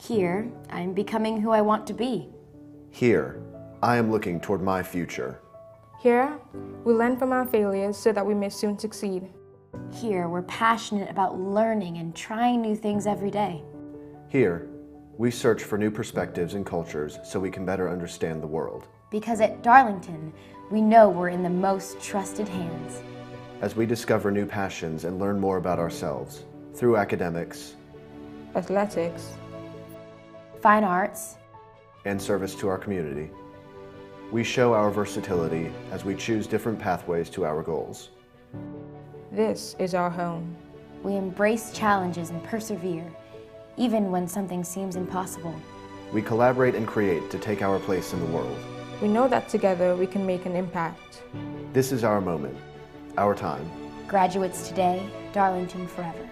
Here, I'm becoming who I want to be. Here, I am looking toward my future. Here, we learn from our failures so that we may soon succeed. Here, we're passionate about learning and trying new things every day. Here, we search for new perspectives and cultures so we can better understand the world. Because at Darlington, we know we're in the most trusted hands. As we discover new passions and learn more about ourselves through academics, Athletics, Fine arts, and service to our community, we show our versatility as we choose different pathways to our goals. this is our home. we embrace challenges and persevere, even when something seems impossible. We collaborate and create to take our place in the world. We know that together we can make an impact. This is our moment, our time. Graduates today, Darlington forever.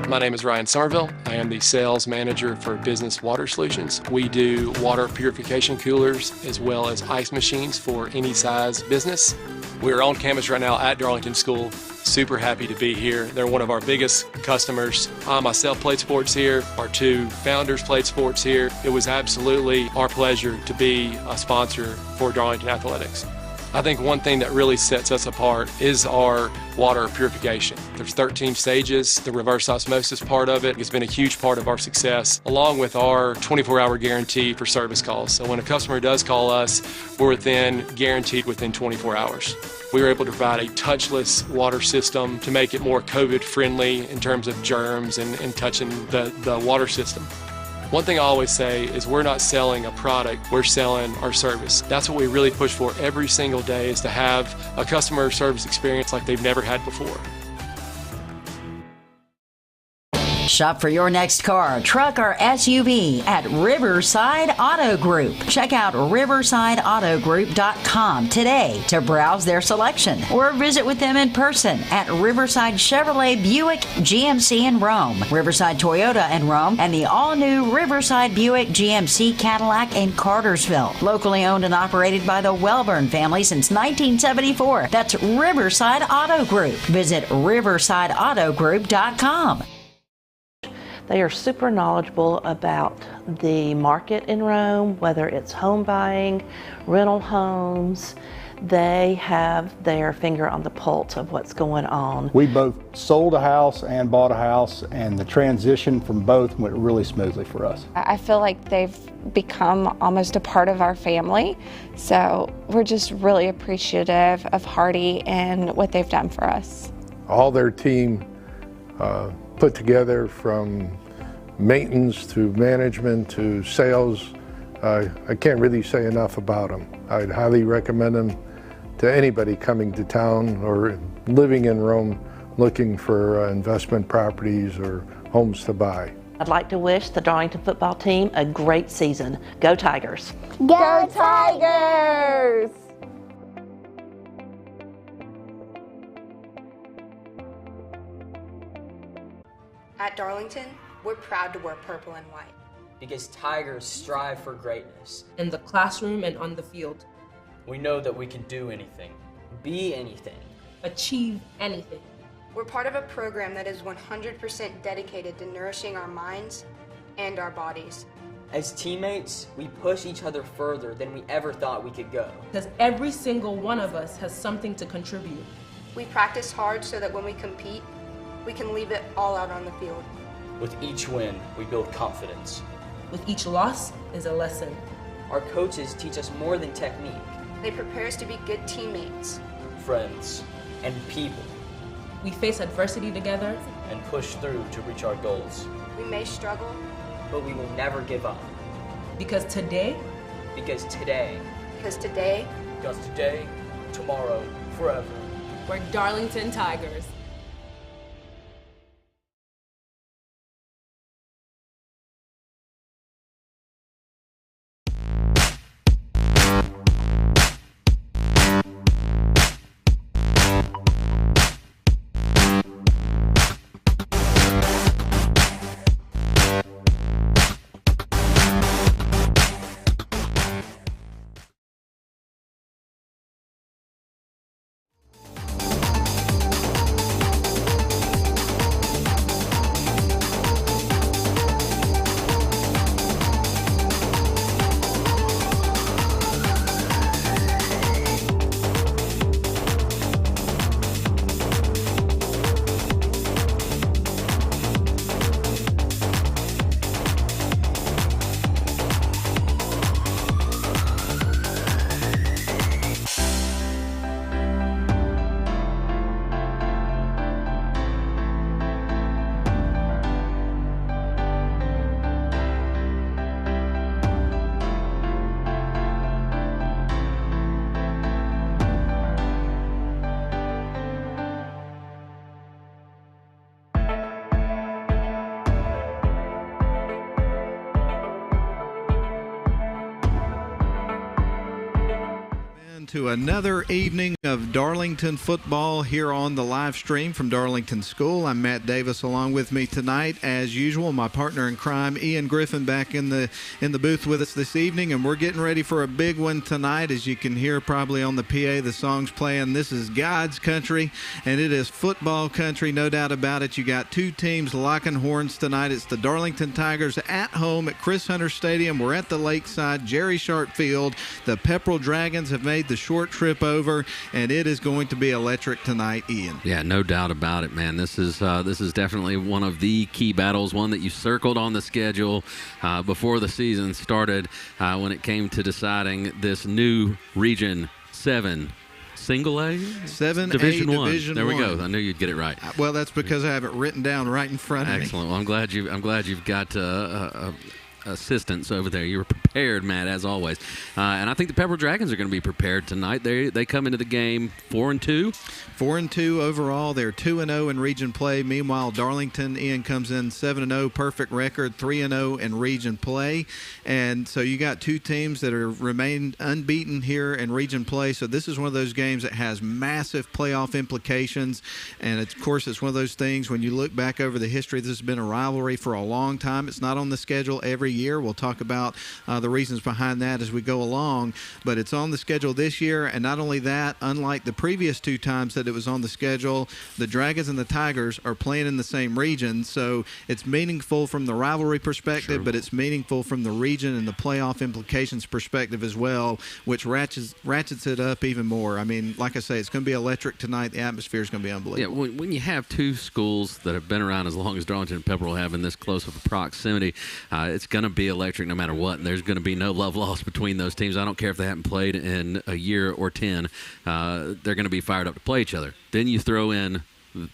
My name is Ryan Somerville. I am the sales manager for Business Water Solutions. We do water purification coolers as well as ice machines for any size business. We're on campus right now at Darlington School. Super happy to be here. They're one of our biggest customers. I myself played sports here. Our two founders played sports here. It was absolutely our pleasure to be a sponsor for Darlington Athletics. I think one thing that really sets us apart is our water purification. There's 13 stages. The reverse osmosis part of it has been a huge part of our success, along with our 24-hour guarantee for service calls. So when a customer does call us, we're then guaranteed within 24 hours. We were able to provide a touchless water system to make it more COVID-friendly in terms of germs and touching the water system. One thing I always say is we're not selling a product, we're selling our service. That's what we really push for every single day, is to have a customer service experience like they've never had before. Shop for your next car, truck, or SUV at Riverside Auto Group. Check out riversideautogroup.com today to browse their selection or visit with them in person at Riverside Chevrolet Buick GMC in Rome, Riverside Toyota in Rome, and the all-new Riverside Buick GMC Cadillac in Cartersville. Locally owned and operated by the Welburn family since 1974. That's Riverside Auto Group. Visit riversideautogroup.com. They are super knowledgeable about the market in Rome, whether it's home buying, rental homes. They have their finger on the pulse of what's going on. We both sold a house and bought a house, and the transition from both went really smoothly for us. I feel like they've become almost a part of our family, so we're just really appreciative of Hardy and what they've done for us. All their team put together, from maintenance to management to sales. I can't really say enough about them. I'd highly recommend them to anybody coming to town or living in Rome looking for investment properties or homes to buy. I'd like to wish the Darlington football team a great season. Go Tigers! Go Tigers! At Darlington, we're proud to wear purple and white. Because Tigers strive for greatness. In the classroom and on the field. We know that we can do anything, be anything, achieve anything. We're part of a program that is 100% dedicated to nourishing our minds and our bodies. As teammates, we push each other further than we ever thought we could go. Because every single one of us has something to contribute. We practice hard so that when we compete, we can leave it all out on the field. With each win, we build confidence. With each loss is a lesson. Our coaches teach us more than technique. They prepare us to be good teammates, friends, and people. We face adversity together and push through to reach our goals. We may struggle, but we will never give up. Because today, tomorrow, forever. We're Darlington Tigers. to another evening of Darlington football here on the live stream from Darlington School. I'm Matt Davis. Along with me tonight, as usual, my partner in crime, Ian Griffin, back in the booth with us this evening, and we're getting ready for a big one tonight. As you can hear probably on the PA, the song's playing. This is God's country, and it is football country, no doubt about it. You got two teams locking horns tonight. It's the Darlington Tigers at home at Chris Hunter Stadium. We're at the Lakeside, Jerry Sharp Field. The Pepperell Dragons have made the short trip over, and it is going to be electric tonight, Ian. Yeah, no doubt about it, man. This is definitely one of the key battles, one that you circled on the schedule before the season started when it came to deciding this new Region 7 Single A? 7A Division 1. Division There we 1. go. I knew you'd get it right. Well, that's because I have it written down right in front of me. Excellent. Well, I'm glad you've got assistance over there. You were prepared, Matt, as always. And I think the Pepperell Dragons are going to be prepared tonight. They come into the game 4-2. 4-2 overall. They're 2-0 in region play. Meanwhile, Darlington, Ian, comes in 7-0, perfect record, 3-0 in region play. And so you got two teams that are remained unbeaten here in region play. So this is one of those games that has massive playoff implications. And of course, it's one of those things when you look back over the history, this has been a rivalry for a long time. It's not on the schedule every year. We'll talk about the reasons behind that as we go along, but it's on the schedule this year. And not only that, unlike the previous two times that it was on the schedule, the Dragons and the Tigers are playing in the same region, so it's meaningful from the rivalry perspective. Sure. But it's meaningful from the region and the playoff implications perspective as well, which ratchets it up even more. I mean, like I say, it's going to be electric tonight. The atmosphere is going to be unbelievable. Yeah, when you have two schools that have been around as long as Darlington and Pepperell have in this close of a proximity, it's going to be electric no matter what. And there's going to be no love lost between those teams. I don't care if they haven't played in a year or 10. They're going to be fired up to play each other. Then you throw in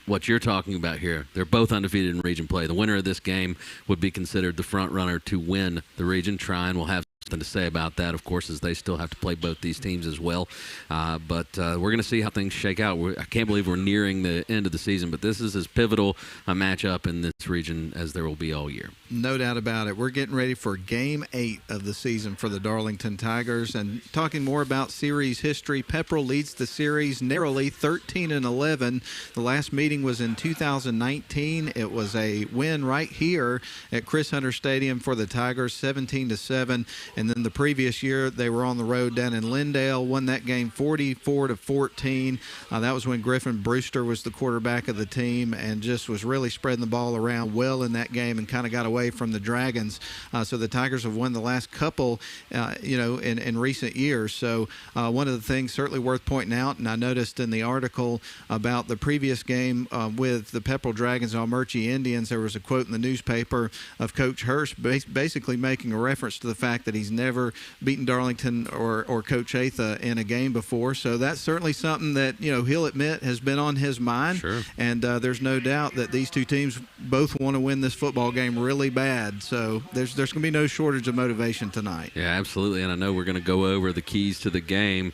what you're talking about here. They're both undefeated in region play. The winner of this game would be considered the front runner to win the region. Tryon will have something to say about that, of course, as they still have to play both these teams as well. But we're going to see how things shake out. I can't believe we're nearing the end of the season, but this is as pivotal a matchup in this region as there will be all year. No doubt about it. We're getting ready for Game 8 of the season for the Darlington Tigers. And talking more about series history, Pepperell leads the series narrowly, 13-11. The last meeting was in 2019. It was a win right here at Chris Hunter Stadium for the Tigers, 17-7. And then the previous year, they were on the road down in Lindale, won that game 44-14. That was when Griffin Brewster was the quarterback of the team and just was really spreading the ball around well in that game and kind of got away from the Dragons. So the Tigers have won the last couple, in recent years. So one of the things certainly worth pointing out, and I noticed in the article about the previous game with the Pepperell Dragons and Almerchi Indians, there was a quote in the newspaper of Coach Hurst basically making a reference to the fact that he's never beaten Darlington or Coach Atha in a game before. So that's certainly something that, he'll admit has been on his mind. Sure. And there's no doubt that these two teams both want to win this football game really bad. So there's going to be no shortage of motivation tonight. Yeah, absolutely. And I know we're going to go over the keys to the game.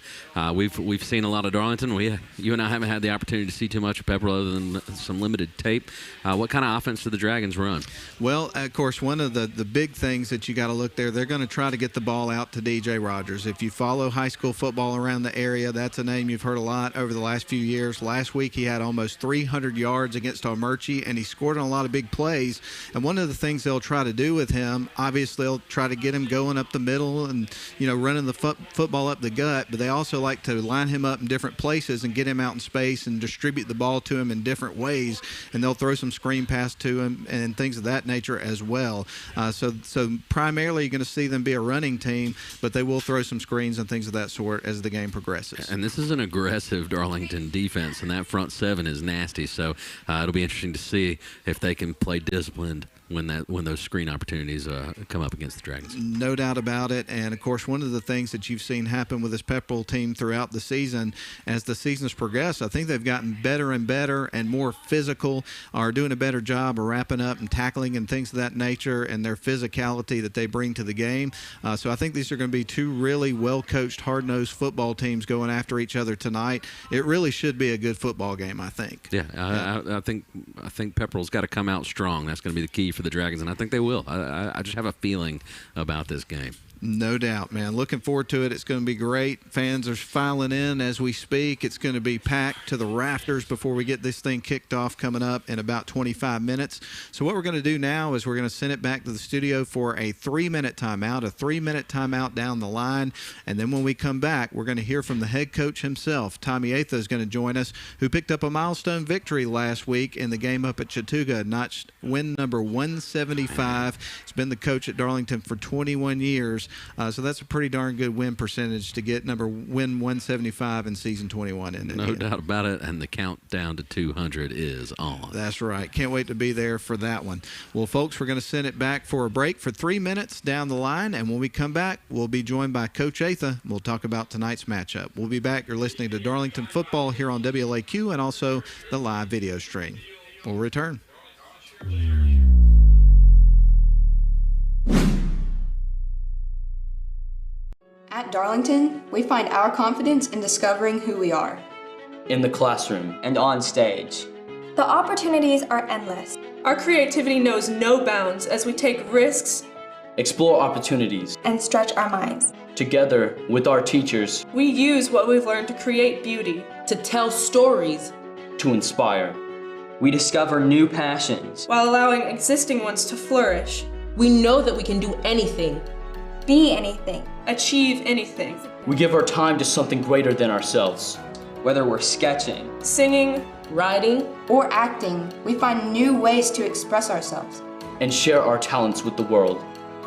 We've seen a lot of Darlington. You and I haven't had the opportunity to see too much of Pepperell other than some limited tape. What kind of offense do the Dragons run? Well, of course, one of the big things that you got to look there, they're going to try to get the ball out to DJ Rogers. If you follow high school football around the area, that's a name you've heard a lot over the last few years. Last week he had almost 300 yards against Almerchi, and he scored on a lot of big plays. And one of the things they'll try to do with him, obviously they'll try to get him going up the middle and, running the football up the gut, but they also like to line him up in different places and get him out in space and distribute the ball to him in different ways. And they'll throw some screen pass to him and things of that nature as well. So primarily you're going to see them be a running team, but they will throw some screens and things of that sort as the game progresses. And this is an aggressive Darlington defense, and that front seven is nasty. So it'll be interesting to see if they can play disciplined when those screen opportunities come up against the Dragons. No doubt about it. And, of course, one of the things that you've seen happen with this Pepperell team throughout the season, as the season's progressed, I think they've gotten better and better and more physical, are doing a better job of wrapping up and tackling and things of that nature, and their physicality that they bring to the game. So I think these are going to be two really well-coached, hard-nosed football teams going after each other tonight. It really should be a good football game, I think. Yeah, I think Pepperell's got to come out strong. That's going to be the key for for the Dragons, and I think they will. I just have a feeling about this game. No doubt, man. Looking forward to it. It's going to be great. Fans are filing in as we speak. It's going to be packed to the rafters before we get this thing kicked off coming up in about 25 minutes. So what we're going to do now is we're going to send it back to the studio for a 3-minute timeout, a 3-minute timeout down the line. And then when we come back, we're going to hear from the head coach himself. Tommy Atha is going to join us, who picked up a milestone victory last week in the game up at Chattooga, notched win number 175. He's been the coach at Darlington for 21 years. So that's a pretty darn good win percentage to get win 175 in season 21. No doubt about it, and the countdown to 200 is on. That's right. Can't wait to be there for that one. Well, folks, we're going to send it back for a break for 3 minutes down the line, and when we come back, we'll be joined by Coach Atha. We'll talk about tonight's matchup. We'll be back. You're listening to Darlington Football here on WLAQ and also the live video stream. We'll return. At Darlington, we find our confidence in discovering who we are. In the classroom and on stage. The opportunities are endless. Our creativity knows no bounds as we take risks, explore opportunities, and stretch our minds. Together with our teachers, we use what we've learned to create beauty, to tell stories, to inspire. We discover new passions while allowing existing ones to flourish. We know that we can do anything, be anything, achieve anything. We give our time to something greater than ourselves. Whether we're sketching, singing, writing, or acting, we find new ways to express ourselves and share our talents with the world.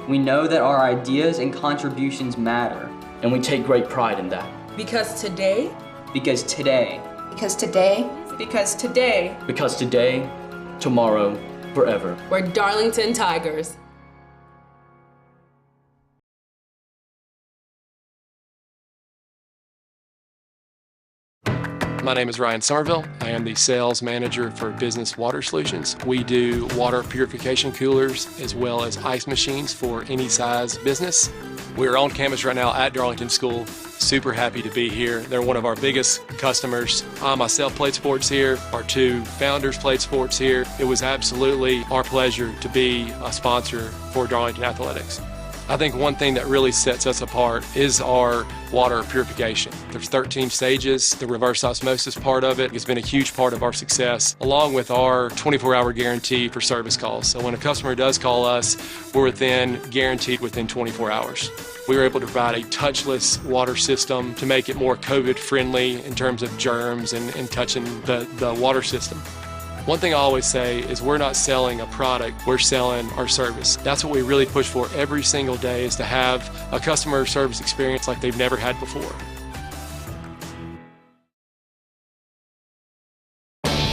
We know that our ideas and contributions matter, and we take great pride in that. Because today, because today, tomorrow, forever. We're Darlington Tigers. My name is Ryan Somerville. I am the sales manager for Business Water Solutions. We do water purification coolers as well as ice machines for any size business. We're on campus right now at Darlington School. Super happy to be here. They're one of our biggest customers. I myself played sports here. Our two founders played sports here. It was absolutely our pleasure to be a sponsor for Darlington Athletics. I think one thing that really sets us apart is our water purification. There's 13 stages. The reverse osmosis part of it has been a huge part of our success, along with our 24-hour guarantee for service calls. So when a customer does call us, we're then guaranteed within 24 hours. We were able to provide a touchless water system to make it more COVID-friendly in terms of germs and touching the water system. One thing I always say is we're not selling a product, we're selling our service. That's what we really push for every single day, is to have a customer service experience like they've never had before.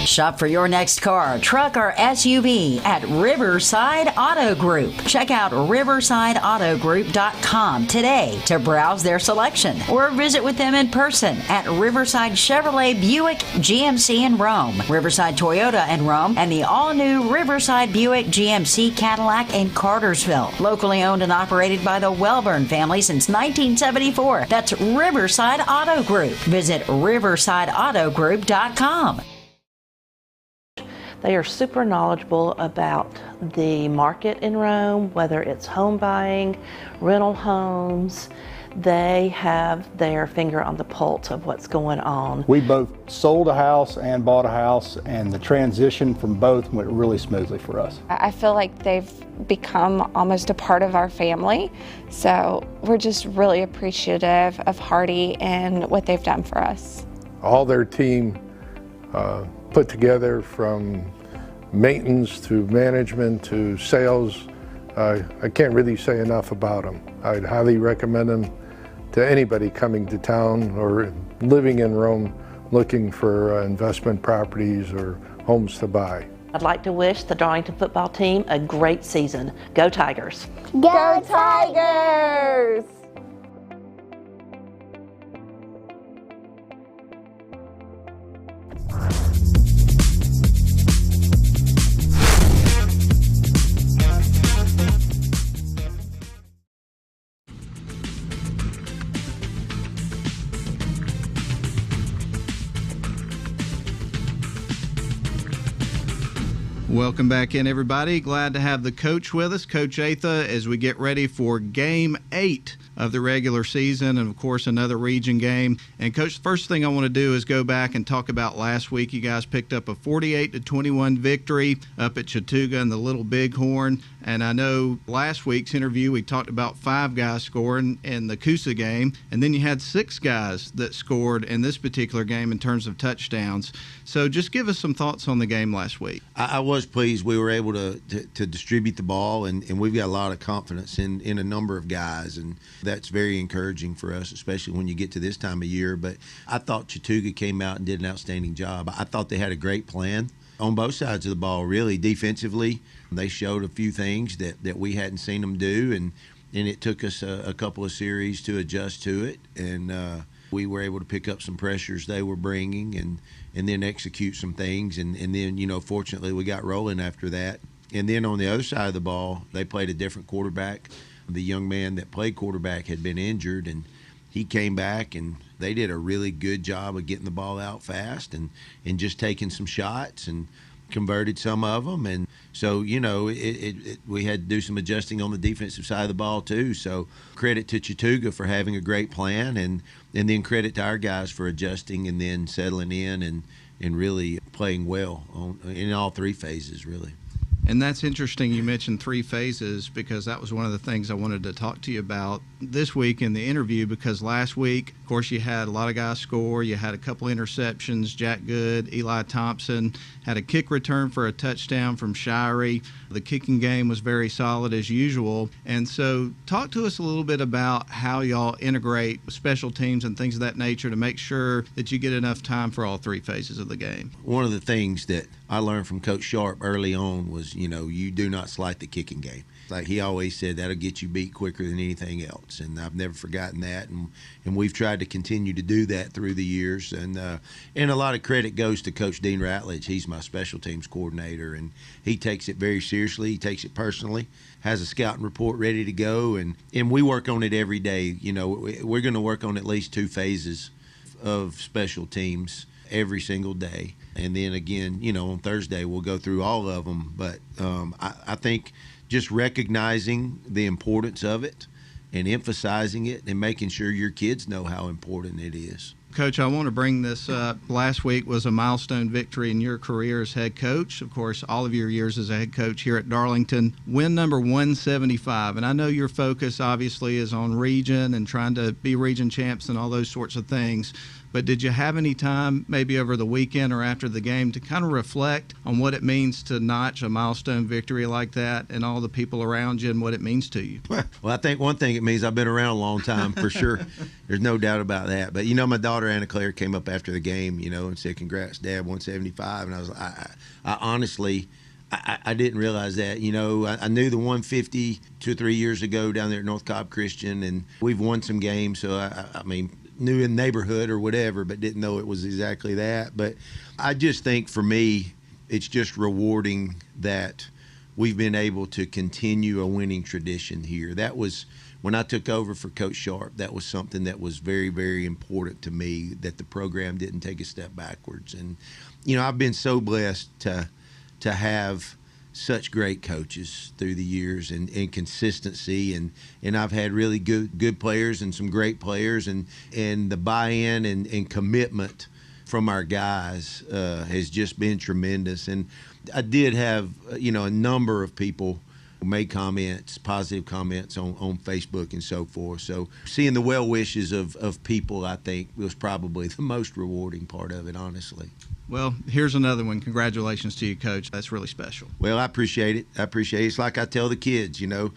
Shop for your next car, truck, or SUV at Riverside Auto Group. Check out riversideautogroup.com today to browse their selection or visit with them in person at Riverside Chevrolet Buick GMC in Rome, Riverside Toyota in Rome, and the all-new Riverside Buick GMC Cadillac in Cartersville. Locally owned and operated by the Welburn family since 1974. That's Riverside Auto Group. Visit riversideautogroup.com. They are super knowledgeable about the market in Rome, whether it's home buying, rental homes. They have their finger on the pulse of what's going on. We both sold a house and bought a house, and the transition from both went really smoothly for us. I feel like they've become almost a part of our family, so we're just really appreciative of Hardy and what they've done for us. All their team put together, from maintenance to management to sales. I can't really say enough about them. I'd highly recommend them to anybody coming to town or living in Rome looking for investment properties or homes to buy. I'd like to wish the Darlington football team a great season. Go Tigers! Go Tigers! Welcome back in, everybody. Glad to have the coach with us, Coach Atha, as we get ready for Game 8 of the regular season and, of course, another region game. And, Coach, the first thing I want to do is go back and talk about last week. You guys picked up a 48-21 victory up at Chattooga and the Little Bighorn. And I know last week's interview we talked about 5 guys scoring in the Coosa game, and then you had 6 guys that scored in this particular game in terms of touchdowns. So just give us some thoughts on the game last week. I was pleased we were able to distribute the ball, and we've got a lot of confidence in a number of guys, and that's very encouraging for us, especially when you get to this time of year. But I thought Chattooga came out and did an outstanding job. I thought they had a great plan on both sides of the ball, really. Defensively, they showed a few things that we hadn't seen them do, and it took us a couple of series to adjust to it, and we were able to pick up some pressures they were bringing and then execute some things, and then, you know, fortunately we got rolling after that. And then on the other side of the ball, they played a different quarterback. The young man that played quarterback had been injured, and he came back, and they did a really good job of getting the ball out fast and just taking some shots and converted some of them. And so, you know, we had to do some adjusting on the defensive side of the ball too. So credit to Chattooga for having a great plan, and then credit to our guys for adjusting and then settling in and really playing well in all 3 phases, really. And that's interesting you mentioned 3 phases, because that was one of the things I wanted to talk to you about this week in the interview, because last week, of course, you had a lot of guys score. You had a couple interceptions. Jack Good, Eli Thompson had a kick return for a touchdown from Shirey. The kicking game was very solid as usual. And so talk to us a little bit about how y'all integrate special teams and things of that nature to make sure that you get enough time for all 3 phases of the game. One of the things that I learned from Coach Sharp early on was, you know, you do not slight the kicking game. Like he always said, that'll get you beat quicker than anything else, and I've never forgotten that. And we've tried to continue to do that through the years. And a lot of credit goes to Coach Dean Ratledge. He's my special teams coordinator, and he takes it very seriously. He takes it personally. Has a scouting report ready to go, and we work on it every day. You know, we're going to work on at least 2 phases of special teams every single day. And then again, you know, on Thursday we'll go through all of them. But I think just recognizing the importance of it and emphasizing it and making sure your kids know how important it is. Coach, I want to bring this up. Last week was a milestone victory in your career as head coach. Of course, all of your years as a head coach here at Darlington. Win number 175. And I know your focus obviously is on region and trying to be region champs and all those sorts of things. But did you have any time, maybe over the weekend or after the game, to kind of reflect on what it means to notch a milestone victory like that and all the people around you and what it means to you? Well, I think one thing it means, I've been around a long time for sure. There's no doubt about that. But, you know, my daughter Anna Claire came up after the game, you know, and said, "Congrats, Dad, 175." And I was like, I honestly, I didn't realize that. You know, I knew the 150 2 or 3 years ago down there at North Cobb Christian, and we've won some games. So, I mean, knew in the neighborhood or whatever, but didn't know it was exactly that. But I just think for me, it's just rewarding that we've been able to continue a winning tradition here. That was, when I took over for Coach Sharp, that was something that was very, very important to me, that the program didn't take a step backwards. And, you know, I've been so blessed to have such great coaches through the years and consistency, and I've had really good players and some great players, and the buy-in and commitment from our guys has just been tremendous. And I did have, you know, a number of people made comments, positive comments on Facebook and so forth. So seeing the well wishes of people, I think, was probably the most rewarding part of it, honestly. Well, here's another one. Congratulations to you, Coach. That's really special. Well, I appreciate it. It's like I tell the kids, you know,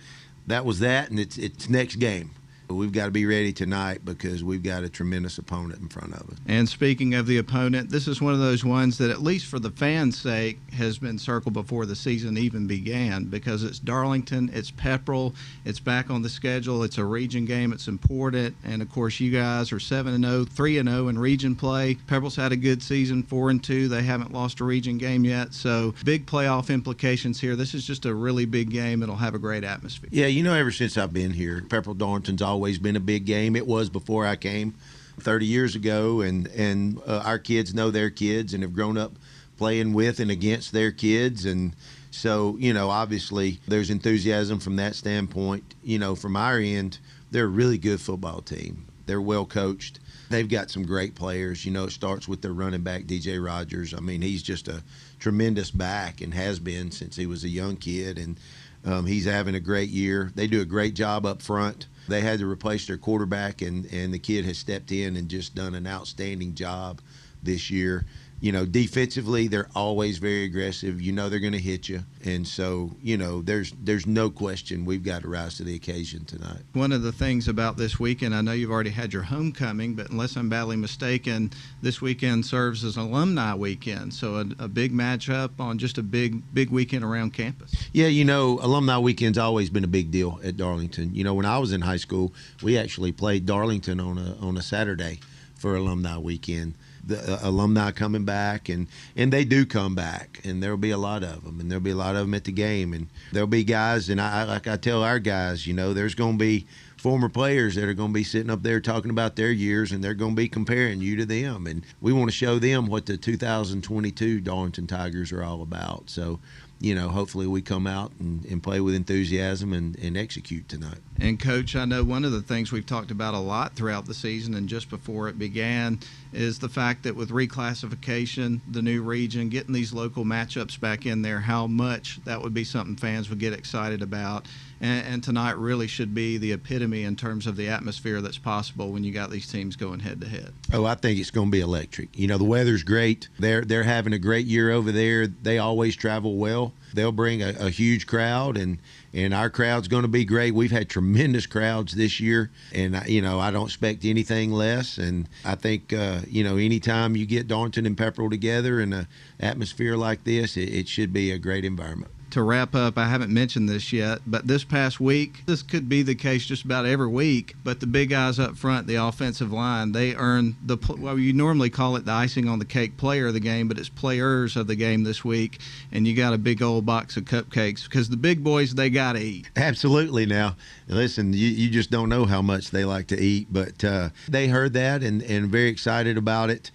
that was that, and it's next game. We've got to be ready tonight because we've got a tremendous opponent in front of us. And speaking of the opponent, this is one of those ones that, at least for the fans' sake, has been circled before the season even began, because it's Darlington, it's Pepperell, it's back on the schedule, it's a region game, it's important, and of course you guys are 7-0, 3-0 in region play. Pepperell's had a good season, 4-2. They haven't lost a region game yet, so big playoff implications here. This is just a really big game. It'll have a great atmosphere. Yeah, you know, ever since I've been here, Pepperell Darlington's always been a big game. It was before I came 30 years ago, and our kids know their kids and have grown up playing with and against their kids. And so, obviously there's enthusiasm from that standpoint. From our end, they're a really good football team. They're well coached. They've got some great players. It starts with their running back, DJ Rogers. I mean, he's just a tremendous back and has been since he was a young kid. And he's having a great year. They do a great job up front. They had to replace their quarterback, and the kid has stepped in and just done an outstanding job this year. Defensively, they're always very aggressive. They're going to hit you. And so, there's no question we've got to rise to the occasion tonight. One of the things about this weekend, I know you've already had your homecoming, but unless I'm badly mistaken, this weekend serves as an alumni weekend. So a big matchup on just a big weekend around campus. Yeah, alumni weekend's always been a big deal at Darlington. When I was in high school, we actually played Darlington on a Saturday for alumni weekend. The alumni coming back, and they do come back, and there'll be a lot of them, and there'll be a lot of them at the game, and there'll be guys, and I tell our guys, there's going to be former players that are going to be sitting up there talking about their years, and they're going to be comparing you to them, and we want to show them what the 2022 Darlington Tigers are all about. So, hopefully we come out and play with enthusiasm and execute tonight. And, Coach, I know one of the things we've talked about a lot throughout the season and just before it began is the fact that with reclassification, the new region, getting these local matchups back in there, how much that would be something fans would get excited about. And tonight really should be the epitome in terms of the atmosphere that's possible when you got these teams going head-to-head. Oh, I think it's going to be electric. The weather's great. They're having a great year over there. They always travel well. They'll bring a huge crowd, and our crowd's going to be great. We've had tremendous crowds this year, and I don't expect anything less. And I think anytime you get Darlington and Pepperell together in an atmosphere like this, it should be a great environment. To wrap up, I haven't mentioned this yet, but this past week, this could be the case just about every week, but the big guys up front, the offensive line, they earned you normally call it the icing on the cake player of the game, but it's players of the game this week, and you got a big old box of cupcakes because the big boys, they got to eat. Absolutely. Now, listen, you just don't know how much they like to eat, but they heard that and very excited about it.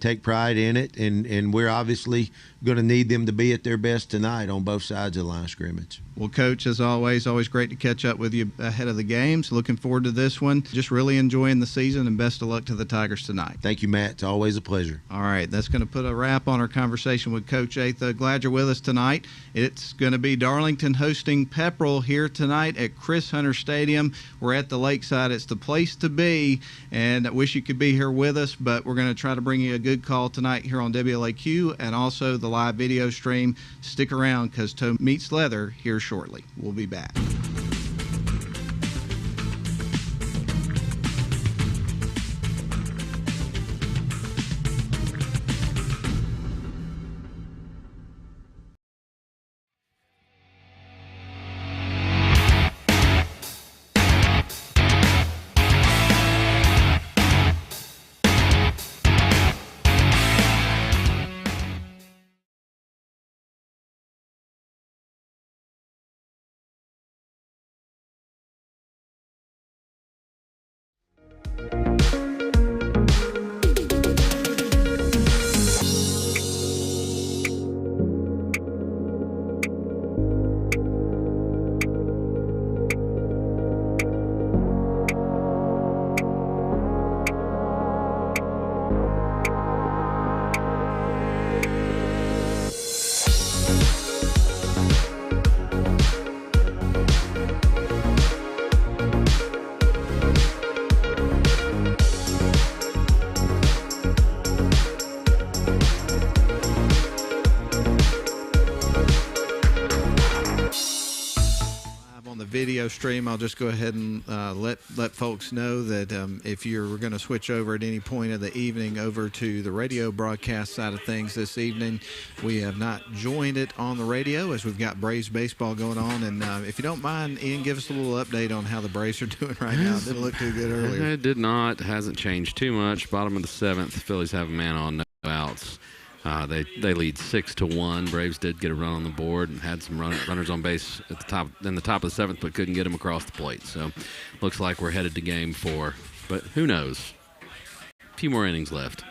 Take pride in it, and we're obviously going to need them to be at their best tonight on both sides of the line of scrimmage. Well, Coach, as always great to catch up with you ahead of the games. Looking forward to this one. Just really enjoying the season, and best of luck to the Tigers tonight. Thank you, Matt. It's always a pleasure. All right, that's going to put a wrap on our conversation with Coach Atha. Glad you're with us tonight. It's going to be Darlington hosting Pepperell here tonight at Chris Hunter Stadium. We're at the Lakeside. It's the place to be, and I wish you could be here with us, but we're going to try to bring you a good call tonight here on WLAQ and also the live video stream. Stick around because Toe Meets Leather here shortly. We'll be back. Video stream, I'll just go ahead and let folks know that if you're going to switch over at any point of the evening over to the radio broadcast side of things this evening, we have not joined it on the radio as we've got Braves baseball going on. And if you don't mind, Ian, give us a little update on how the Braves are doing right now. It didn't look too good earlier. It did not. Hasn't changed too much. Bottom of the seventh, Phillies have a man on, no outs. They lead 6-1. Braves did get a run on the board and had some runners on base at the top of the seventh, but couldn't get them across the plate. So looks like we're headed to game 4, but who knows? A few more innings left.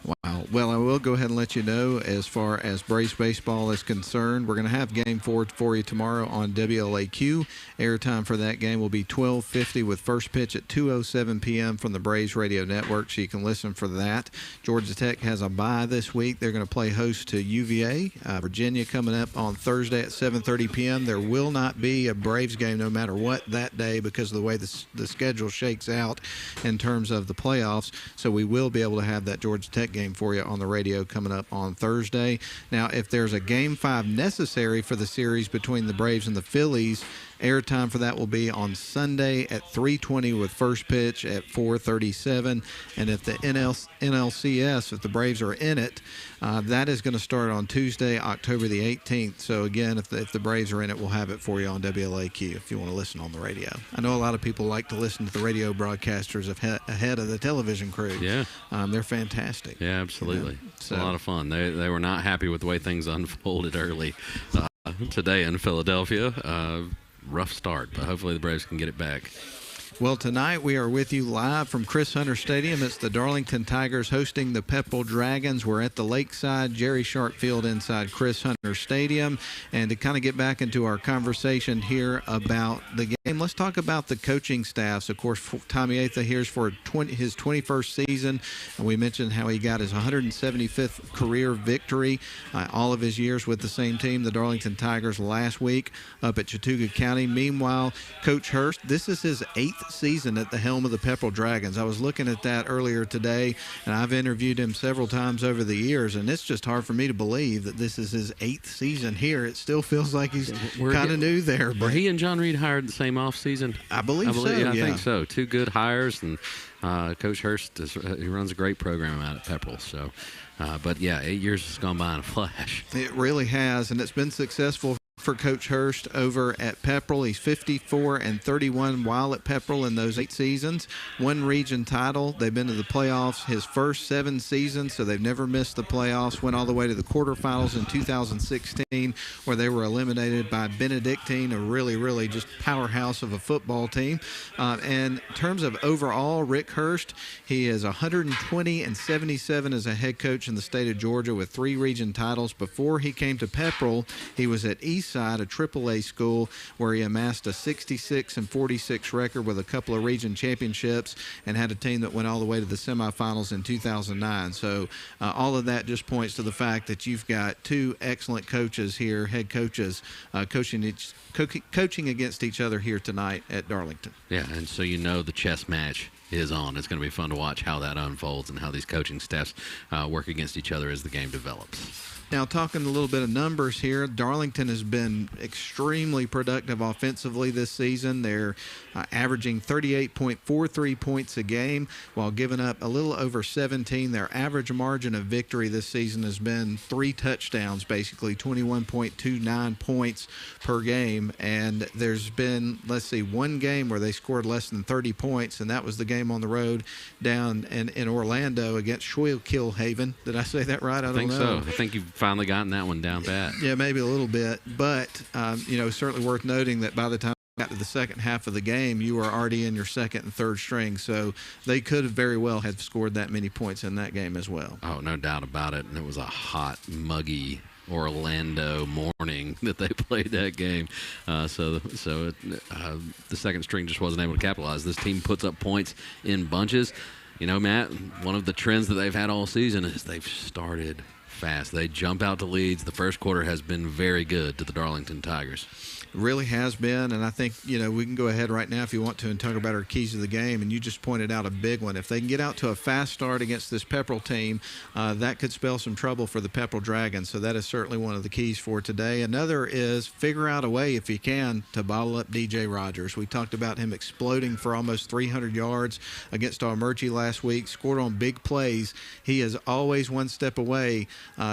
Wow. Well, I will go ahead and let you know, as far as Braves baseball is concerned, we're going to have Game 4 for you tomorrow on WLAQ. Airtime for that game will be 12:50 with first pitch at 2:07 p.m. from the Braves Radio Network, so you can listen for that. Georgia Tech has a bye this week. They're going to play host to UVA. Virginia coming up on Thursday at 7:30 p.m. There will not be a Braves game no matter what that day because of the way the schedule shakes out in terms of the playoffs, so we will be able to have that Georgia Tech game for you on the radio coming up on Thursday. Now, if there's a Game 5 necessary for the series between the Braves and the Phillies, airtime for that will be on Sunday at 3:20 with first pitch at 4:37. And if the NLCS, if the Braves are in it, that is going to start on Tuesday, October the 18th. So again, if the Braves are in it, we'll have it for you on WLAQ if you want to listen on the radio. I know a lot of people like to listen to the radio broadcasters ahead of the television crew. Yeah. They're fantastic. Yeah, absolutely. It's So- a lot of fun. They were not happy with the way things unfolded early today in Philadelphia. Rough start, but hopefully the Braves can get it back. Well, tonight we are with you live from Chris Hunter Stadium. It's the Darlington Tigers hosting the Pepperell Dragons. We're at the Lakeside Jerry Sharp Field inside Chris Hunter Stadium. And to kind of get back into our conversation here about the game, let's talk about the coaching staffs. Of course, Tommy Atha here's for his 21st season. And we mentioned how he got his 175th career victory all of his years with the same team, the Darlington Tigers, last week up at Chattooga County. Meanwhile, Coach Hurst, this is his 8th season at the helm of the Pepperell Dragons. I was looking at that earlier today, and I've interviewed him several times over the years, and it's just hard for me to believe that this is his 8th season here. It still feels like he's kind of new there. Were he and John Reed hired the same offseason? I believe so, Yeah, I yeah. think so. Two good hires, and Coach Hurst, he runs a great program out at Pepperell. So, but yeah, 8 years has gone by in a flash. It really has, and it's been successful for Coach Hurst over at Pepperell. He's 54-31 while at Pepperell in those 8 seasons. One region title. They've been to the playoffs his first 7 seasons, so they've never missed the playoffs. Went all the way to the quarterfinals in 2016, where they were eliminated by Benedictine, a really, really just powerhouse of a football team. And in terms of overall, Rick Hurst, he is 120-77 as a head coach in the state of Georgia with 3 region titles. Before he came to Pepperell, he was at Eastside, a AAA school, where he amassed a 66-46 record with a couple of region championships and had a team that went all the way to the semifinals in 2009. So all of that just points to the fact that you've got 2 excellent coaches here, head coaches, coaching against each other here tonight at Darlington. Yeah, and so you know the chess match is on. It's going to be fun to watch how that unfolds and how these coaching staffs work against each other as the game develops. Now, talking a little bit of numbers here, Darlington has been extremely productive offensively this season. They're averaging 38.43 points a game while giving up a little over 17. Their average margin of victory this season has been 3 touchdowns, basically 21.29 points per game. And there's been, one game where they scored less than 30 points, and that was the game on the road down in Orlando against Schuykill-Haven. Did I say that right? I don't know. So. I think you've finally gotten that one down pat. Yeah, maybe a little bit, but certainly worth noting that by the time we got to the second half of the game, you were already in your second and third string, so they could have very well have scored that many points in that game as well. Oh, no doubt about it. And it was a hot, muggy Orlando morning that they played that game. So the second string just wasn't able to capitalize. This team puts up points in bunches. You know, Matt, one of the trends that they've had all season is they've started fast. They jump out to leads. The first quarter has been very good to the Darlington Tigers. Really has been, and I think, we can go ahead right now if you want to and talk about our keys to the game, and you just pointed out a big one. If they can get out to a fast start against this Pepperell team, that could spell some trouble for the Pepperell Dragons, so that is certainly one of the keys for today. Another is figure out a way, if you can, to bottle up DJ Rogers. We talked about him exploding for almost 300 yards against Almerchi last week, scored on big plays. He is always one step away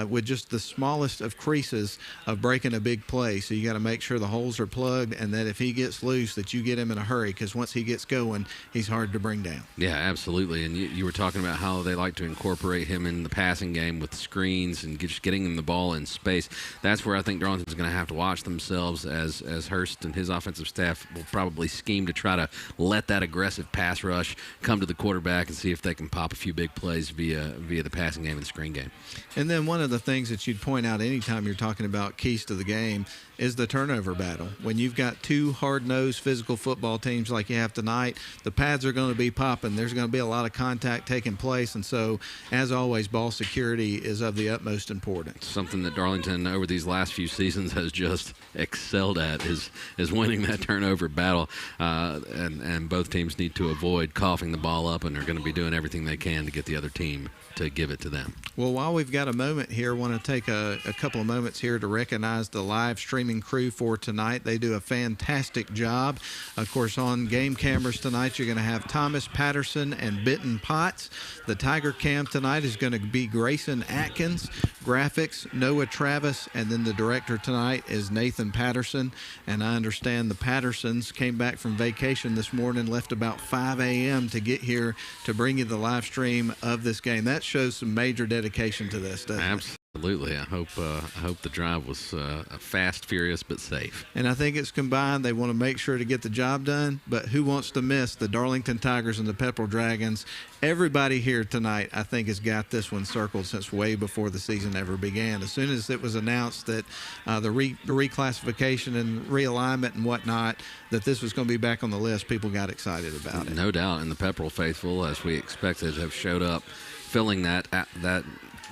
with just the smallest of creases of breaking a big play, so you got to make sure the whole holes are plugged, and that if he gets loose, that you get him in a hurry, because once he gets going, he's hard to bring down. Yeah, absolutely. And you were talking about how they like to incorporate him in the passing game with screens and just getting him the ball in space. That's where I think Darlington's going to have to watch themselves as Hurst and his offensive staff will probably scheme to try to let that aggressive pass rush come to the quarterback and see if they can pop a few big plays via the passing game and the screen game. And then one of the things that you'd point out anytime you're talking about keys to the game is the turnover battle. When you've got two hard-nosed physical football teams like you have tonight, the pads are going to be popping. There's going to be a lot of contact taking place, and so, as always, ball security is of the utmost importance. Something that Darlington over these last few seasons has just excelled at is winning that turnover battle, and both teams need to avoid coughing the ball up, and are going to be doing everything they can to get the other team to give it to them. Well, while we've got a moment here, I want to take a couple of moments here to recognize the live streaming crew for tonight. They do a fantastic job. Of course, on game cameras tonight, you're going to have Thomas Patterson and Benton Potts. The Tiger Cam tonight is going to be Grayson Atkins. Graphics, Noah Travis, and then the director tonight is Nathan Patterson. And I understand the Pattersons came back from vacation this morning, left about 5 a.m. to get here to bring you the live stream of this game. That shows some major dedication to this, doesn't it? Absolutely. I hope the drive was fast, furious, but safe. And I think it's combined. They want to make sure to get the job done, but who wants to miss the Darlington Tigers and the Pepperell Dragons? Everybody here tonight, I think, has got this one circled since way before the season ever began. As soon as it was announced that the reclassification and realignment and whatnot, that this was going to be back on the list, people got excited about it. No doubt. And the Pepperell faithful, as we expected, have showed up filling that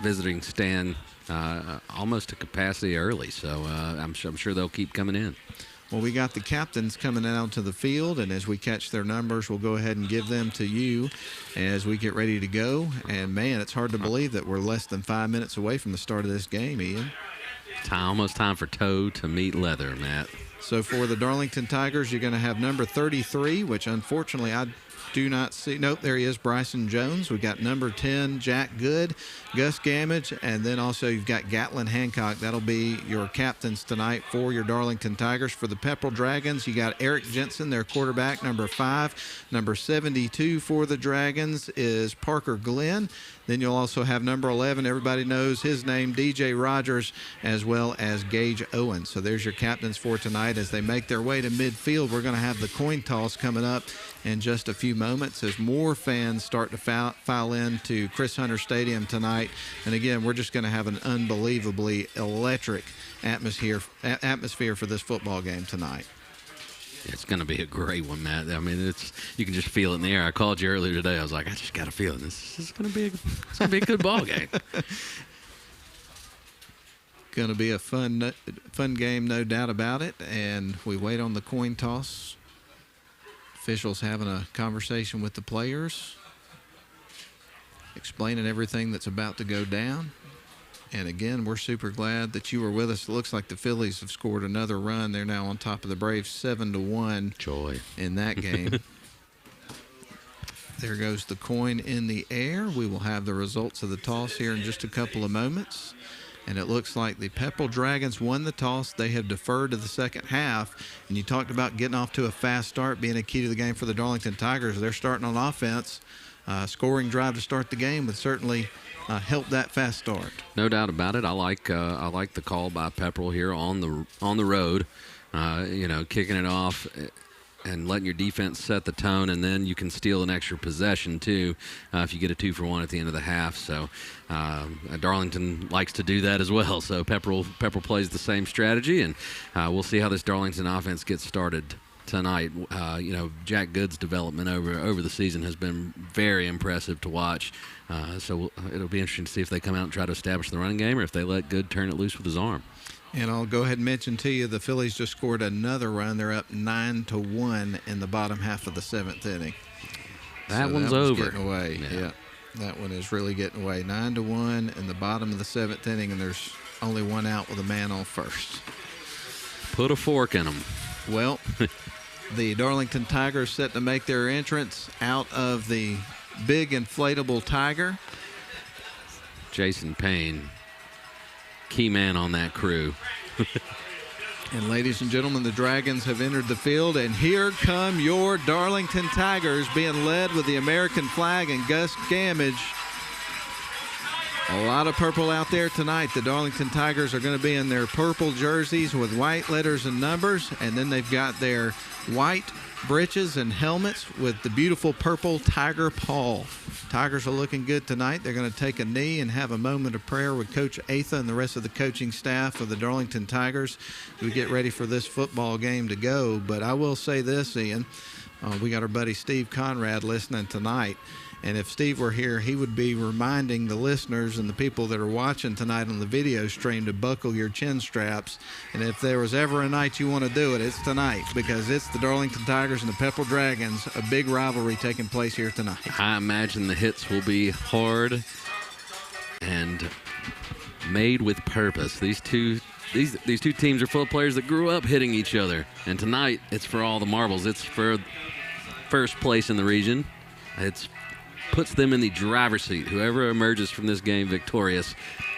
visiting stand almost to capacity early, so I'm sure they'll keep coming in. Well, we got the captains coming out to the field, and as we catch their numbers, we'll go ahead and give them to you as we get ready to go. And, man, it's hard to believe that we're less than 5 minutes away from the start of this game, Ian. Almost time for toe to meet leather, Matt. So for the Darlington Tigers, you're going to have number 33, which unfortunately I do not see. Nope, there he is, Bryson Jones. We've got number 10, Jack Good, Gus Gamage, and then also you've got Gatlin Hancock. That'll be your captains tonight for your Darlington Tigers. For the Pepperell Dragons, you got Eric Jensen, their quarterback, number 5. Number 72 for the Dragons is Parker Glenn. Then you'll also have number 11, everybody knows his name, DJ Rogers, as well as Gage Owen. So there's your captains for tonight. As they make their way to midfield, we're going to have the coin toss coming up in just a few moments as more fans start to file into Chris Hunter Stadium tonight. And again, we're just going to have an unbelievably electric atmosphere for this football game tonight. It's going to be a great one, Matt. I mean, you can just feel it in the air. I called you earlier today. I was like, I just got a feeling this is going to be a good ball game. Going to be a fun game, no doubt about it. And we wait on the coin toss. Officials having a conversation with the players, explaining everything that's about to go down. And again, we're super glad that you were with us. It looks like the Phillies have scored another run. They're now on top of the Braves 7-1. Joy in that game. There goes the coin in the air. We will have the results of the toss here in just a couple of moments. And it looks like the Pepperell Dragons won the toss. They have deferred to the second half. And you talked about getting off to a fast start being a key to the game for the Darlington Tigers. They're starting on offense. Scoring drive to start the game would certainly help that fast start. No doubt about it. I like the call by Pepperell here on the road. Kicking it off and letting your defense set the tone, and then you can steal an extra possession too if you get a 2-for-1 at the end of the half. So Darlington likes to do that as well. So Pepperell plays the same strategy, and we'll see how this Darlington offense gets started tonight. Jack Good's development over the season has been very impressive to watch. So it'll be interesting to see if they come out and try to establish the running game, or if they let Good turn it loose with his arm. And I'll go ahead and mention to you the Phillies just scored another run. They're up 9-1 in the bottom half of the 7th inning. That one's over. Getting away. Yeah, that one is really getting away. 9-1 in the bottom of the 7th inning, and there's only one out with a man on first. Put a fork in them. Well, the Darlington Tigers set to make their entrance out of the big inflatable Tiger. Jason Payne, key man on that crew. And ladies and gentlemen, the Dragons have entered the field, and here come your Darlington Tigers, being led with the American flag and Gus Gamage. A lot of purple out there tonight. The Darlington Tigers are going to be in their purple jerseys with white letters and numbers, and then they've got their white breeches and helmets with the beautiful purple tiger paw. Tigers are looking good tonight. They're going to take a knee and have a moment of prayer with Coach Atha and the rest of the coaching staff of the Darlington Tigers as we get ready for this football game to go. But I will say this, Ian, we got our buddy Steve Conrad listening tonight. And if Steve were here, he would be reminding the listeners and the people that are watching tonight on the video stream to buckle your chin straps. And if there was ever a night you want to do it, it's tonight, because it's the Darlington Tigers and the Pepperell Dragons, a big rivalry taking place here tonight. I imagine the hits will be hard and made with purpose. These two teams are full of players that grew up hitting each other. And tonight, it's for all the marbles. It's for first place in the region. It's puts them in the driver's seat. Whoever emerges from this game victorious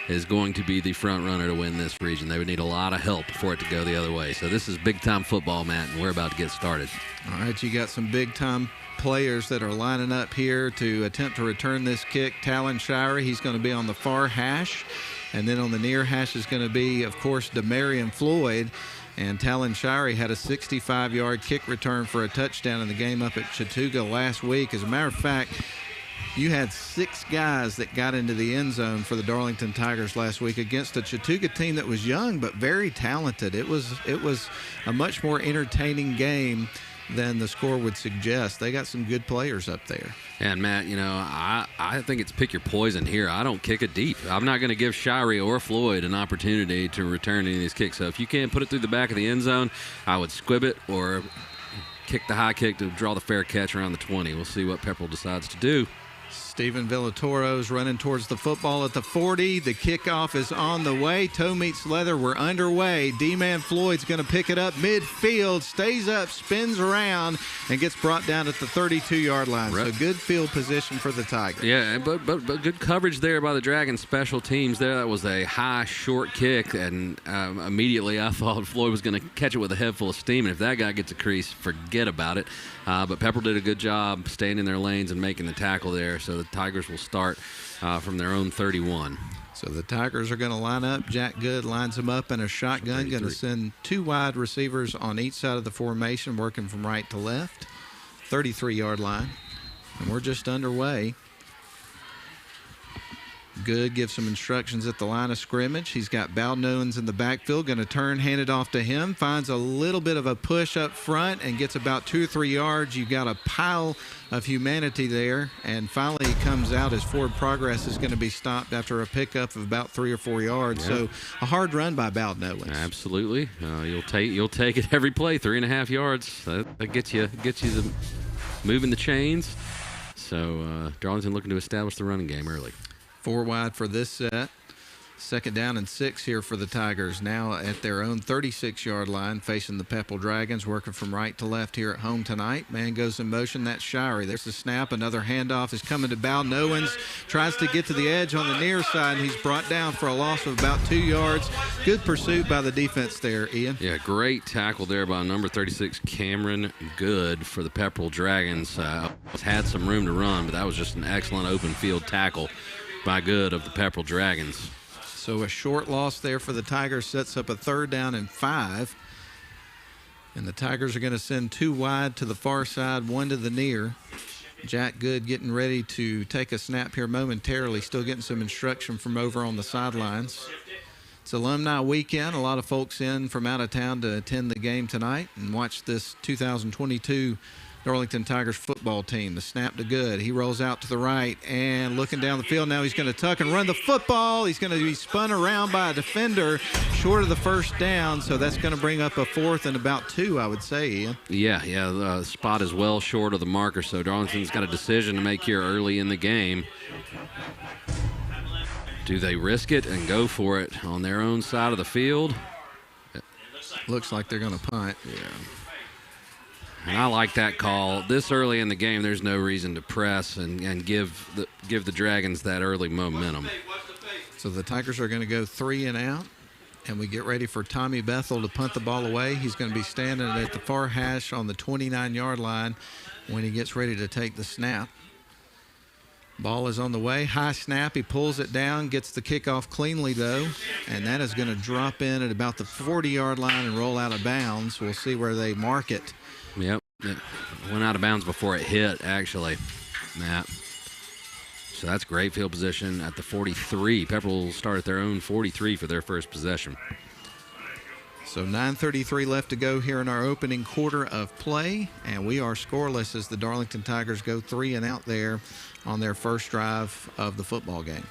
is going to be the front runner to win this region. They would need a lot of help for it to go the other way. So this is big-time football, Matt, and we're about to get started. All right, you got some big-time players that are lining up here to attempt to return this kick. Talon Shirey, he's going to be on the far hash. And then on the near hash is going to be, of course, Demarion Floyd. And Talon Shirey had a 65-yard kick return for a touchdown in the game up at Chattooga last week. As a matter of fact, you had 6 guys that got into the end zone for the Darlington Tigers last week against a Chattooga team that was young but very talented. It was a much more entertaining game than the score would suggest. They got some good players up there. And, Matt, you know, I think it's pick your poison here. I don't kick it deep. I'm not going to give Shirey or Floyd an opportunity to return any of these kicks. So if you can't put it through the back of the end zone, I would squib it or kick the high kick to draw the fair catch around the 20. We'll see what Pepperell decides to do. Stephen Villatoro's running towards the football at the 40. The kickoff is on the way. Toe meets leather. We're underway. D-Man Floyd's going to pick it up midfield, stays up, spins around, and gets brought down at the 32-yard line. Right. So good field position for the Tigers. Yeah, but good coverage there by the Dragons special teams there. That was a high, short kick, and immediately I thought Floyd was going to catch it with a head full of steam, and if that guy gets a crease, forget about it. But Pepperell did a good job staying in their lanes and making the tackle there, so the Tigers will start from their own 31. So the Tigers are going to line up. Jack Good lines them up in a shotgun, going to send 2 wide receivers on each side of the formation, working from right to left. 33-yard line. And we're just underway. Good gives some instructions at the line of scrimmage. He's got Bowdnoans in the backfield, going to turn, hand it off to him, finds a little bit of a push up front and gets about 2 or 3 yards. You've got a pile of humanity there, and finally he comes out. His forward progress is going to be stopped after a pickup of about 3 or 4 yards. Yeah. So a hard run by Bowdnoans. Absolutely. You'll take it every play. 3.5 yards. That gets you moving the chains. So Darlington looking to establish the running game early. 4 wide for this set. 2nd down and 6 here for the Tigers, now at their own 36-yard line, facing the Pepperell Dragons, working from right to left here at home tonight. Man goes in motion. That's Shirey. There's the snap. Another handoff is coming to Bowdnoans. Tries to get to the edge on the near side, and he's brought down for a loss of about 2 yards. Good pursuit by the defense there, Ian. Yeah, great tackle there by number 36, Cameron Good, for the Pepperell Dragons. Had some room to run, but that was just an excellent open field tackle by Good of the Pepperell Dragons. So a short loss there for the Tigers sets up a 3rd down and 5. And the Tigers are going to send 2 wide to the far side, 1 to the near. Jack Good getting ready to take a snap here momentarily, still getting some instruction from over on the sidelines. It's Alumni Weekend. A lot of folks in from out of town to attend the game tonight and watch this 2022 Darlington Tigers football team. The snap to Good. He rolls out to the right and looking down the field. Now he's going to tuck and run the football. He's going to be spun around by a defender short of the 1st down, so that's going to bring up a 4th and about 2, I would say, Ian. Yeah, the spot is well short of the marker, so Darlington's got a decision to make here early in the game. Do they risk it and go for it on their own side of the field? Looks like they're going to punt. Yeah. And I like that call. This early in the game, there's no reason to press and give the Dragons that early momentum. So the Tigers are going to go 3 and out. And we get ready for Tommy Bethel to punt the ball away. He's going to be standing at the far hash on the 29-yard line when he gets ready to take the snap. Ball is on the way. High snap. He pulls it down, gets the kickoff cleanly, though. And that is going to drop in at about the 40-yard line and roll out of bounds. We'll see where they mark it. Yep. It went out of bounds before it hit, actually, Matt. So that's great field position at the 43. Pepperell will start at their own 43 for their first possession. So 9:33 left to go here in our opening quarter of play, and we are scoreless as the Darlington Tigers go 3 and out there on their first drive of the football game.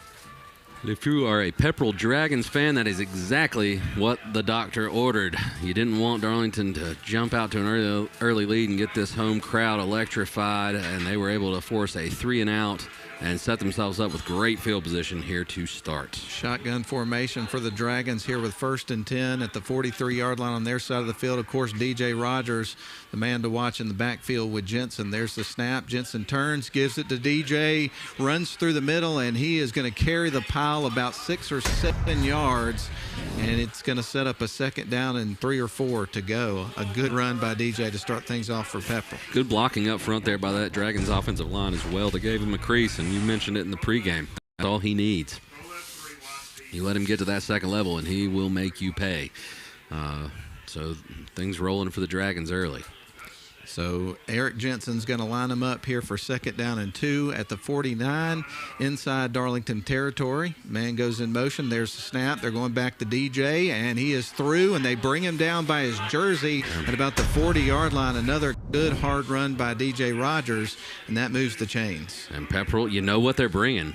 If you are a Pepperell Dragons fan, that is exactly what the doctor ordered. You didn't want Darlington to jump out to an early lead and get this home crowd electrified, and they were able to force a 3 and out and set themselves up with great field position here to start. Shotgun formation for the Dragons here with 1st and 10 at the 43-yard line on their side of the field. Of course, DJ Rogers, the man to watch in the backfield with Jensen. There's the snap. Jensen turns, gives it to DJ, runs through the middle, and he is going to carry the pile about 6 or 7 yards, and it's going to set up a 2nd down and 3 or 4 to go. A good run by DJ to start things off for Pepperell. Good blocking up front there by that Dragons offensive line as well. They gave him a crease, and you mentioned it in the pregame. That's all he needs. You let him get to that 2nd level, and he will make you pay. So things rolling for the Dragons early. So Eric Jensen's going to line them up here for 2nd down and 2 at the 49 inside Darlington territory. Man goes in motion. There's the snap. They're going back to DJ, and he is through, and they bring him down by his jersey at about the 40-yard line. Another good hard run by DJ Rogers, and that moves the chains. And Pepperell, you know what they're bringing.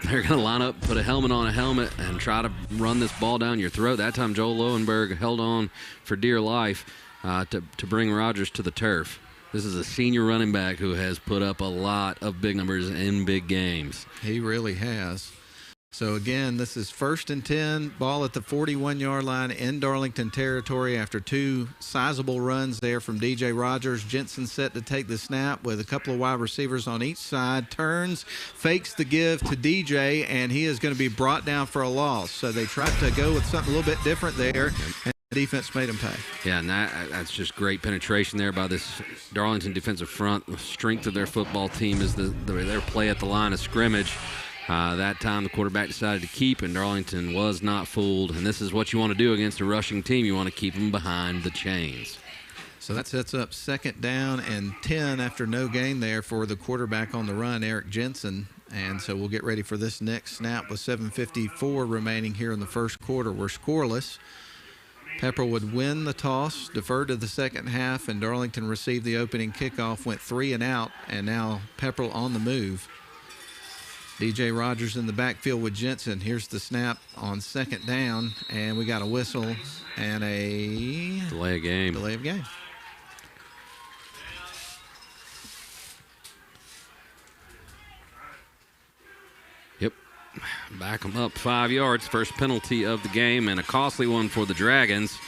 They're going to line up, put a helmet on a helmet, and try to run this ball down your throat. That time Joel Lowenberg held on for dear life to bring Rogers to the turf. This is a senior running back who has put up a lot of big numbers in big games. He really has. So again, this is 1st and 10, ball at the 41-yard line in Darlington territory after 2 sizable runs there from DJ Rogers. Jensen set to take the snap with a couple of wide receivers on each side, turns, fakes the give to DJ, and he is going to be brought down for a loss. So they tried to go with something a little bit different there. The defense made him pay. Yeah, and that's just great penetration there by this Darlington defensive front. The strength of their football team is their play at the line of scrimmage. That time the quarterback decided to keep, and Darlington was not fooled. And this is what you want to do against a rushing team. You want to keep them behind the chains. So that sets up 2nd down and 10 after no gain there for the quarterback on the run, Eric Jensen. And so we'll get ready for this next snap with 7:54 remaining here in the first quarter. We're scoreless. Pepperell would win the toss, defer to the second half, and Darlington received the opening kickoff, went 3 and out, and now Pepperell on the move. DJ Rogers in the backfield with Jensen. Here's the snap on 2nd down, and we got a whistle and a delay of game. Delay of game. Yep. Back them up 5 yards. First penalty of the game, and a costly one for the Dragons.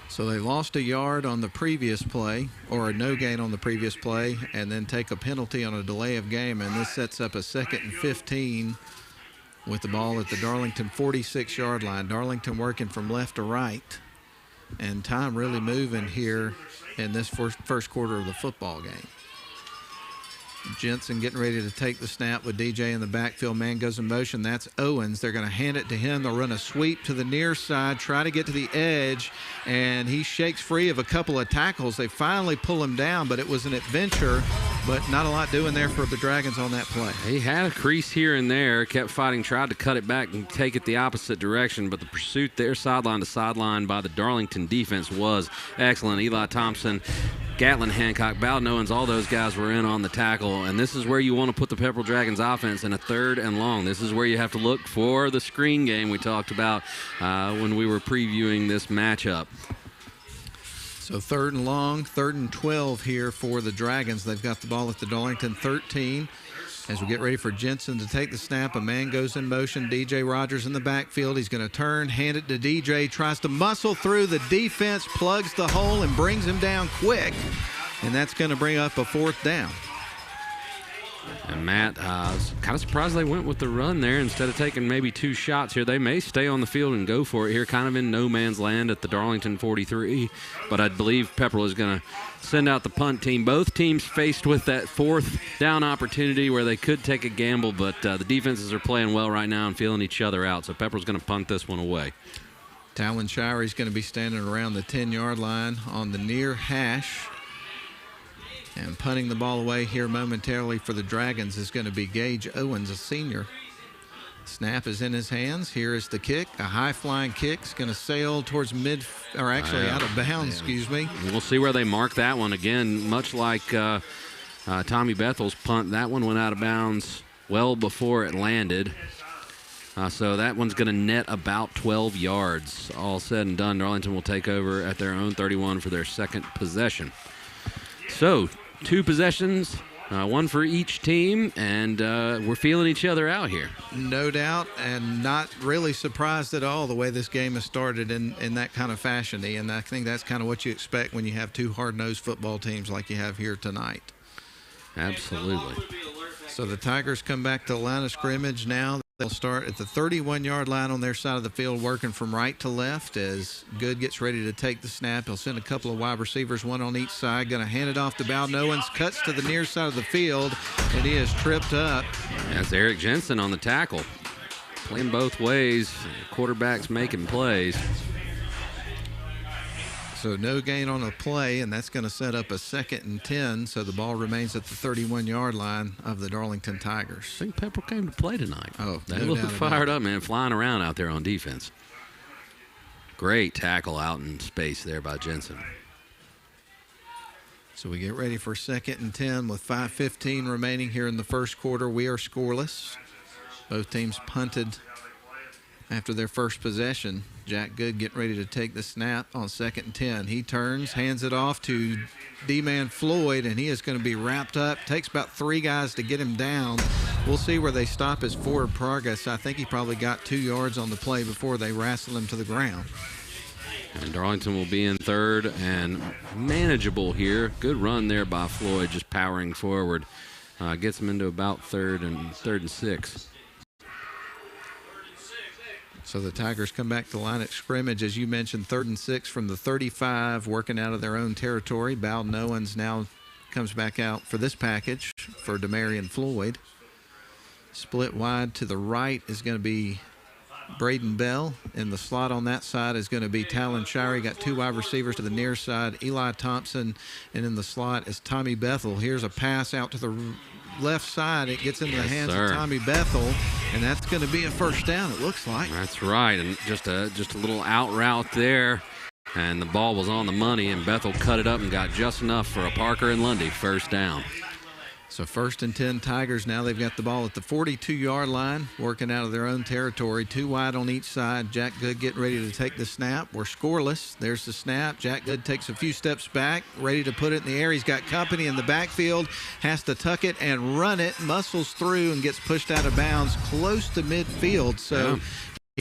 So they lost a yard on the previous play, or a no gain on the previous play, and then take a penalty on a delay of game, and this sets up a 2nd and 15 with the ball at the Darlington 46-yard line. Darlington working from left to right, and time really moving here in this first quarter of the football game. Jensen getting ready to take the snap with DJ in the backfield. Man goes in motion. That's Owens. They're going to hand it to him. They'll run a sweep to the near side, try to get to the edge, and he shakes free of a couple of tackles. They finally pull him down, but it was an adventure, but not a lot doing there for the Dragons on that play. He had a crease here and there, kept fighting, tried to cut it back and take it the opposite direction, but the pursuit there sideline to sideline by the Darlington defense was excellent. Eli Thompson, Gatlin, Hancock, Bowden Owens, all those guys were in on the tackle, and this is where you want to put the Pepperell Dragons offense in a 3rd and long. This is where you have to look for the screen game we talked about when we were previewing this matchup. So 3rd and long, 3rd and 12 here for the Dragons. They've got the ball at the Darlington 13. As we get ready for Jensen to take the snap, a man goes in motion. DJ Rogers in the backfield. He's going to turn, hand it to DJ, tries to muscle through the defense, plugs the hole, and brings him down quick. And that's going to bring up a 4th down. And Matt, kind of surprised they went with the run there instead of taking maybe 2 shots here. They may stay on the field and go for it here, kind of in no man's land at the Darlington 43. But I believe Pepperell is going to send out the punt team. Both teams faced with that 4th down opportunity where they could take a gamble, but the defenses are playing well right now and feeling each other out. So Pepperell's going to punt this one away. Talon Shirey is going to be standing around the 10-yard line on the near hash. And punting the ball away here momentarily for the Dragons is going to be Gage Owens, a senior. Snap is in his hands. Here is the kick. A high-flying kick. It's going to sail towards out of bounds, excuse me. We'll see where they mark that one. Again, much like Tommy Bethel's punt, that one went out of bounds well before it landed. So that one's going to net about 12 yards. All said and done, Darlington will take over at their own 31 for their second possession. So 2 possessions, 1 for each team, and we're feeling each other out here. No doubt, and not really surprised at all the way this game has started in that kind of fashion. And I think that's kind of what you expect when you have 2 hard-nosed football teams like you have here tonight. Absolutely. So the Tigers come back to the line of scrimmage now. They'll start at the 31-yard line on their side of the field, working from right to left as Good gets ready to take the snap. He'll send a couple of wide receivers, 1 on each side. Going to hand it off to Bowden Owens. Cuts to the near side of the field, and he is tripped up. That's Eric Jensen on the tackle. Playing both ways. Quarterback's making plays. So no gain on a play, and that's going to set up a 2nd and 10. So the ball remains at the 31-yard line of the Darlington Tigers. I think Pepperell came to play tonight. Oh, they look fired up, man, flying around out there on defense. Great tackle out in space there by Jensen. So we get ready for 2nd and 10 with 5:15 remaining here in the first quarter. We are scoreless. Both teams punted after their first possession. Jack Good getting ready to take the snap on 2nd and 10. He turns, hands it off to D-Man Floyd, and he is going to be wrapped up. Takes about 3 guys to get him down. We'll see where they stop his forward progress. I think he probably got 2 yards on the play before they wrestle him to the ground. And Darlington will be in 3rd and manageable here. Good run there by Floyd, just powering forward. Gets him into about 3rd and 6. So the Tigers come back to the line at scrimmage, as you mentioned, 3rd and 6 from the 35, working out of their own territory. Bowden Owens now comes back out for this package for Demarion Floyd. Split wide to the right is going to be Braden Bell. In the slot on that side is going to be Talon Shirey. Got 2 wide receivers to the near side, Eli Thompson, and in the slot is Tommy Bethel. Here's a pass out to the left side. It gets into the hands of Tommy Bethel, and that's going to be a 1st down, it looks like. That's right, and just a little out route there, and the ball was on the money, and Bethel cut it up and got just enough for a Parker and Lundy 1st down. So 1st and 10 Tigers. Now they've got the ball at the 42-yard line, working out of their own territory. 2 wide on each side. Jack Good getting ready to take the snap. We're scoreless. There's the snap. Jack Good takes a few steps back, ready to put it in the air. He's got company in the backfield, has to tuck it and run it, muscles through and gets pushed out of bounds close to midfield. So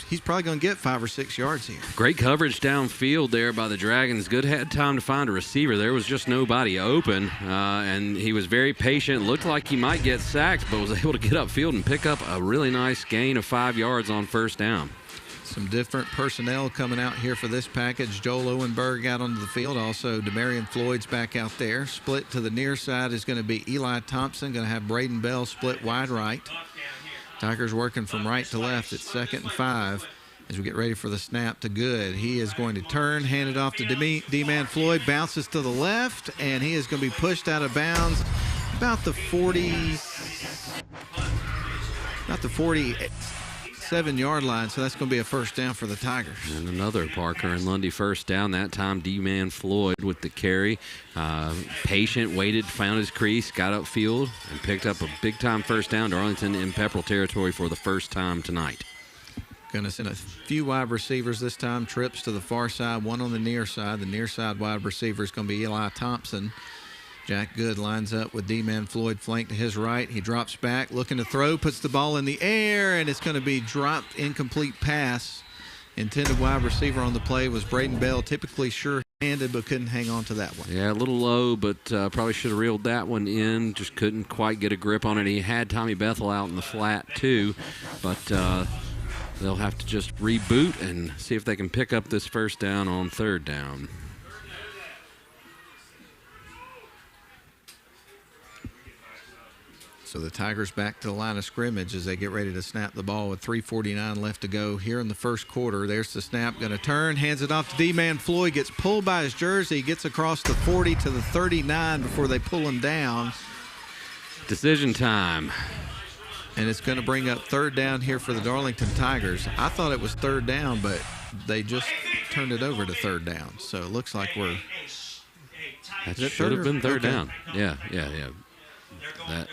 he's probably going to get 5 or 6 yards here. Great coverage downfield there by the Dragons. Good had time to find a receiver. There was just nobody open, and he was very patient. Looked like he might get sacked, but was able to get upfield and pick up a really nice gain of 5 yards on 1st down. Some different personnel coming out here for this package. Joel Owenberg out onto the field. Also, Demarion Floyd's back out there. Split to the near side is going to be Eli Thompson. Going to have Braden Bell split wide right. Tigers working from right to left at 2nd and 5 as we get ready for the snap to Good. He is going to turn, hand it off to D-Man Floyd, bounces to the left, and he is going to be pushed out of bounds about the 47-yard line, so that's going to be a 1st down for the Tigers. And another Parker and Lundy 1st down. That time D-Man Floyd with the carry. Patient, waited, found his crease, got upfield, and picked up a big-time 1st down. Darlington in Pepperell territory for the 1st time tonight. Going to send a few wide receivers this time. Trips to the far side, 1 on the near side. The near side wide receiver is going to be Eli Thompson. Jack Good lines up with D-Man Floyd, flank to his right. He drops back, looking to throw, puts the ball in the air, and it's going to be dropped, incomplete pass. Intended wide receiver on the play was Braden Bell, typically sure-handed, but couldn't hang on to that one. Yeah, a little low, but probably should have reeled that one in. Just couldn't quite get a grip on it. He had Tommy Bethel out in the flat, too, but they'll have to just reboot and see if they can pick up this first down on third down. So the Tigers back to the line of scrimmage as they get ready to snap the ball with 3:49 left to go here in the first quarter. There's the snap, going to turn, hands it off to D-Man Floyd, gets pulled by his jersey, gets across the 40 to the 39 before they pull him down. Decision time. And it's going to bring up third down here for the Darlington Tigers. I thought it was third down, but they just turned it over to third down. So it looks like we're... That should have been third down. Yeah. That.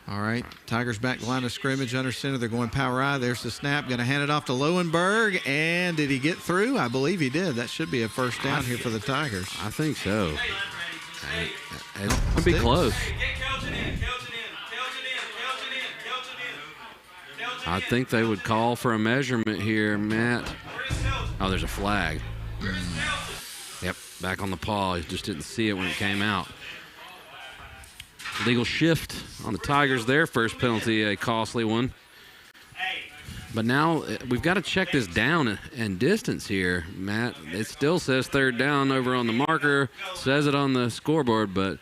All right, Tigers back to line of scrimmage under center. They're going power I. There's the snap. Going to hand it off to Lowenberg. And did he get through? I believe he did. That should be a first down here for the Tigers. I think so. It could be close. I think they would call for a measurement here, Matt. Oh, there's a flag. Yep, back on the paw. He just didn't see it when it came out. Legal shift on the Tigers. Their first penalty, a costly one. But now we've got to check this down and distance here, Matt. It still says third down over on the marker. Says it on the scoreboard, but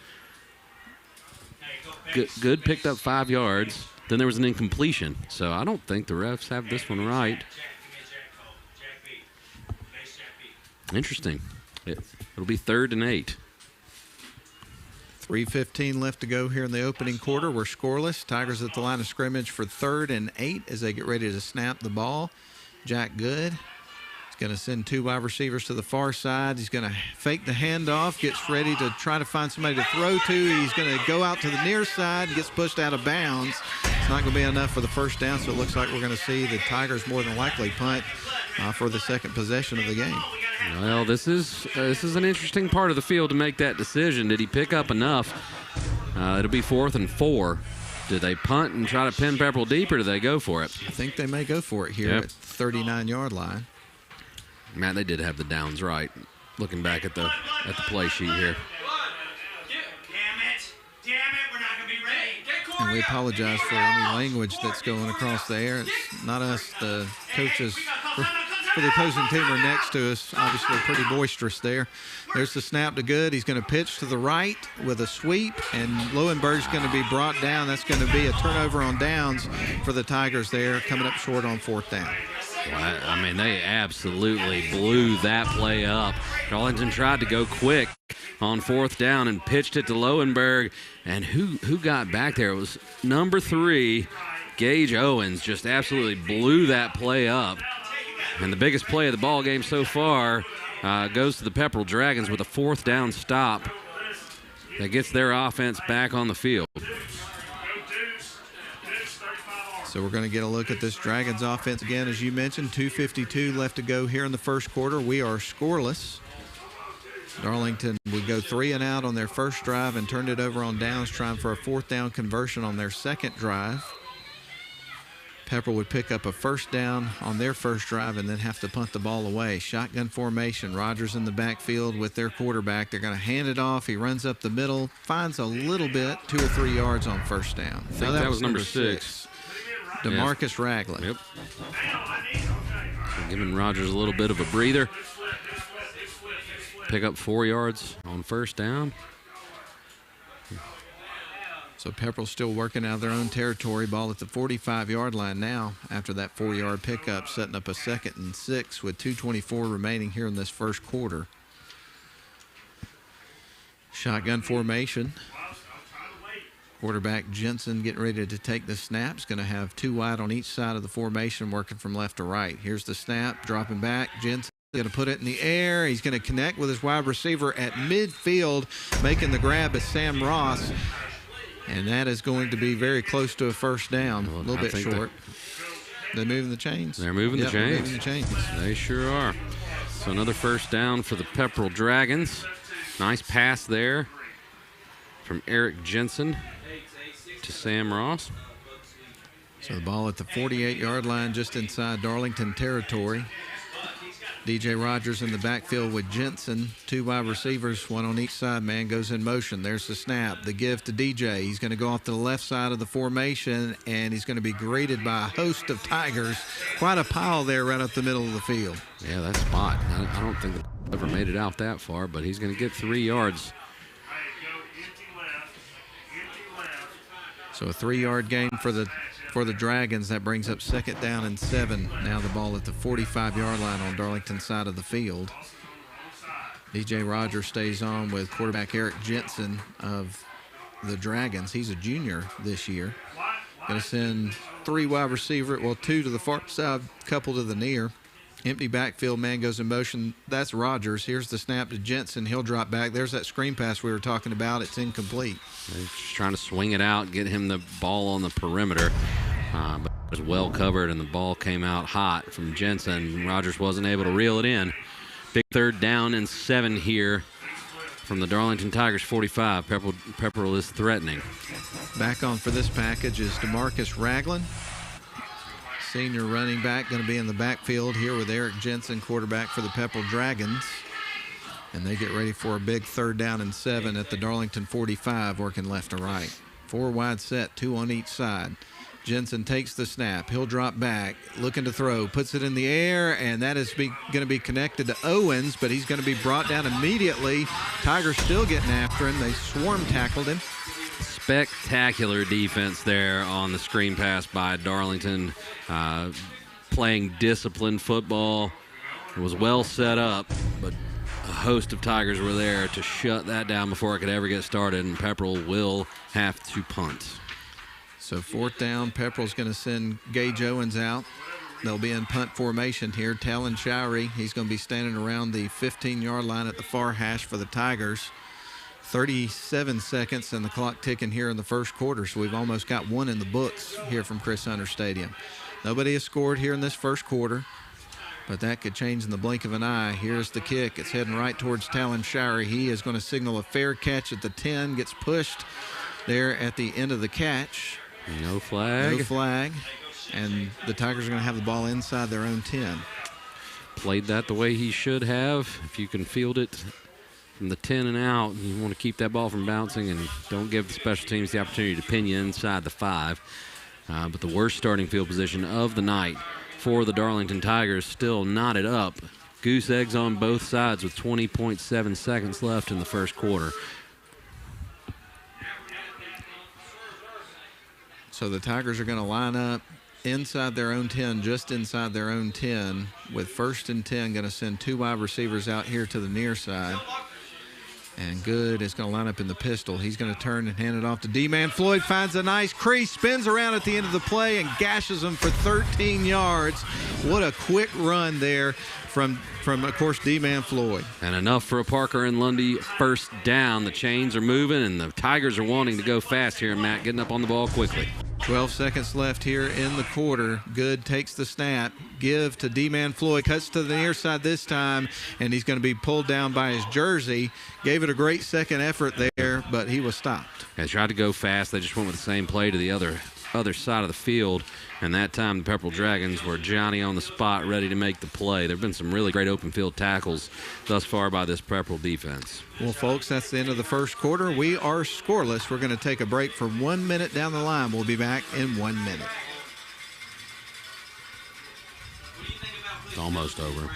good picked up 5 yards. Then there was an incompletion. So I don't think the refs have this one right. Interesting. It'll be 3rd and 8. 3:15 left to go here in the opening quarter. We're scoreless. Tigers at the line of scrimmage for 3rd and 8 as they get ready to snap the ball. Jack Good is going to send 2 wide receivers to the far side. He's going to fake the handoff, gets ready to try to find somebody to throw to. He's going to go out to the near side, gets pushed out of bounds. It's not going to be enough for the first down, so it looks like we're going to see the Tigers more than likely punt for the second possession of the game. Well, this is an interesting part of the field to make that decision. Did he pick up enough? It'll be 4th and 4. Did they punt and try to pin Pepperell deep, or do they go for it? I think they may go for it here at the 39-yard line. Matt, they did have the downs right. Looking back at the play sheet here. And we apologize for any language that's going across the air. It's not us. The coaches for the opposing team are next to us. Obviously pretty boisterous there. There's the snap to Good. He's going to pitch to the right with a sweep, and Lowenberg's going to be brought down. That's going to be a turnover on downs for the Tigers there, coming up short on 4th down. Well, I mean, they absolutely blew that play up. Darlington tried to go quick on 4th down and pitched it to Lowenberg. And who got back there? It was number 3, Gage Owens, just absolutely blew that play up. And the biggest play of the ball game so far goes to the Pepperell Dragons with a 4th down stop that gets their offense back on the field. So we're going to get a look at this Dragons offense again, as you mentioned. 2:52 left to go here in the first quarter. We are scoreless. Darlington would go 3 and out on their first drive and turned it over on downs, trying for a 4th down conversion on their second drive. Pepperell would pick up a first down on their first drive and then have to punt the ball away. Shotgun formation. Rogers in the backfield with their quarterback. They're going to hand it off. He runs up the middle, finds a little bit, 2 or 3 yards on first down. I think that was number 6. DeMarcus Ragland. Yep. So giving Rogers a little bit of a breather. Pick up 4 yards on first down. So Pepperell still working out of their own territory. Ball at the 45-yard line now after that 4-yard pickup, setting up a 2nd and 6 with 2:24 remaining here in this first quarter. Shotgun formation. Quarterback Jensen getting ready to take the snaps. Going to have 2 wide on each side of the formation, working from left to right. Here's the snap, dropping back. Jensen going to put it in the air. He's going to connect with his wide receiver at midfield. Making the grab is Sam Ross. And that is going to be very close to a first down. A little bit short. They're moving the chains. They're moving the chains. Moving the chains. They sure are. So another first down for the Pepperell Dragons. Nice pass there from Eric Jensen to Sam Ross. So the ball at the 48-yard line, just inside Darlington territory. DJ Rogers in the backfield with Jensen. 2 wide receivers, 1 on each side. Man goes in motion. There's the snap. The give to DJ. He's going to go off to the left side of the formation, and he's going to be greeted by a host of Tigers. Quite a pile there right up the middle of the field. Yeah, that spot. I don't think they ever made it out that far, but he's going to get 3 yards. So a 3-yard gain for the Dragons. That brings up 2nd down and 7. Now the ball at the 45-yard line on Darlington's side of the field. DJ Rogers stays on with quarterback Eric Jensen of the Dragons. He's a junior this year. Going to send 3 wide receiver, 2 to the far side, couple to the near. Empty backfield, man goes in motion. That's Rogers. Here's the snap to Jensen. He'll drop back. There's that screen pass we were talking about. It's incomplete. They're just trying to swing it out, get him the ball on the perimeter. But it was well covered, and the ball came out hot from Jensen. Rogers wasn't able to reel it in. Big 3rd down and 7 here from the Darlington Tigers 45. Pepperell is threatening. Back on for this package is DeMarcus Ragland. Senior running back, going to be in the backfield here with Eric Jensen, quarterback for the Pepperell Dragons. And they get ready for a big 3rd down and 7 at the Darlington 45, working left to right. 4 wide set, 2 on each side. Jensen takes the snap. He'll drop back, looking to throw, puts it in the air, and that is going to be connected to Owens, but he's going to be brought down immediately. Tigers still getting after him. They swarm tackled him. Spectacular defense there on the screen pass by Darlington. Playing disciplined football. It was well set up, but a host of Tigers were there to shut that down before it could ever get started, and Pepperell will have to punt. So 4th down, Pepperell's going to send Gage Owens out. They'll be in punt formation here. Talon Showery, he's going to be standing around the 15-yard line at the far hash for the Tigers. 37 seconds and the clock ticking here in the first quarter, so we've almost got 1 in the books here from Chris Hunter Stadium. Nobody has scored here in this first quarter, but that could change in the blink of an eye. Here's the kick. It's heading right towards Talon Showery. He is going to signal a fair catch at the 10, gets pushed there at the end of the catch. No flag. No flag, and the Tigers are going to have the ball inside their own 10. Played that the way he should have. If you can field it from the 10 and out, you want to keep that ball from bouncing and don't give the special teams the opportunity to pin you inside the 5. But the worst starting field position of the night for the Darlington Tigers, still knotted up. Goose eggs on both sides with 20.7 seconds left in the first quarter. So the Tigers are going to line up inside their own 10, just inside their own 10, with 1st and 10, going to send 2 wide receivers out here to the near side. And Good is going to line up in the pistol. He's going to turn and hand it off to D-Man. Floyd finds a nice crease, spins around at the end of the play, and gashes him for 13 yards. What a quick run there from of course, D-Man Floyd. And enough for a Parker and Lundy 1st down. The chains are moving, and the Tigers are wanting to go fast here, and Matt getting up on the ball quickly. 12 seconds left here in the quarter. Good takes the snap. Give to D-Man Floyd. Cuts to the near side this time, and he's going to be pulled down by his jersey. Gave it a great second effort there, but he was stopped. They tried to go fast. They just went with the same play to the other side of the field. And that time, the Pepperell Dragons were Johnny on the spot, ready to make the play. There have been some really great open field tackles thus far by this Pepperell defense. Well, folks, that's the end of the first quarter. We are scoreless. We're going to take a break for 1 minute down the line. We'll be back in 1 minute. It's almost over.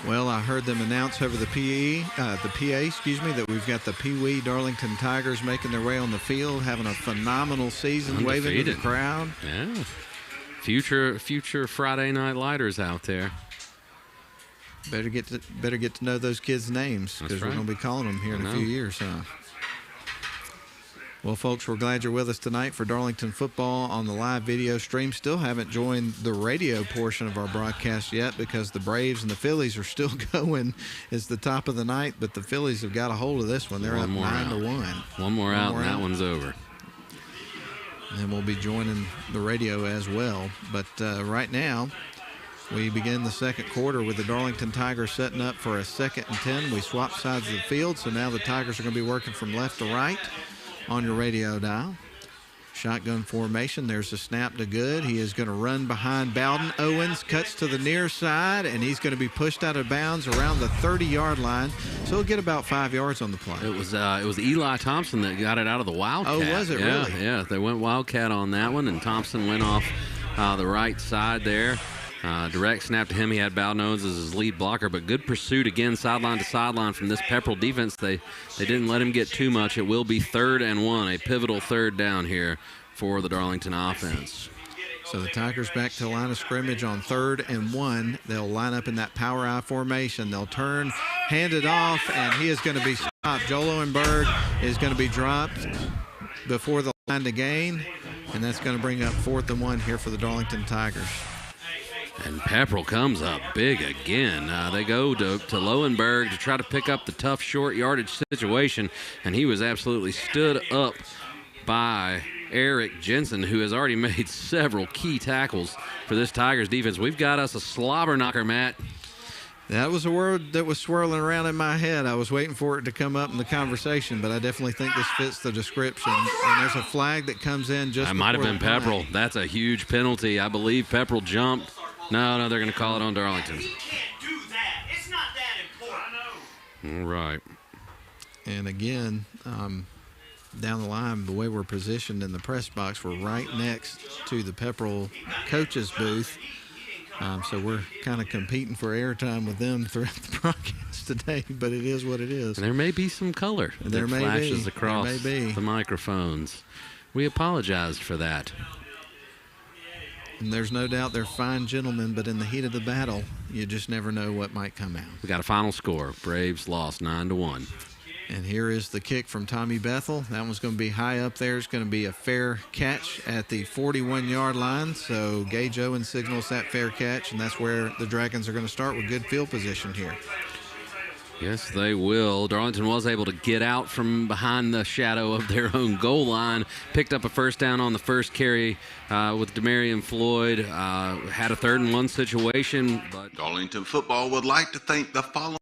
Well, I heard them announce over the PA, that we've got the Pee Wee Darlington Tigers making their way on the field, having a phenomenal season, Undefeated. waving to the crowd. Yeah. Future Friday Night Lighters out there. Better get to know those kids' names, because we're going to be calling them here in a few years, huh? Well, folks, we're glad you're with us tonight for Darlington football on the live video stream. Still haven't joined the radio portion of our broadcast yet because the Braves and the Phillies are still going. It's the top of the ninth, but the Phillies have got a hold of this one. They're up 9-1. One more out, and that one's over. And we'll be joining the radio as well. But right now, we begin the second quarter with the Darlington Tigers setting up for a 2nd and 10. We swap sides of the field, so now the Tigers are going to be working from left to right on your radio dial. Shotgun formation. There's a snap to good. He is going to run behind Bowden. Owens cuts to the near side, and he's going to be pushed out of bounds around the 30-yard line. So he'll get about 5 yards on the play. It was Eli Thompson that got it out of the Wildcat. Oh, was it really? Yeah, they went Wildcat on that one, and Thompson went off the right side there. Direct snap to him. He had Bowden Owens as his lead blocker, but good pursuit again, sideline to sideline from this Pepperell defense. They didn't let him get too much. It will be 3rd and 1, a pivotal 3rd down here for the Darlington offense. So the Tigers back to the line of scrimmage on 3rd and 1. They'll line up in that power I formation. They'll turn, hand it off, and he is going to be stopped. Joel Owenberg is going to be dropped before the line to gain, and that's going to bring up 4th and 1 here for the Darlington Tigers. And Pepperell comes up big again. They go to Lowenberg to try to pick up the tough short yardage situation, and he was absolutely stood up by Eric Jensen, who has already made several key tackles for this Tigers defense. We've got us a slobber knocker, Matt. That was a word that was swirling around in my head. I was waiting for it to come up in the conversation, but I definitely think this fits the description. And there's a flag that comes in just That might have been Pepperell. That's a huge penalty. I believe Pepperell jumped. No, they're going to call it on Darlington. You can't do that. It's not that important. All right. And again, down the line, the way we're positioned in the press box, we're right next to the Pepperell coaches booth. So we're kind of competing for airtime with them throughout the broadcast today, but it is what it is. And there may be some color that flashes across the microphones. We apologize for that. And there's no doubt they're fine gentlemen, but in the heat of the battle, you just never know what might come out. We got a final score. Braves lost 9-1. And here is the kick from Tommy Bethel. That one's going to be high up there. It's going to be a fair catch at the 41-yard line. So Gage Owens signals that fair catch, and that's where the Dragons are going to start with good field position here. Yes, they will. Darlington was able to get out from behind the shadow of their own goal line. Picked up a first down on the first carry with Demarion Floyd. Had a 3rd and 1 situation. But Darlington football would like to thank the following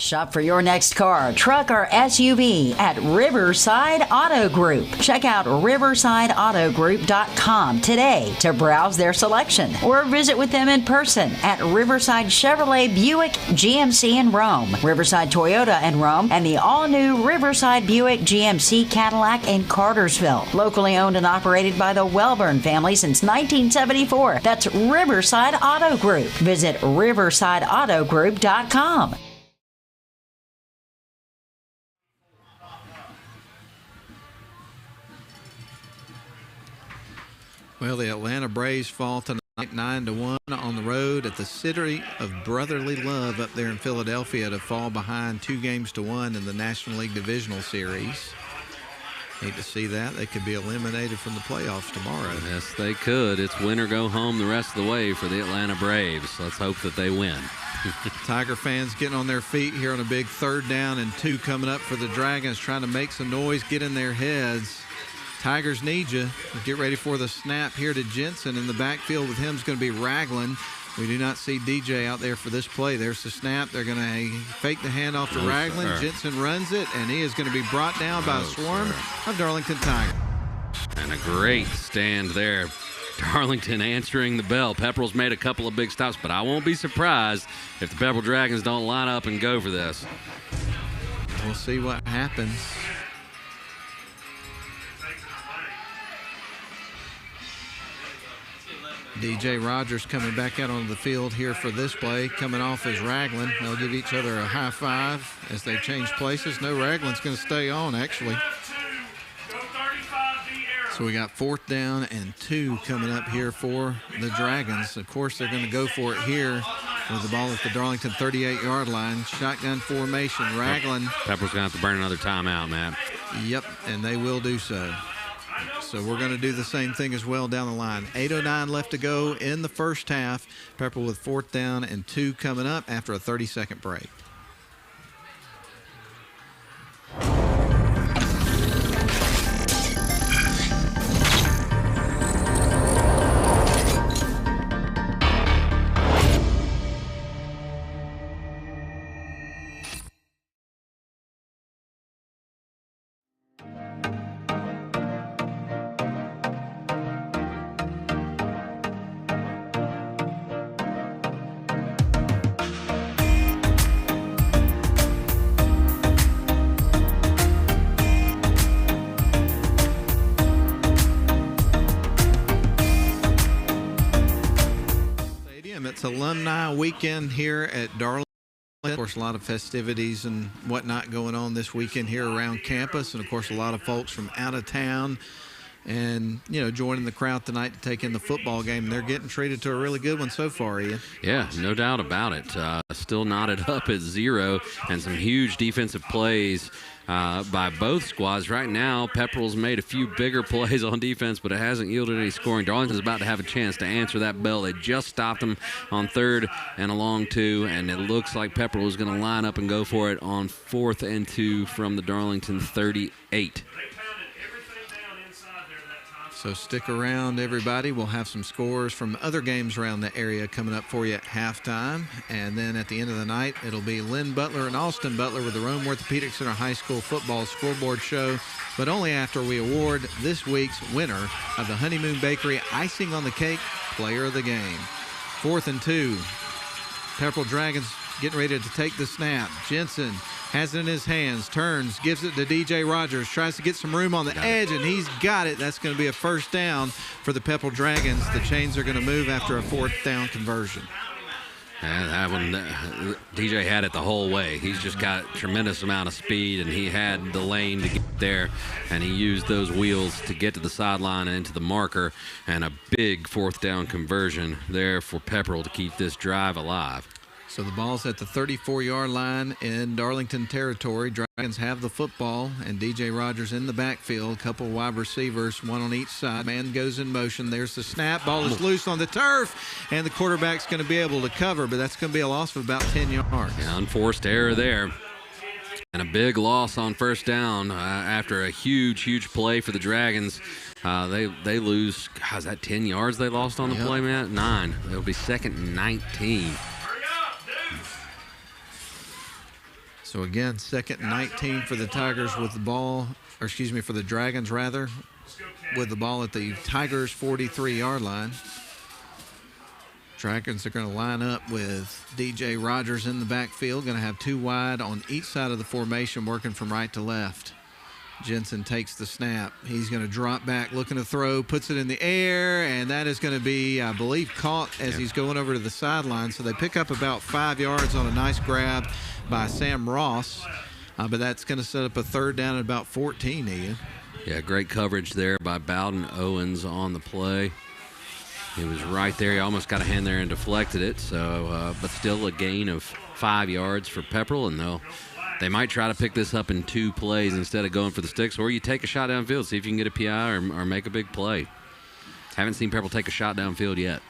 Shop for your next car, truck, or SUV at Riverside Auto Group. Check out riversideautogroup.com today to browse their selection or visit with them in person at Riverside Chevrolet Buick GMC in Rome, Riverside Toyota in Rome, and the all-new Riverside Buick GMC Cadillac in Cartersville. Locally owned and operated by the Welburn family since 1974. That's Riverside Auto Group. Visit riversideautogroup.com. Well, the Atlanta Braves fall tonight 9-1 on the road at the City of Brotherly Love up there in Philadelphia to fall behind 2-1 in the National League Divisional Series. Hate to see that. They could be eliminated from the playoffs tomorrow. Yes, they could. It's win or go home the rest of the way for the Atlanta Braves. Let's hope that they win. Tiger fans getting on their feet here on a big 3rd down and 2 coming up for the Dragons, trying to make some noise, get in their heads. Tigers need you. Get ready for the snap here to Jensen. In the backfield with him is going to be Ragland. We do not see DJ out there for this play. There's the snap. They're going to fake the handoff to Ragland. Jensen runs it, and he is going to be brought down by a swarm of Darlington Tigers. And a great stand there. Darlington answering the bell. Pepperell's made a couple of big stops, but I won't be surprised if the Pepperell Dragons don't line up and go for this. We'll see what happens. DJ Rogers coming back out onto the field here for this play. Coming off is Ragland. They'll give each other a high five as they change places. No, Ragland's going to stay on, actually. So we got 4th down and 2 coming up here for the Dragons. Of course, they're going to go for it here with the ball at the Darlington 38-yard line. Shotgun formation. Ragland. Pepperell's going to have to burn another timeout, Matt. Yep, and they will do so. So we're going to do the same thing as well down the line. 8:09 left to go in the first half. Pepperell with 4th down and 2 coming up after a 30-second break. It's alumni weekend here at Darlington. Of course, a lot of festivities and whatnot going on this weekend here around campus. And, of course, a lot of folks from out of town and, you know, joining the crowd tonight to take in the football game. They're getting treated to a really good one so far, Ian. Yeah, no doubt about it. Still knotted up at 0 and some huge defensive plays by both squads. Right now, Pepperell's made a few bigger plays on defense, but it hasn't yielded any scoring. Darlington's about to have a chance to answer that bell. They just stopped them on 3rd and a long 2, and it looks like Pepperell is going to line up and go for it on 4th and 2 from the Darlington 38. So stick around, everybody. We'll have some scores from other games around the area coming up for you at halftime. And then at the end of the night, it'll be Lynn Butler and Austin Butler with the Rome Orthopedic Center High School football scoreboard show, but only after we award this week's winner of the Honeymoon Bakery Icing on the Cake Player of the Game. 4th and 2. Pepperell Dragons getting ready to take the snap. Jensen has it in his hands, turns, gives it to DJ Rogers, tries to get some room on the edge, and he's got it. That's going to be a 1st down for the Pepperell Dragons. The chains are going to move after a 4th down conversion. And that one, DJ had it the whole way. He's just got a tremendous amount of speed, and he had the lane to get there, and he used those wheels to get to the sideline and into the marker, and a big 4th down conversion there for Pepperell to keep this drive alive. So the ball's at the 34-yard line in Darlington territory. Dragons have the football, and DJ Rogers in the backfield. A couple wide receivers, one on each side. Man goes in motion. There's the snap. Ball is loose on the turf, and the quarterback's going to be able to cover, but that's going to be a loss of about 10 yards. Yeah, unforced error there. And a big loss on 1st down after a huge play for the Dragons. They lose, God, is that 10 yards they lost on the play, Matt? 9. It'll be 2nd and 19. So again, 2nd and 19 for the Tigers with the ball, or excuse me, for the Dragons rather, with the ball at the Tigers' 43-yard line. Dragons are going to line up with DJ Rogers in the backfield, going to have 2 wide on each side of the formation, working from right to left. Jensen takes the snap. He's going to drop back, looking to throw, puts it in the air, and that is going to be, I believe, caught as he's going over to the sideline. So they pick up about 5 yards on a nice grab by Sam Ross, but that's going to set up a 3rd down at about 14, Ian. Yeah, great coverage there by Bowden Owens on the play. He was right there. He almost got a hand there and deflected it. So, but still a gain of 5 yards for Pepperell, and they might try to pick this up in 2 plays instead of going for the sticks, or you take a shot downfield, see if you can get a PI or make a big play. Haven't seen Pepperell take a shot downfield yet.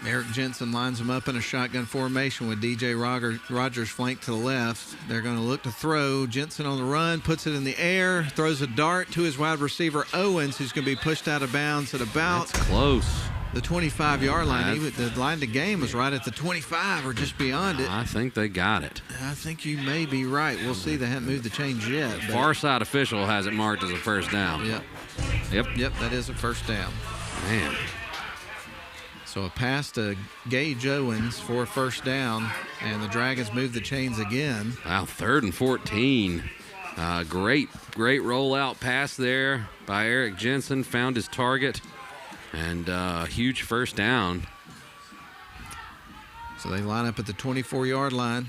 Eric Jensen lines them up in a shotgun formation with DJ Rogers flanked to the left. They're going to look to throw. Jensen on the run, puts it in the air, throws a dart to his wide receiver Owens, who's going to be pushed out of bounds at about That's close. The 25-yard line. The line to game was right at the 25 or just beyond it. I think they got it. I think you may be right. We'll see. They haven't moved the chains yet. Far side official has it marked as a 1st down. Yep, that is a 1st down. Man. So a pass to Gage Owens for a 1st down, and the Dragons move the chains again. Wow, 3rd and 14. Great rollout pass there by Eric Jensen. Found his target, and huge 1st down. So they line up at the 24-yard line.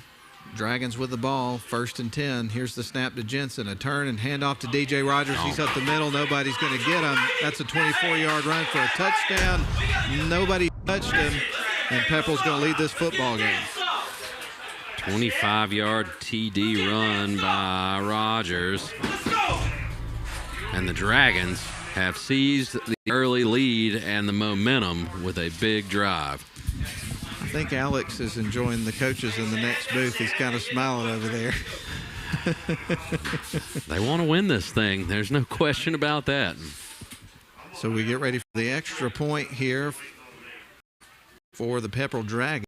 Dragons with the ball, 1st and 10. Here's the snap to Jensen. A turn and handoff to DJ Rogers. He's up the middle. Nobody's going to get him. That's a 24-yard run for a touchdown. Nobody touched him, and Pepperell's going to lead this football game. 25-yard TD run by Rogers. And the Dragons have seized the early lead and the momentum with a big drive. I think Alex is enjoying the coaches in the next booth. He's kind of smiling over there. They want to win this thing. There's no question about that. So we get ready for the extra point here for the Pepperell Dragons.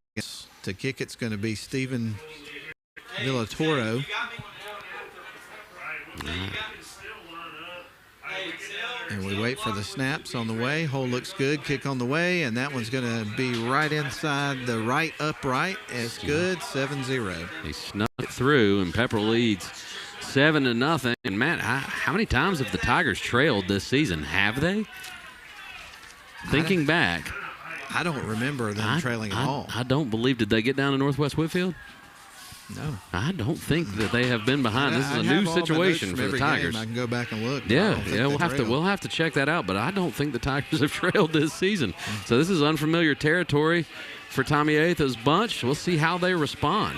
To kick it's going to be Stephen Villatoro. And we wait for the snaps on the way. Hole looks good. Kick on the way. And that one's going to be right inside the right upright. It's good. 7-0. He snuck it through, and Pepperell leads 7-0. And, Matt, how many times have the Tigers trailed this season? Have they? Thinking back. I don't remember them trailing at all. I don't believe. Did they get down to Northwest Whitfield? No. I don't think that they have been behind. This is a new situation for the Tigers. Game. I can go back and look. Yeah, we'll have to check that out. But I don't think the Tigers have trailed this season. So this is unfamiliar territory for Tommy Atha's bunch. We'll see how they respond.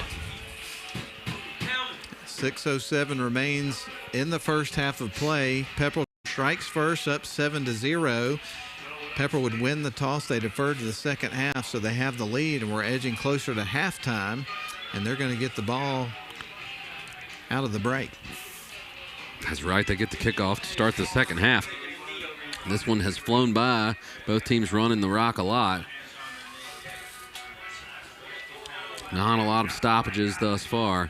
6:07 remains in the first half of play. Pepperell strikes first, up 7-0. Pepperell would win the toss. They deferred to the second half, so they have the lead, and we're edging closer to halftime. And they're going to get the ball out of the break. That's right. They get the kickoff to start the second half. This one has flown by. Both teams running the rock a lot. Not a lot of stoppages thus far.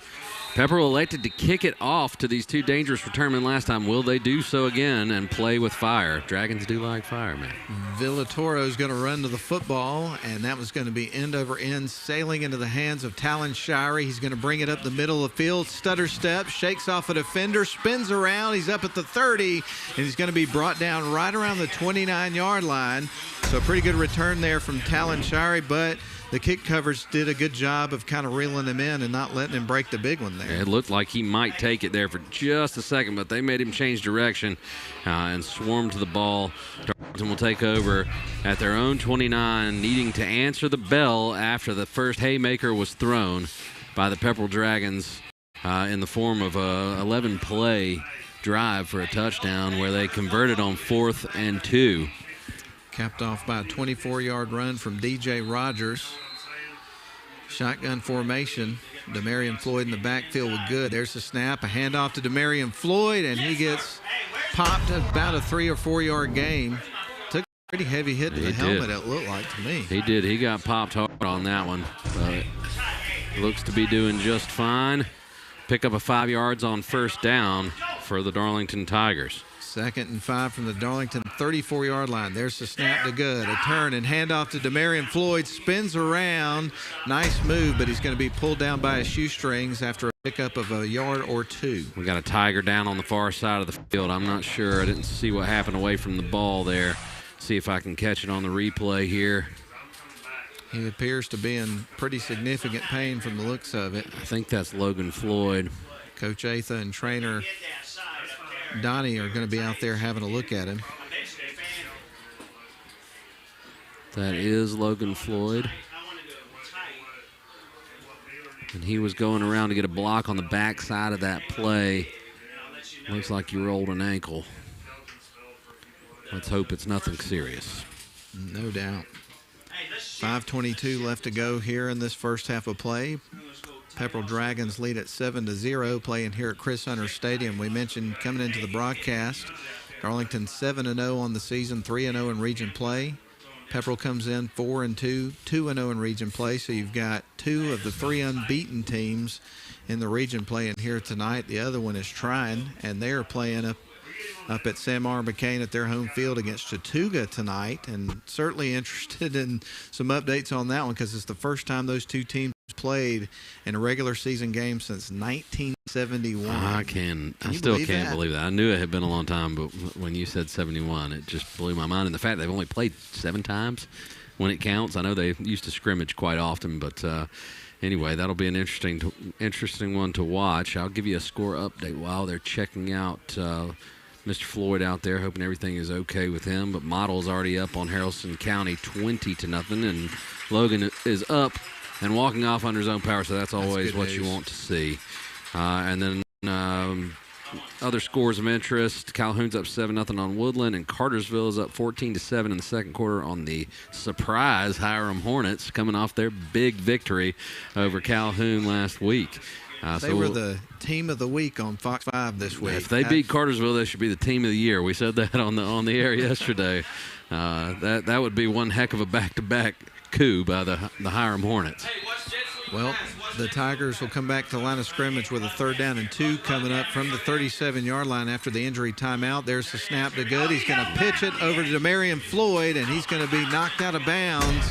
Pepperell elected to kick it off to these two dangerous returnmen last time. Will they do so again and play with fire? Dragons do like fire, man. Villatoro is going to run to the football, and that was going to be end over end, sailing into the hands of Talon Shirey. He's going to bring it up the middle of the field, stutter step, shakes off a defender, spins around. He's up at the 30, and he's going to be brought down right around the 29-yard line. So a pretty good return there from Talon Shirey, but the kick coverage did a good job of kind of reeling him in and not letting him break the big one there. It looked like he might take it there for just a second, but they made him change direction and swarm to the ball. Darlington will take over at their own 29, needing to answer the bell after the first haymaker was thrown by the Pepperell Dragons in the form of a 11-play drive for a touchdown where they converted on 4th and 2. Capped off by a 24-yard run from DJ Rogers. Shotgun formation. Demarion Floyd in the backfield with good. There's the snap, a handoff to Demarion Floyd, and he gets popped about a 3 or 4 yard gain. Took a pretty heavy hit to the helmet, it looked like to me. He did. He got popped hard on that one. But looks to be doing just fine. pick up a 5 yards on first down for the Darlington Tigers. 2nd and 5 from the Darlington 34-yard line. There's the snap to good. A turn and handoff to Demarion Floyd. Spins around. Nice move, but he's going to be pulled down by his shoestrings after a pickup of a yard or two. We got a Tiger down on the far side of the field. I'm not sure. I didn't see what happened away from the ball there. See if I can catch it on the replay here. He appears to be in pretty significant pain from the looks of it. I think that's Logan Floyd. Coach Atha and trainer Donnie are going to be out there having a look at him. That is Logan Floyd. And he was going around to get a block on the backside of that play. Looks like he rolled an ankle. Let's hope it's nothing serious. No doubt. 5:22 left to go here in this first half of play. Pepperell Dragons lead at 7-0, playing here at Chris Hunter Stadium. We mentioned coming into the broadcast, Darlington 7-0 on the season, 3-0 in region play. Pepperell comes in 4-2, 2-0 in region play. So you've got 2 of the 3 unbeaten teams in the region playing here tonight. The other one is Trine, and they're playing up at Sam R. McCain at their home field against Chattooga tonight, and certainly interested in some updates on that one because it's the first time those two teams played in a regular season game since 1971. I still can't believe that. I knew it had been a long time, but when you said 71, it just blew my mind. And the fact they've only played 7 times when it counts. I know they used to scrimmage quite often, but anyway, that'll be an interesting one to watch. I'll give you a score update while they're checking out Mr. Floyd out there, hoping everything is okay with him. But Model's already up on Haralson County 20-0, and Logan is up and walking off under his own power, so that's always what you want to see. And then other scores of interest, Calhoun's up 7-0 on Woodland, and Cartersville is up 14-7 in the second quarter on the surprise Hiram Hornets, coming off their big victory over Calhoun last week. They were the team of the week on Fox 5 this week. If they beat Cartersville, they should be the team of the year. We said that on the air yesterday. That would be one heck of a back-to-back coup by the Hiram Hornets. Well, the Tigers will come back to the line of scrimmage with a 3rd down and 2 coming up from the 37-yard line after the injury timeout. There's the snap to good. He's going to pitch it over to Demarion Floyd, and he's going to be knocked out of bounds.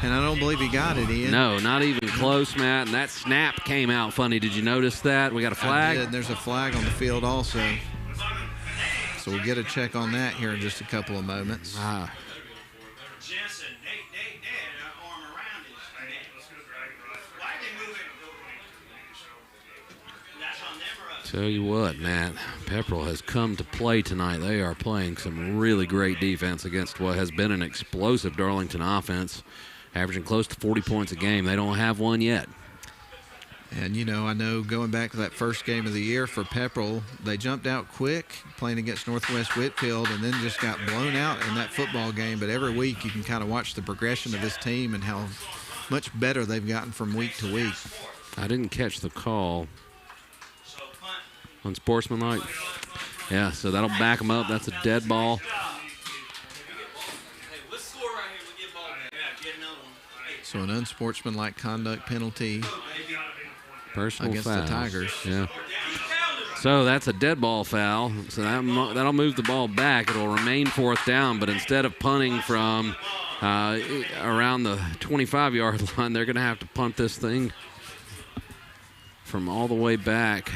And I don't believe he got it, Ian. No, not even close, Matt. And that snap came out funny. Did you notice that? We got a flag? I did. There's a flag on the field also. So we'll get a check on that here in just a couple of moments. Tell you what, Matt, Pepperell has come to play tonight. They are playing some really great defense against what has been an explosive Darlington offense, averaging close to 40 points a game. They don't have one yet. And, I know going back to that first game of the year for Pepperell, they jumped out quick playing against Northwest Whitfield and then just got blown out in that football game. But every week you can kind of watch the progression of this team and how much better they've gotten from week to week. I didn't catch the call. Unsportsmanlike. Yeah, so that'll back them up. That's a dead ball. So an unsportsmanlike conduct penalty Personal against fouls. the Tigers. Yeah. So that's a dead ball foul. So that'll move the ball back. It'll remain 4th down, but instead of punting from around the 25-yard line, they're going to have to punt this thing from all the way back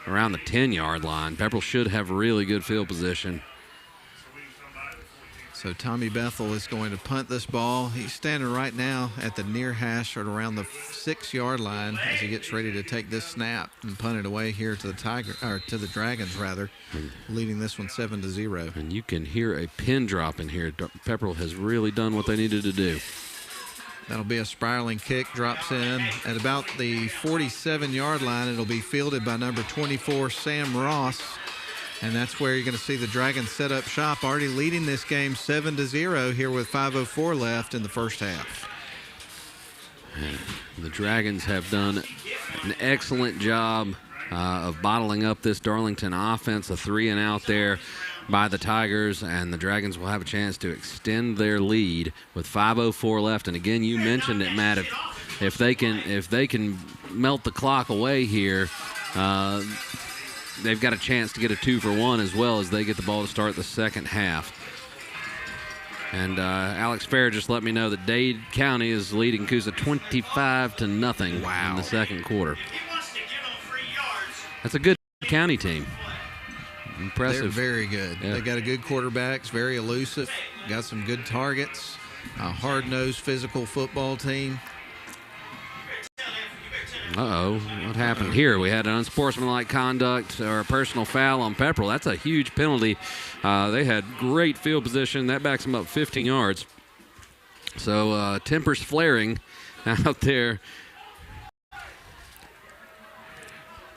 around the 10-yard line. Pepperell should have really good field position. So Tommy Bethel is going to punt this ball. He's standing right now at the near hash or around the 6-yard line as he gets ready to take this snap and punt it away here to the Dragons rather, leading this one 7-0. And you can hear a pin drop in here. Pepperell has really done what they needed to do. That'll be a spiraling kick, drops in at about the 47-yard line. It'll be fielded by number 24, Sam Ross. And that's where you're going to see the Dragons set up shop, already leading this game 7-0 here with 5:04 left in the first half. The Dragons have done an excellent job of bottling up this Darlington offense. A 3-and-out there by the Tigers, and the Dragons will have a chance to extend their lead with 5:04 left. And again, you mentioned it, Matt. If they can melt the clock away here, they've got a chance to get a 2-for-1 as well as they get the ball to start the second half. And Alex Fair just let me know that Dade County is leading Coosa 25-0 in the second quarter. That's a good county team. Impressive. They're very good. Yeah. They got a good quarterback. It's very elusive. Got some good targets. A hard-nosed physical football team. Uh-oh, what happened here? We had an unsportsmanlike conduct or a personal foul on Pepperell. That's a huge penalty. They had great field position. That backs them up 15 yards. So tempers flaring out there.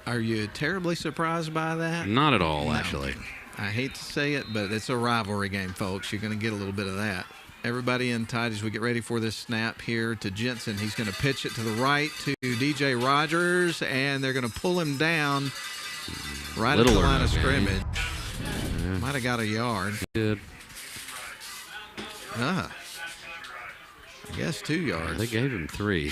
Are you terribly surprised by that? Not at all, actually. I hate to say it, but it's a rivalry game, folks. You're going to get a little bit of that. Everybody in tight as we get ready for this snap here to Jensen. He's going to pitch it to the right to DJ Rogers, and they're going to pull him down right at the line of scrimmage. Yeah. Might have got a yard. Good. I guess 2 yards. They gave him 3.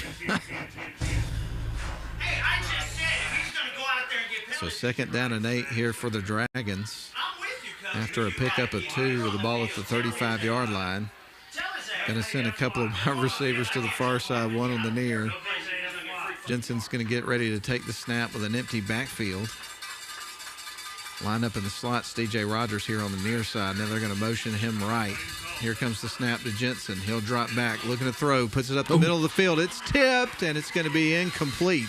So 2nd down and 8 here for the Dragons. After a pickup of 2 with the ball at the 35-yard line. Going to send a couple of wide receivers to the far side, one on the near. Jensen's going to get ready to take the snap with an empty backfield. Line up in the slots, DJ Rogers here on the near side. Now they're going to motion him right. Here comes the snap to Jensen. He'll drop back, looking to throw, puts it up the middle of the field. It's tipped, and it's going to be incomplete.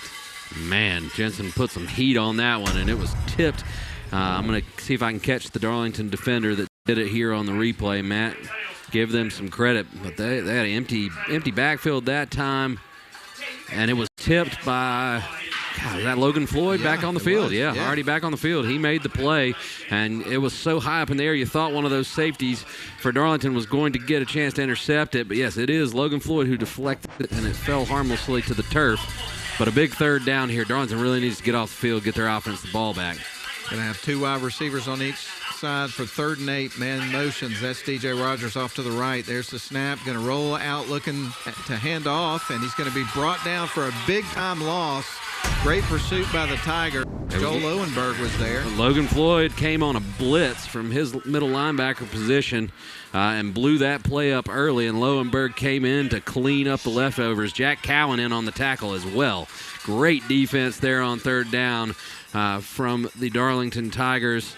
Man, Jensen put some heat on that one, and it was tipped. I'm going to see if I can catch the Darlington defender that did it here on the replay, Matt. Give them some credit, but they had an empty backfield that time, and it was tipped by, God, was that Logan Floyd back on the field? Yeah, already back on the field. He made the play, and it was so high up in the air you thought one of those safeties for Darlington was going to get a chance to intercept it, but yes, it is Logan Floyd who deflected it, and it fell harmlessly to the turf. But a big 3rd down here. Darlington really needs to get off the field, get their offense the ball back. Going to have 2 wide receivers on each side for 3rd and 8. Man motions. That's DJ Rogers off to the right. There's the snap. Going to roll out looking to hand off, and he's going to be brought down for a big-time loss. Great pursuit by the Tiger. Joel Owenberg was there. Logan Floyd came on a blitz from his middle linebacker position and blew that play up early, and Lowenberg came in to clean up the leftovers. Jack Cowan in on the tackle as well. Great defense there on 3rd down from the Darlington Tigers.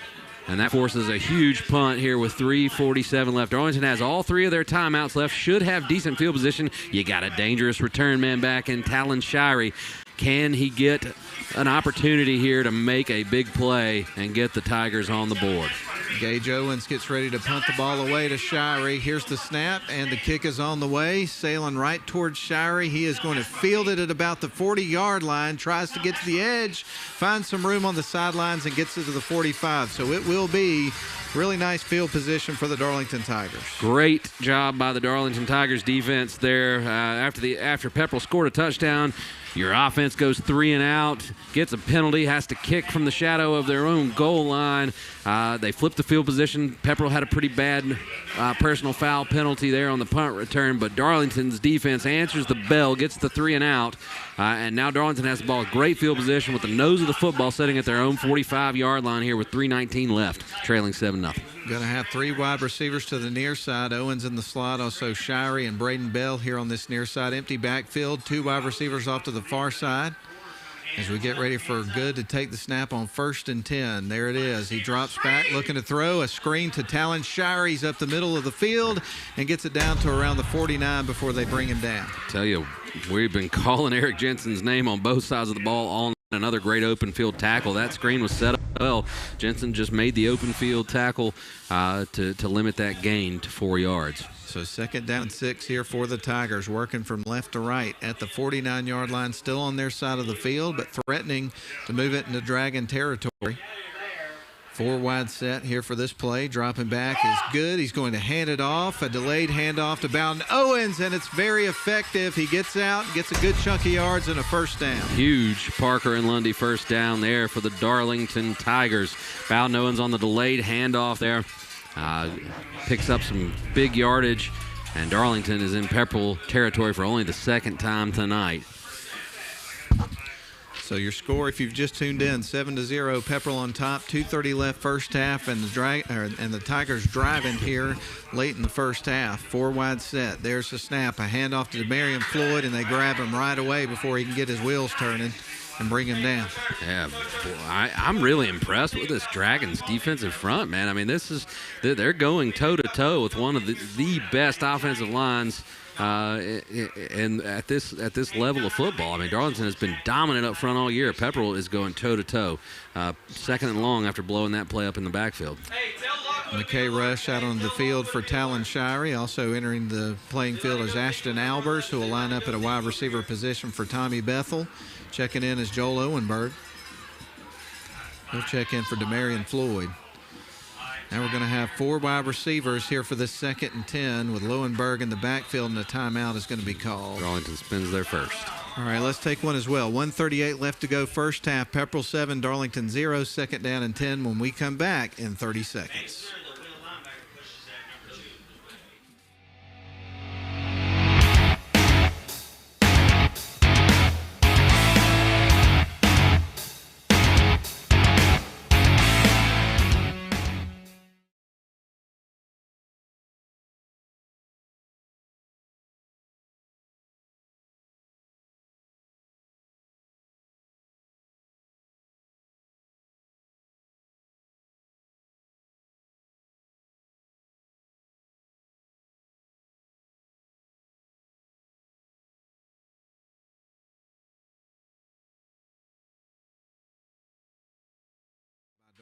And that forces a huge punt here with 3:47 left. Darlington has all 3 of their timeouts left, should have decent field position. You got a dangerous return man back in Talon Shirey. Can he get an opportunity here to make a big play and get the Tigers on the board? Gage Owens gets ready to punt the ball away to Shirey. Here's the snap, and the kick is on the way. Sailing right towards Shirey. He is going to field it at about the 40-yard line, tries to get to the edge, finds some room on the sidelines, and gets it to the 45. So it will be really nice field position for the Darlington Tigers. Great job by the Darlington Tigers defense there. After Pepperell scored a touchdown, your offense goes 3 and out, gets a penalty, has to kick from the shadow of their own goal line. They flipped the field position. Pepperell had a pretty bad personal foul penalty there on the punt return, but Darlington's defense answers the bell, gets the 3 and out, and now Darlington has the ball. Great field position with the nose of the football sitting at their own 45-yard line here with 3:19 left, trailing 7-0. Going to have 3 wide receivers to the near side. Owens in the slot, also Shirey and Braden Bell here on this near side. Empty backfield, 2 wide receivers off to the far side. As we get ready for Good to take the snap on 1st and 10. There it is. He drops back, looking to throw. A screen to Talon Shirey's up the middle of the field and gets it down to around the 49 before they bring him down. Tell you, we've been calling Eric Jensen's name on both sides of the ball all night. Another great open field tackle. That screen was set up well. Jensen just made the open field tackle to limit that gain to 4 yards. So 2nd down and 6 here for the Tigers, working from left to right at the 49-yard line, still on their side of the field, but threatening to move it into Dragon territory. 4 wide set here for this play. Dropping back is Good. He's going to hand it off. A delayed handoff to Bowden Owens, and it's very effective. He gets out, gets a good chunk of yards, and a 1st down. Huge Parker and Lundy 1st down there for the Darlington Tigers. Bowden Owens on the delayed handoff there. Picks up some big yardage, and Darlington is in Pepperell territory for only the 2nd time tonight. So your score, if you've just tuned in, 7-0, Pepperell on top, 2:30 left first half, and the Tigers driving here late in the first half. 4 wide set. There's the snap, a handoff to Demarion Floyd, and they grab him right away before he can get his wheels turning and bring him down. Yeah, I'm really impressed with this Dragons defensive front, man. I mean, they're going toe-to-toe with one of the best offensive lines and at this level of football. I mean, Darlington has been dominant up front all year. Pepperell is going toe-to-toe. Second and long after blowing that play up in the backfield. McKay Rush out on the field for Talon Shirey. Also entering the playing field is Ashton Albers, who will line up at a wide receiver position for Tommy Bethel. Checking in is Joel Owenberg. He'll check in for Demarion Floyd. Now we're going to have 4 wide receivers here for the 2nd and 10 with Lowenberg in the backfield, and a timeout is going to be called. Darlington spins their first. All right, let's take one as well. 1:38 left to go first half. Pepperell 7, Darlington 0, 2nd down and 10 when we come back in 30 seconds.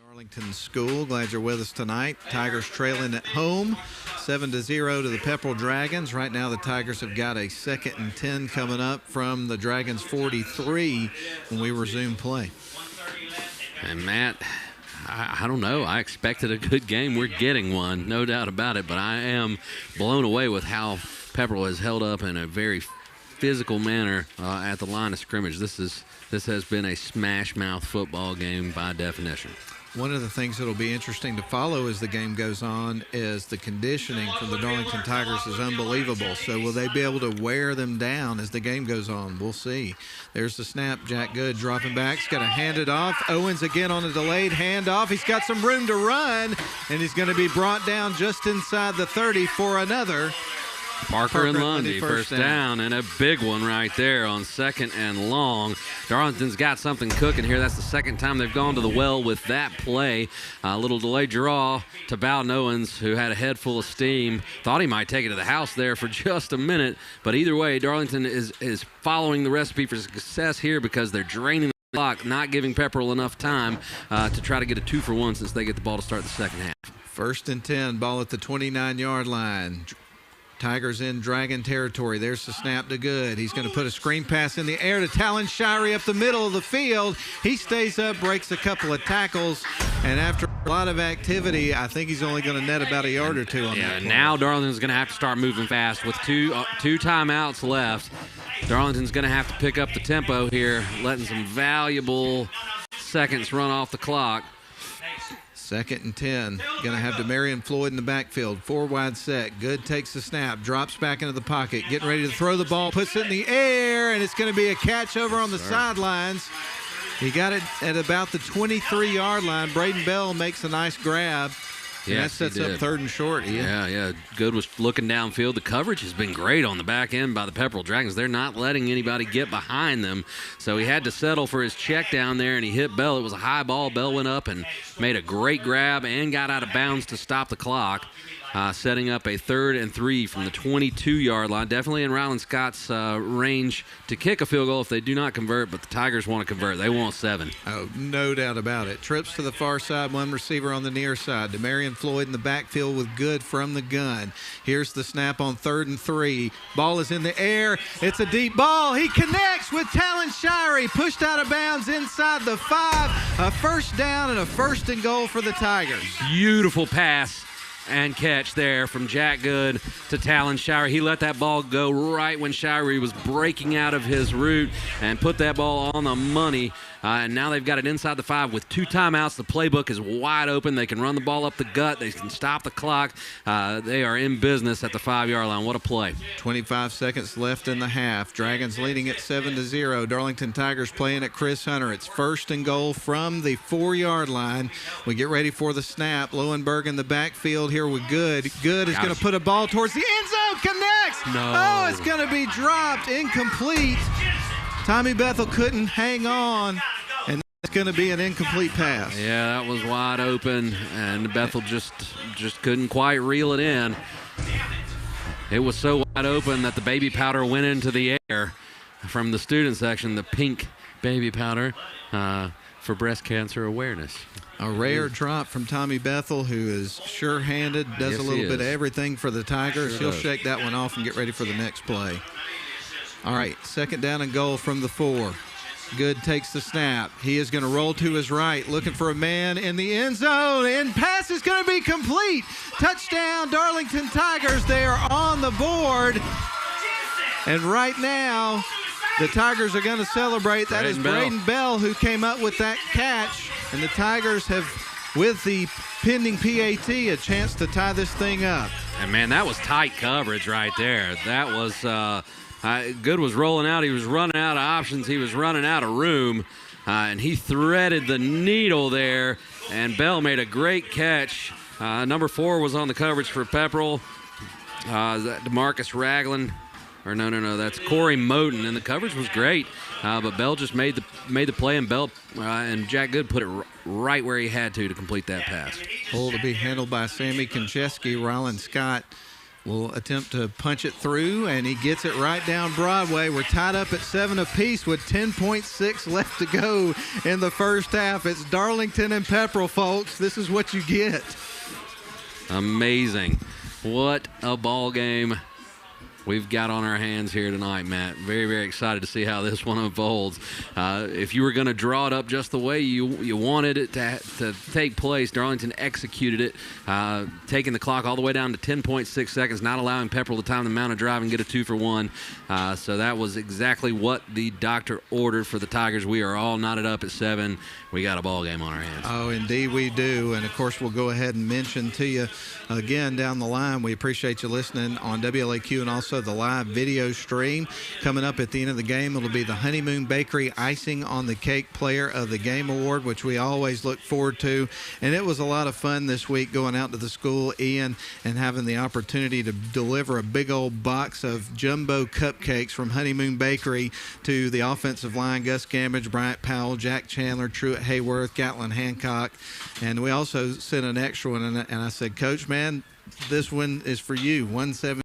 Darlington School, glad you're with us tonight. Tigers trailing at home, 7-0 to the Pepperell Dragons. Right now the Tigers have got a 2nd and 10 coming up from the Dragons 43 when we resume play. And Matt, I don't know. I expected a good game. We're getting one, no doubt about it, but I am blown away with how Pepperell has held up in a very physical manner at the line of scrimmage. This has been a smash-mouth football game by definition. One of the things that will be interesting to follow as the game goes on is the conditioning from the Darlington Tigers is unbelievable. So will they be able to wear them down as the game goes on? We'll see. There's the snap. Jack Good dropping back. He's got to hand it off. Owens again on a delayed handoff. He's got some room to run, and he's going to be brought down just inside the 30 for another. Parker and Lundy, first down, and a big one right there on 2nd and long. Darlington's got something cooking here. That's the 2nd time they've gone to the well with that play. A little delayed draw to Bowden Owens, who had a head full of steam. Thought he might take it to the house there for just a minute, but either way, Darlington is following the recipe for success here because they're draining the clock, not giving Pepperell enough time to try to get a 2-for-1 since they get the ball to start the second half. 1st and 10, ball at the 29-yard line. Tigers in Dragon territory. There's the snap to Good. He's going to put a screen pass in the air to Talon Shirey up the middle of the field. He stays up, breaks a couple of tackles, and after a lot of activity, I think he's only going to net about a yard or two on that play. Now Darlington's going to have to start moving fast with two timeouts left. Darlington's going to have to pick up the tempo here, letting some valuable seconds run off the clock. 2nd and 10. Going to have Demarion Floyd in the backfield. 4 wide set. Good takes the snap. Drops back into the pocket. Getting ready to throw the ball. Puts it in the air, and it's going to be a catch over on the sidelines. He got it at about the 23-yard line. Braden Bell makes a nice grab. And that sets up 3rd and short. Yeah. Good was looking downfield. The coverage has been great on the back end by the Pepperell Dragons. They're not letting anybody get behind them. So he had to settle for his check down there, and he hit Bell. It was a high ball. Bell went up and made a great grab and got out of bounds to stop the clock. Setting up a 3rd and 3 from the 22-yard line. Definitely in Ryland Scott's range to kick a field goal if they do not convert, but the Tigers want to convert. They want 7. Oh, no doubt about it. Trips to the far side, 1 receiver on the near side. Demarion Floyd in the backfield with Good from the gun. Here's the snap on 3rd and 3. Ball is in the air. It's a deep ball. He connects with Talon Shirey. Pushed out of bounds inside the 5. A 1st down and a 1st and goal for the Tigers. Beautiful pass and catch there from Jack Good to Talon Shirey. He let that ball go right when Shirey was breaking out of his route and put that ball on the money. And now they've got it inside the 5 with 2 timeouts. The playbook is wide open. They can run the ball up the gut. They can stop the clock. They are in business at the 5-yard line. What a play. 25 seconds left in the half. Dragons leading at 7-0. Darlington Tigers playing at Chris Hunter. It's 1st and goal from the 4-yard line. We get ready for the snap. Lowenberg in the backfield here with Good. Good is going to put a ball towards the end zone. Connects. No. Oh, it's going to be dropped. Incomplete. Tommy Bethel couldn't hang on, and it's going to be an incomplete pass. Yeah, that was wide open, and Bethel just couldn't quite reel it in. It was so wide open that the baby powder went into the air from the student section, the pink baby powder for breast cancer awareness. A rare drop from Tommy Bethel, who is sure-handed, does Yes, a little he bit of is. everything for the Tigers. Sure He'll does. shake that one off and get ready for the next play. All right, 2nd down and goal from the 4. Good takes the snap. He is going to roll to his right, looking for a man in the end zone, and pass is going to be complete. Touchdown, Darlington Tigers. They are on the board. And right now, the Tigers are going to celebrate. That is Braden Bell who came up with that catch. And the Tigers have, with the pending PAT, a chance to tie this thing up. And, man, that was tight coverage right there. That was Good was rolling out. He was running out of options. He was running out of room. And he threaded the needle there. And Bell made a great catch. Number 4 was on the coverage for Pepperell. DeMarcus Ragland. Or no, that's Corey Moten, and the coverage was great, but Bell just made the play, and Bell and Jack Good put it right where he had to complete that pass. Hold to be handled by Sammy Konchesky. Rylan Scott will attempt to punch it through, and he gets it right down Broadway. We're tied up at 7 apiece with 10.6 left to go in the first half. It's Darlington and Pepperell, folks. This is what you get. Amazing. What a ball game we've got on our hands here tonight, Matt. Very, very excited to see how this one unfolds. If you were going to draw it up just the way you wanted it to take place, Darlington executed it, taking the clock all the way down to 10.6 seconds, not allowing Pepperell the time to mount a drive and get a 2-for-1. So that was exactly what the doctor ordered for the Tigers. We are all knotted up at 7. We got a ball game on our hands. Oh, indeed we do. And, of course, we'll go ahead and mention to you again down the line, we appreciate you listening on WLAQ and also the live video stream. Coming up at the end of the game, it'll be the Honeymoon Bakery Icing on the Cake Player of the Game Award, which we always look forward to. And it was a lot of fun this week going out to the school, Ian, and having the opportunity to deliver a big old box of jumbo cupcakes from Honeymoon Bakery to the offensive line, Gus Gambage, Bryant Powell, Jack Chandler, Truett Hayworth, Gatlin Hancock. And we also sent an extra one, and I said, Coach, man, this one is for you, 175.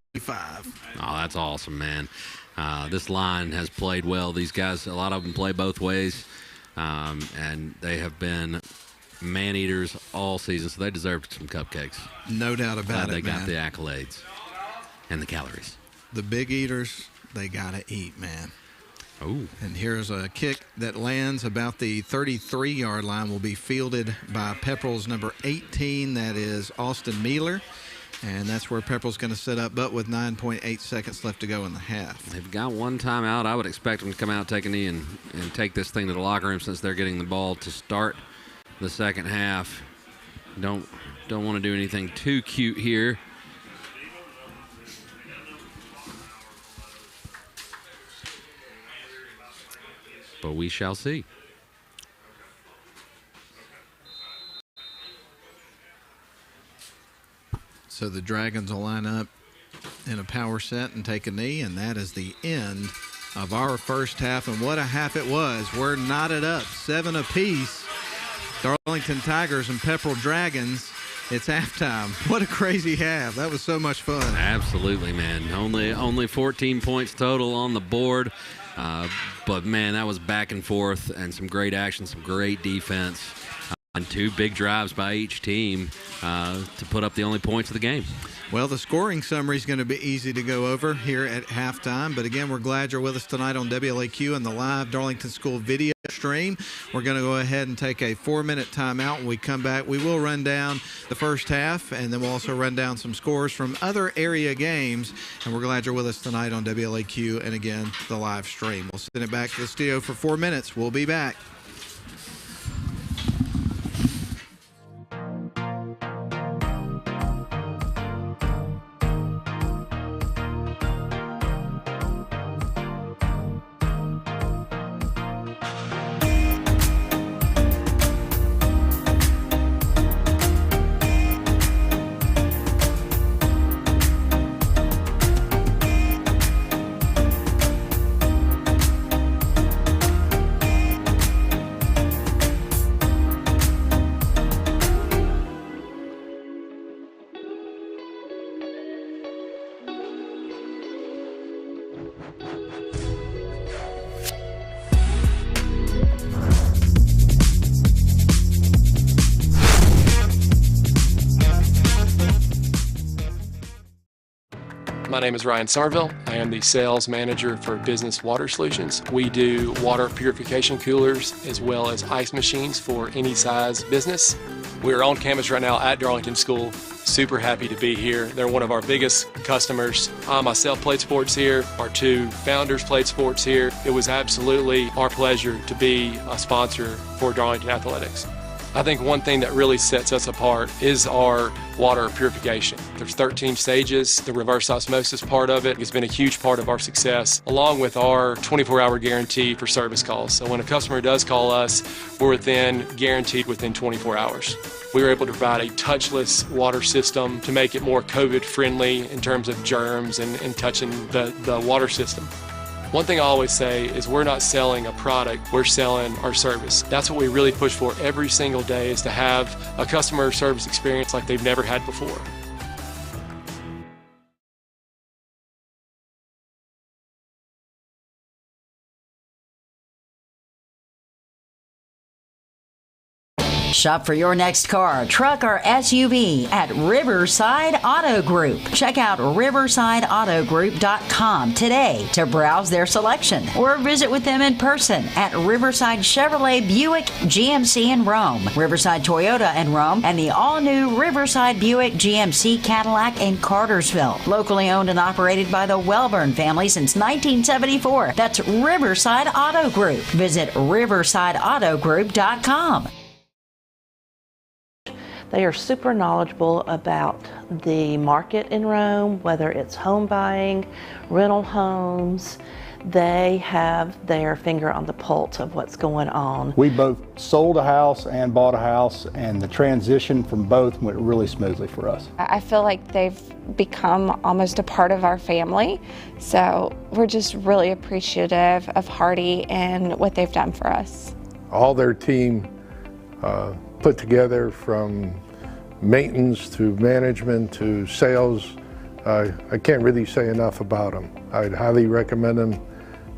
Oh, that's awesome, man. This line has played well. These guys, a lot of them play both ways, and they have been man-eaters all season, so they deserve some cupcakes. No doubt about it, They got man. the accolades and the calories. The big eaters, they got to eat, man. Oh. And here's a kick that lands about the 33-yard line, will be fielded by Pepperell's number 18. That is Austin Mealer. And that's where Pepperell's going to set up, but with 9.8 seconds left to go in the half. They've got one timeout. I would expect them to come out, take a knee, and take this thing to the locker room since they're getting the ball to start the second half. Don't want to do anything too cute here. But we shall see. So the Dragons will line up in a power set and take a knee, and that is the end of our first half. And what a half it was. We're knotted up, 7 apiece. Darlington Tigers and Pepperell Dragons. It's halftime. What a crazy half. That was so much fun. Absolutely, man. Only 14 points total on the board. But, man, that was back and forth and some great action, some great defense, and 2 big drives by each team to put up the only points of the game. Well, the scoring summary is going to be easy to go over here at halftime. But, again, we're glad you're with us tonight on WLAQ and the live Darlington School video stream. We're going to go ahead and take a 4-minute timeout. When we come back, we will run down the first half, and then we'll also run down some scores from other area games. And we're glad you're with us tonight on WLAQ and, again, the live stream. We'll send it back to the studio for 4 minutes. We'll be back. My name is Ryan Somerville. I am the sales manager for Business Water Solutions. We do water purification coolers as well as ice machines for any size business. We're on campus right now at Darlington School. Super happy to be here. They're one of our biggest customers. I myself played sports here. Our two founders played sports here. It was absolutely our pleasure to be a sponsor for Darlington Athletics. I think one thing that really sets us apart is our water purification. There's 13 stages. The reverse osmosis part of it has been a huge part of our success, along with our 24-hour guarantee for service calls. So when a customer does call us, we're guaranteed within 24 hours. We were able to provide a touchless water system to make it more COVID-friendly in terms of germs and touching the water system. One thing I always say is we're not selling a product, we're selling our service. That's what we really push for every single day, is to have a customer service experience like they've never had before. Shop for your next car, truck, or SUV at Riverside Auto Group. Check out riversideautogroup.com today to browse their selection, or visit with them in person at Riverside Chevrolet Buick GMC in Rome, Riverside Toyota in Rome, and the all-new Riverside Buick GMC Cadillac in Cartersville. Locally owned and operated by the Welburn family since 1974. That's Riverside Auto Group. Visit riversideautogroup.com. They are super knowledgeable about the market in Rome, whether it's home buying, rental homes. They have their finger on the pulse of what's going on. We both sold a house and bought a house, and the transition from both went really smoothly for us. I feel like they've become almost a part of our family, so we're just really appreciative of Hardy and what they've done for us. All their team put together, from maintenance to management to sales. I can't really say enough about them. I'd highly recommend them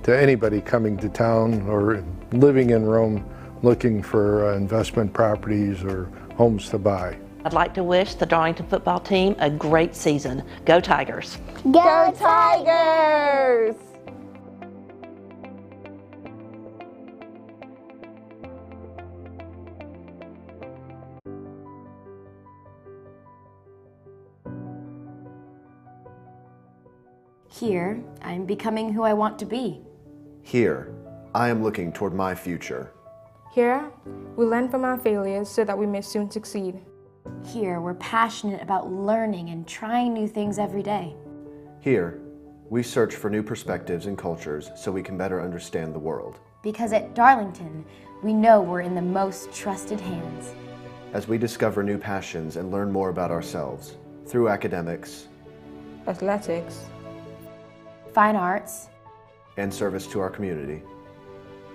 to anybody coming to town or living in Rome looking for investment properties or homes to buy. I'd like to wish the Darlington football team a great season. Go Tigers! Go Tigers! Here, I'm becoming who I want to be. Here, I am looking toward my future. Here, we learn from our failures so that we may soon succeed. Here, we're passionate about learning and trying new things every day. Here, we search for new perspectives and cultures so we can better understand the world. Because at Darlington, we know we're in the most trusted hands. As we discover new passions and learn more about ourselves through academics, athletics, fine arts, and service to our community,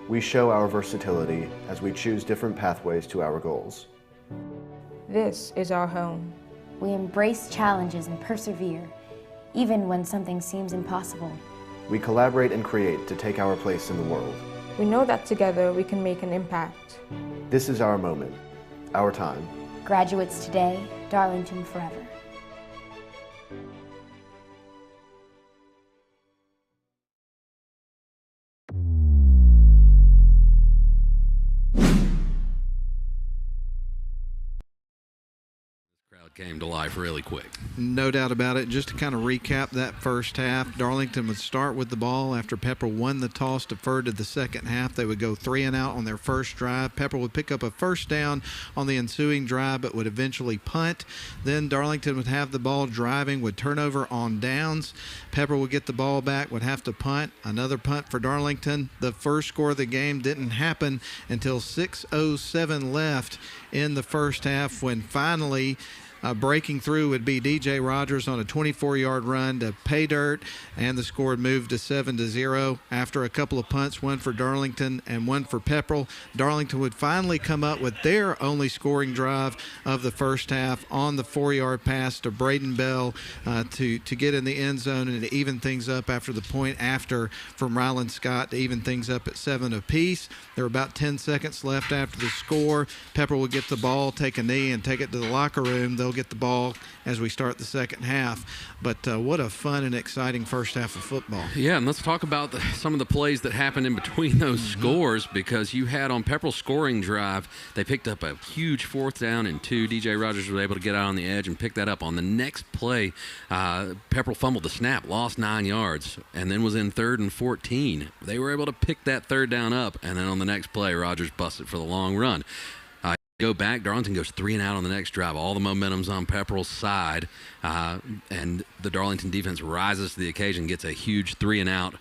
we show our versatility as we choose different pathways to our goals. This is our home. We embrace challenges and persevere, even when something seems impossible. We collaborate and create to take our place in the world. We know that together we can make an impact. This is our moment, our time. Graduates today, Darlington forever. came to life really quick. No doubt about it. Just to kind of recap that first half, Darlington would start with the ball after Pepperell won the toss, deferred to the second half. They would go 3 and out on their first drive. Pepperell would pick up a first down on the ensuing drive, but would eventually punt. Then Darlington would have the ball driving, would turn over on downs. Pepperell would get the ball back, would have to punt. Another punt for Darlington. The first score of the game didn't happen until 6:07 left in the first half, when finally breaking through would be DJ Rogers on a 24-yard run to pay dirt, and the score had moved to 7-0 after a couple of punts, one for Darlington and one for Pepperell. Darlington would finally come up with their only scoring drive of the first half on the 4-yard pass to Braden Bell to get in the end zone and to even things up after the point after from Ryland Scott to even things up at 7 apiece. There were about 10 seconds left after the score. Pepperell would get the ball, take a knee, and take it to the locker room. They'll get the ball as we start the second half. But what a fun and exciting first half of football. Yeah, and let's talk about some of the plays that happened in between those scores, because you had on Pepperell's scoring drive, they picked up a huge 4th down and 2. DJ Rogers was able to get out on the edge and pick that up. On the next play, Pepperell fumbled the snap, lost 9 yards, and then was in 3rd and 14. They were able to pick that 3rd down up, and then on the next play, Rogers busted for the long run. Go back, Darlington goes 3 and out on the next drive. All the momentum's on Pepperell's side, and the Darlington defense rises to the occasion, gets a huge 3 and out,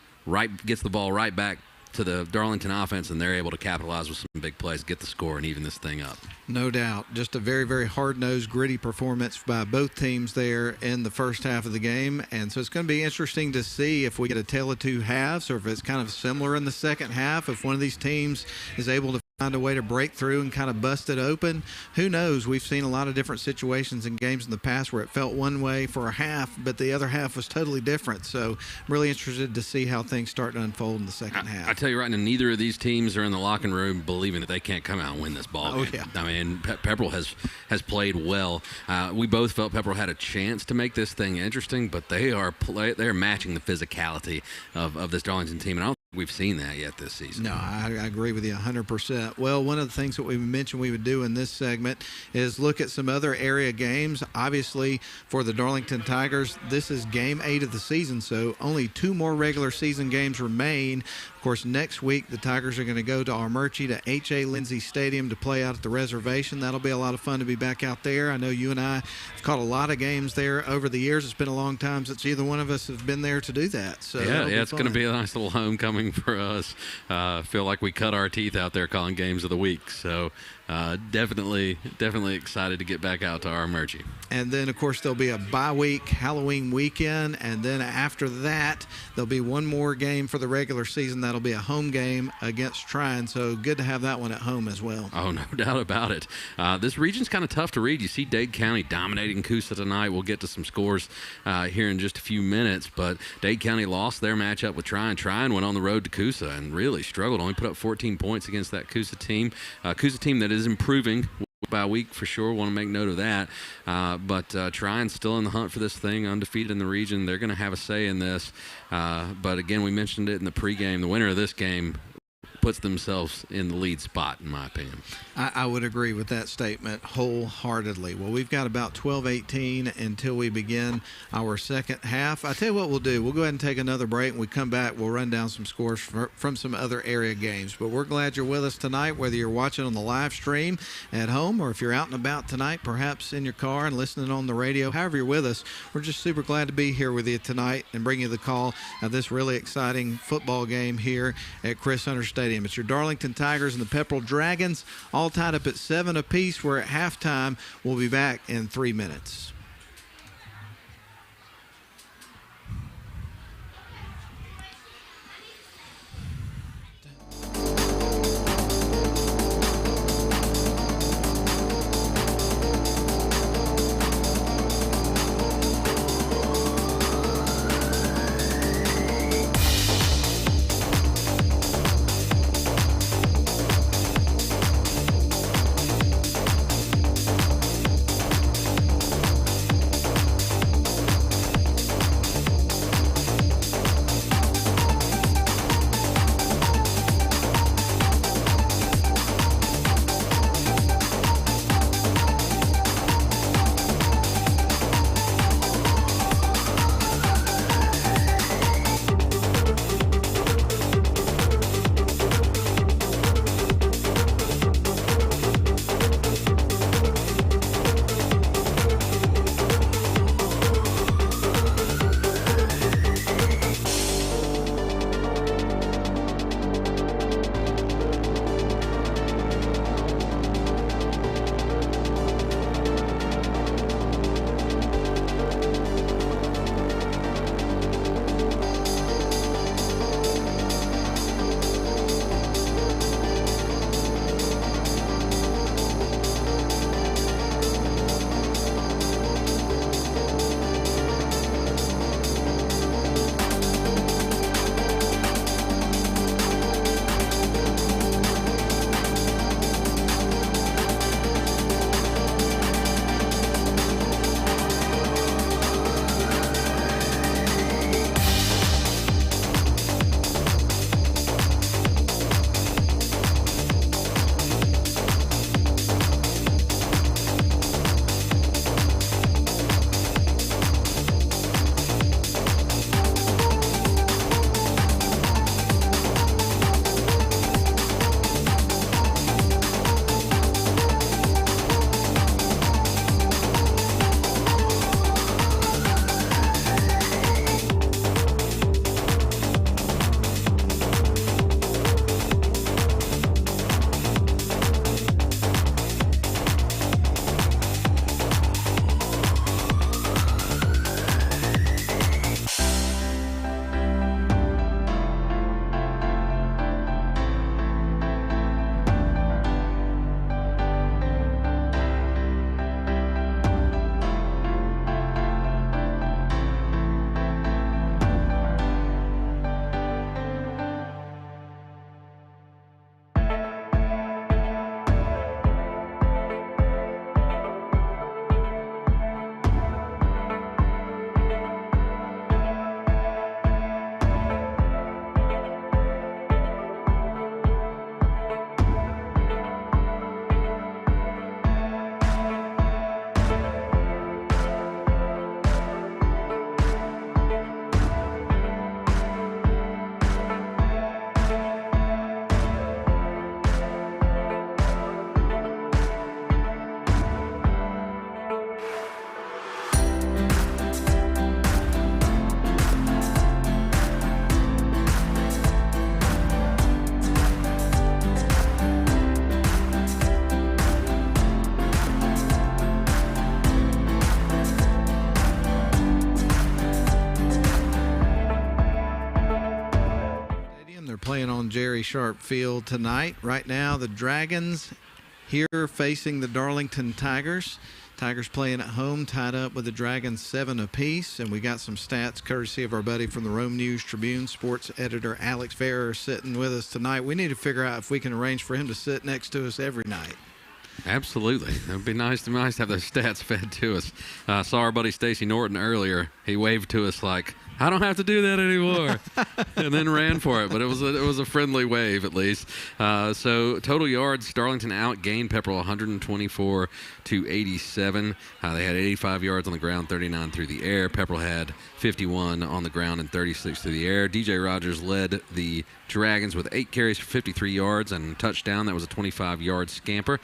gets the ball right back to the Darlington offense, and they're able to capitalize with some big plays, get the score, and even this thing up. No doubt. Just a very, very hard-nosed, gritty performance by both teams there in the first half of the game. And so it's going to be interesting to see if we get a tale of two halves, or if it's kind of similar in the second half. If one of these teams is able to find a way to break through and kind of bust it open, who knows? We've seen a lot of different situations in games in the past where it felt one way for a half, but the other half was totally different. So I'm really interested to see how things start to unfold in the second half. I tell you right now, neither of these teams are in the locker room believing that they can't come out and win this ball game. Yeah. I mean, Pepperell has played well. We both felt Pepperell had a chance to make this thing interesting, but they're matching the physicality of this Darlington team, and I don't think we've seen that yet this season. No, I agree with you 100%. Well, one of the things that we mentioned we would do in this segment is look at some other area games. Obviously, for the Darlington Tigers, this is game 8 of the season, so only 2 more regular season games remain. Of course, next week the Tigers are going to go to Armurchie to H.A. Lindsey Stadium to play out at the reservation. That'll be a lot of fun to be back out there. I know you and I have caught a lot of games there over the years. It's been a long time since either one of us have been there to do that. So yeah, it's going to be a nice little homecoming for us. Feel like we cut our teeth out there calling games of the week. So definitely excited to get back out to Armurchie. And then, of course, there'll be a bye week, Halloween weekend, and then after that, there'll be one more game for the regular season. That'll be a home game against Tryon, so good to have that one at home as well. Oh, no doubt about it. This region's kind of tough to read. You see Dade County dominating Coosa tonight. We'll get to some scores here in just a few minutes, but Dade County lost their matchup with Tryon. Tryon went on the road to Coosa and really struggled, only put up 14 points against that Coosa team. Coosa team that is improving by week for sure. Want to make note of that. But Tryon's still in the hunt for this thing, undefeated in the region. They're going to have a say in this. But again, we mentioned it in the pregame. The winner of this game puts themselves in the lead spot, in my opinion. I would agree with that statement wholeheartedly. Well, we've got about 12:18 until we begin our second half. I tell you what we'll do. We'll go ahead and take another break. When we come back, we'll run down some scores from some other area games. But we're glad you're with us tonight, whether you're watching on the live stream at home or if you're out and about tonight, perhaps in your car and listening on the radio. However you're with us, we're just super glad to be here with you tonight and bring you the call of this really exciting football game here at Chris Hunter Stadium. It's your Darlington Tigers and the Pepperell Dragons, all tied up at 7 apiece. We're at halftime. We'll be back in 3 minutes. sharp field tonight. Right now, the Dragons here facing the Darlington Tigers. Tigers playing at home, tied up with the Dragons 7 apiece. And we got some stats courtesy of our buddy from the Rome News-Tribune, sports editor Alex Farrer, sitting with us tonight. We need to figure out if we can arrange for him to sit next to us every night. Absolutely. It would be nice to have those stats fed to us. Saw our buddy Stacey Norton earlier. He waved to us like, I don't have to do that anymore, and then ran for it. But it was a friendly wave at least. So total yards, Darlington outgained Pepperell 124 to 87. They had 85 yards on the ground, 39 through the air. Pepperell had 51 on the ground and 36 through the air. DJ Rogers led the Dragons with 8 carries for 53 yards and a touchdown. That was a 25-yard scamper.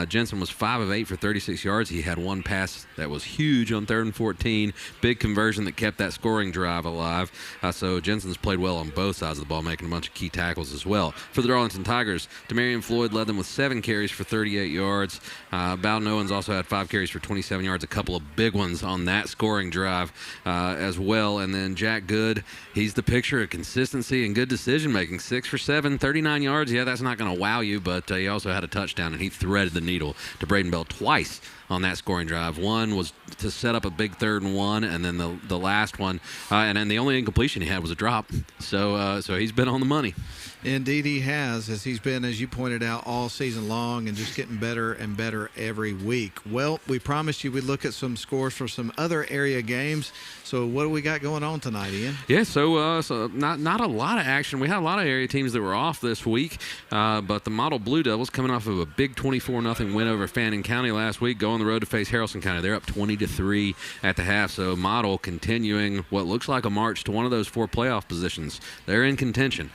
Jensen was 5 of 8 for 36 yards. He had one pass that was huge on 3rd and 14. Big conversion that kept that scoring drive alive. So Jensen's played well on both sides of the ball, making a bunch of key tackles as well. For the Darlington Tigers, Demarion Floyd led them with 7 carries for 38 yards. Bowden Owens also had 5 carries for 27 yards, a couple of big ones on that scoring drive as well. And then Jack Good, he's the picture of consistency and good decision-making. 6 for 7, 39 yards. Yeah, that's not going to wow you, but he also had a touchdown, and he threaded the needle to Braden Bell twice on that scoring drive. One was to set up a big 3rd and 1, and then the last one, and then the only incompletion he had was a drop. So he's been on the money. Indeed he has, as he's been, as you pointed out, all season long and just getting better and better every week. Well, we promised you we'd look at some scores for some other area games. So what do we got going on tonight, Ian? Yeah, so not a lot of action. We had a lot of area teams that were off this week, but the Model Blue Devils coming off of a big 24-0 win over Fannin County last week, go on the road to face Haralson County. They're up 20-3 at the half. So Model continuing what looks like a march to one of those 4 playoff positions. They're in contention.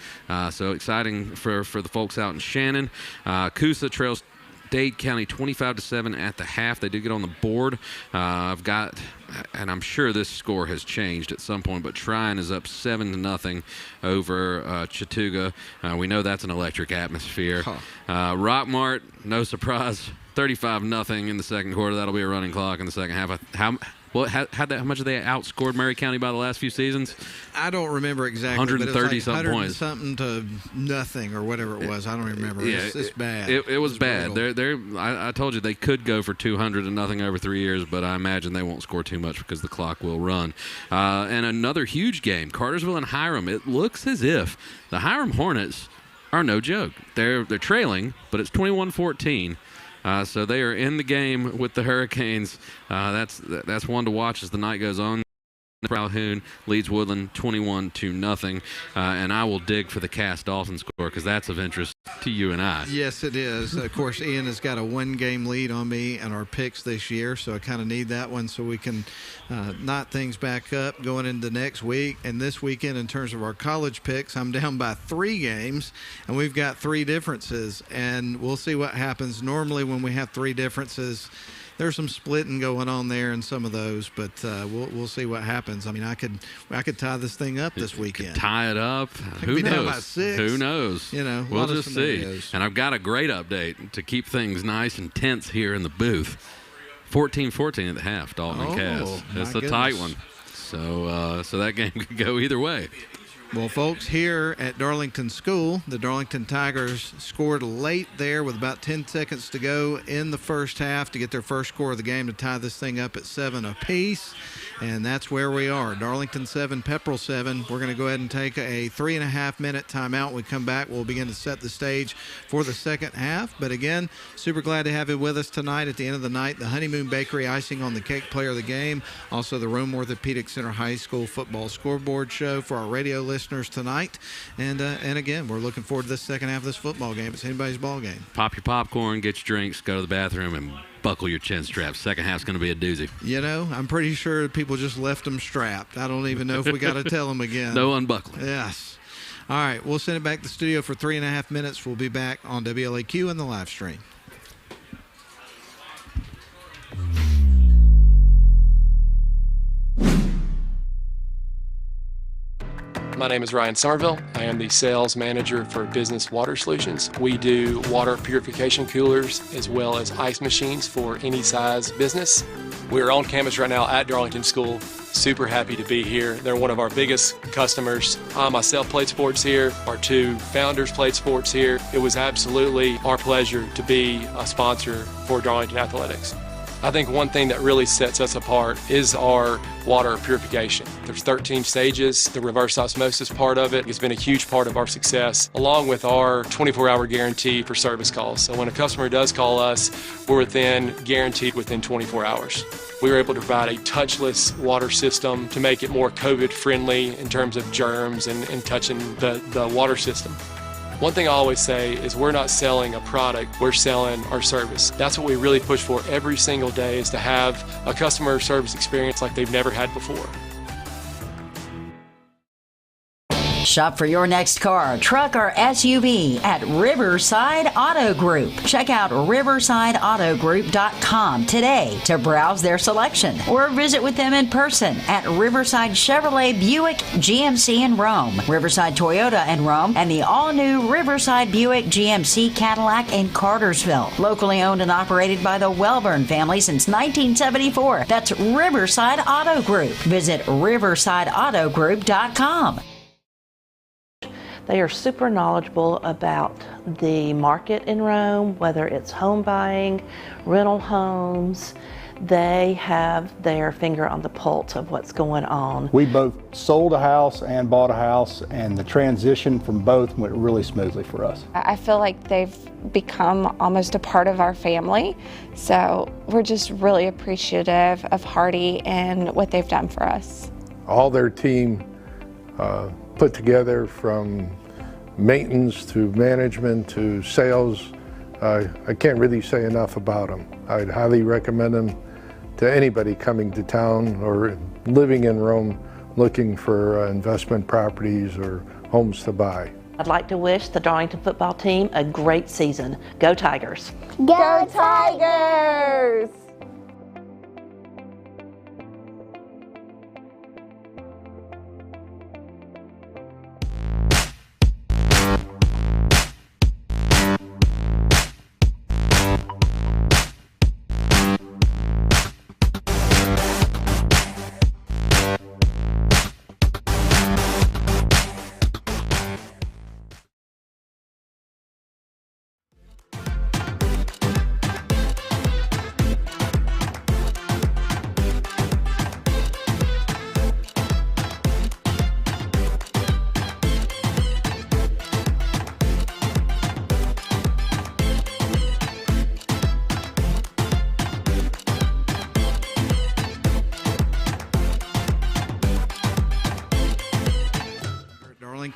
So exciting for the folks out in Shannon. Coosa trails Dade County 25-7 at the half. They did get on the board. I've got, and I'm sure this score has changed at some point, but Tryon is up 7-0 over Chattooga. We know that's an electric atmosphere. Rockmart, no surprise, 35-0 in the second quarter. That'll be a running clock in the second half. How much have they outscored Murray County by the last few seasons? I don't remember exactly. 130-something points. 100-something to nothing or whatever it was. I don't remember. Yeah, it's bad. It was bad. I told you they could go for 200-0 over 3 years, but I imagine they won't score too much because the clock will run. And another huge game, Cartersville and Hiram. It looks as if the Hiram Hornets are no joke. They're trailing, but it's 21-14. So they are in the game with the Hurricanes. That's one to watch as the night goes on. Calhoun leads Woodland 21-0, and I will dig for the Cass Dawson score because that's of interest to you and I. Yes, it is. Of course, Ian has got a 1-game lead on me and our picks this year, so I kind of need that one so we can knot things back up going into next week. And this weekend, in terms of our college picks, I'm down by 3 games, and we've got 3 differences, and we'll see what happens. Normally, when we have 3 differences, there's some splitting going on there in some of those, but we'll see what happens. I mean, I could tie this thing up this weekend. Tie it up. Who knows? Down by 6. Who knows? You know, we'll just see. And I've got a great update to keep things nice and tense here in the booth. 14-14 at the half, Dalton and Cass. It's a tight one. So that game could go either way. Well, folks, here at Darlington School, the Darlington Tigers scored late there with about 10 seconds to go in the first half to get their first score of the game to tie this thing up at 7 apiece. And that's where we are. Darlington 7, Pepperell 7. We're going to go ahead and take a 3.5-minute timeout. When we come back, we'll begin to set the stage for the second half. But again, super glad to have you with us tonight. At the end of the night, the Honeymoon Bakery icing on the cake player of the game. Also, the Rome Orthopedic Center High School football scoreboard show for our radio listeners tonight. And again, we're looking forward to this second half of this football game. It's anybody's ball game. Pop your popcorn, get your drinks, go to the bathroom, and buckle your chin straps. Second half's going to be a doozy. You know, I'm pretty sure people just left them strapped. I don't even know if we got to tell them again. No unbuckling. Yes. All right, we'll send it back to the studio for 3.5 minutes. We'll be back on WLAQ and the live stream. My name is Ryan Somerville. I am the sales manager for Business Water Solutions. We do water purification coolers as well as ice machines for any size business. We're on campus right now at Darlington School Super happy to be here. They're one of our biggest customers. I myself played sports here. Our two founders played sports here. It was absolutely our pleasure to be a sponsor for Darlington Athletics. I think one thing that really sets us apart is our water purification. There's 13 stages. The reverse osmosis part of it has been a huge part of our success, along with our 24-hour guarantee for service calls. So when a customer does call us, we're guaranteed within 24 hours. We were able to provide a touchless water system to make it more COVID-friendly in terms of germs and touching the water system. One thing I always say is we're not selling a product, we're selling our service. That's what we really push for every single day, is to have a customer service experience like they've never had before. Shop for your next car, truck, or SUV at Riverside Auto Group. Check out riversideautogroup.com today to browse their selection, or visit with them in person at Riverside Chevrolet Buick GMC in Rome, Riverside Toyota in Rome, and the all-new Riverside Buick GMC Cadillac in Cartersville. Locally owned and operated by the Welburn family since 1974. That's Riverside Auto Group. Visit riversideautogroup.com. They are super knowledgeable about the market in Rome, whether it's home buying, rental homes. They have their finger on the pulse of what's going on. We both sold a house and bought a house, and the transition from both went really smoothly for us. I feel like they've become almost a part of our family, so we're just really appreciative of Hardy and what they've done for us. All their team put together, from maintenance to management to sales. I can't really say enough about them. I'd highly recommend them to anybody coming to town or living in Rome looking for investment properties or homes to buy. I'd like to wish the Darlington football team a great season. Go Tigers! Go Tigers!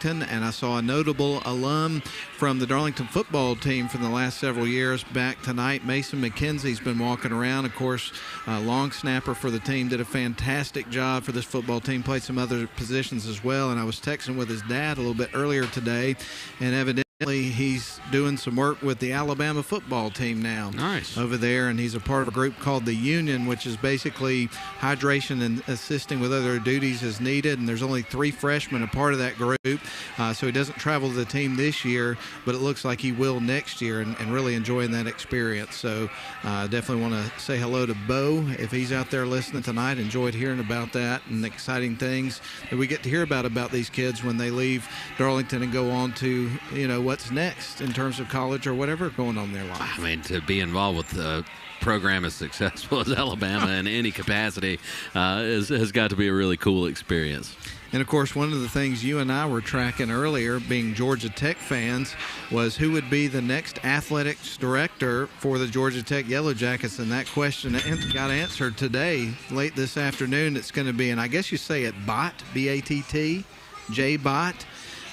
And I saw a notable alum from the Darlington football team from the last several years back tonight. Mason McKenzie's been walking around, of course, long snapper for the team, did a fantastic job for this football team, played some other positions as well. And I was texting with his dad a little bit earlier today, and evidently he's doing some work with the Alabama football team now. Nice. Over there, and he's a part of a group called the Union, which is basically hydration and assisting with other duties as needed. And there's only 3 freshmen a part of that group, so he doesn't travel to the team this year, but it looks like he will next year, and really enjoying that experience. So definitely want to say hello to Bo if he's out there listening tonight. Enjoyed hearing about that and the exciting things that we get to hear about these kids when they leave Darlington and go on to, what's next in terms of college or whatever going on in their life. I mean, to be involved with a program as successful as Alabama in any capacity has got to be a really cool experience. And, of course, one of the things you and I were tracking earlier, being Georgia Tech fans, was who would be the next athletics director for the Georgia Tech Yellow Jackets. And that question got answered today, late this afternoon. It's going to be, and I guess you say it, Bott, B-A-T-T, Jay Bott.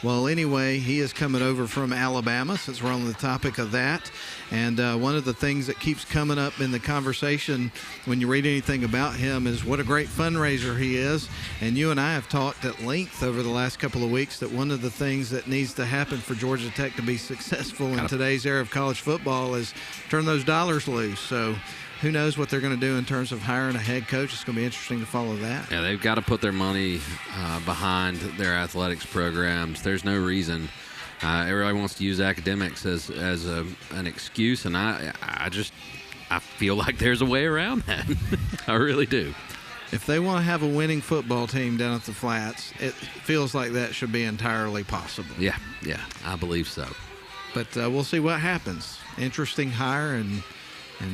Well, anyway, he is coming over from Alabama, since we're on the topic of that. And one of the things that keeps coming up in the conversation when you read anything about him is what a great fundraiser he is. And you and I have talked at length over the last couple of weeks that one of the things that needs to happen for Georgia Tech to be successful in today's era of college football is turn those dollars loose. So who knows what they're going to do in terms of hiring a head coach. It's going to be interesting to follow that. Yeah, they've got to put their money behind their athletics programs. There's no reason. Everybody wants to use academics as an excuse, and I feel like there's a way around that. I really do. if they want to have a winning football team down at the Flats, it feels like that should be entirely possible. Yeah, I believe so. But we'll see what happens. Interesting hire, and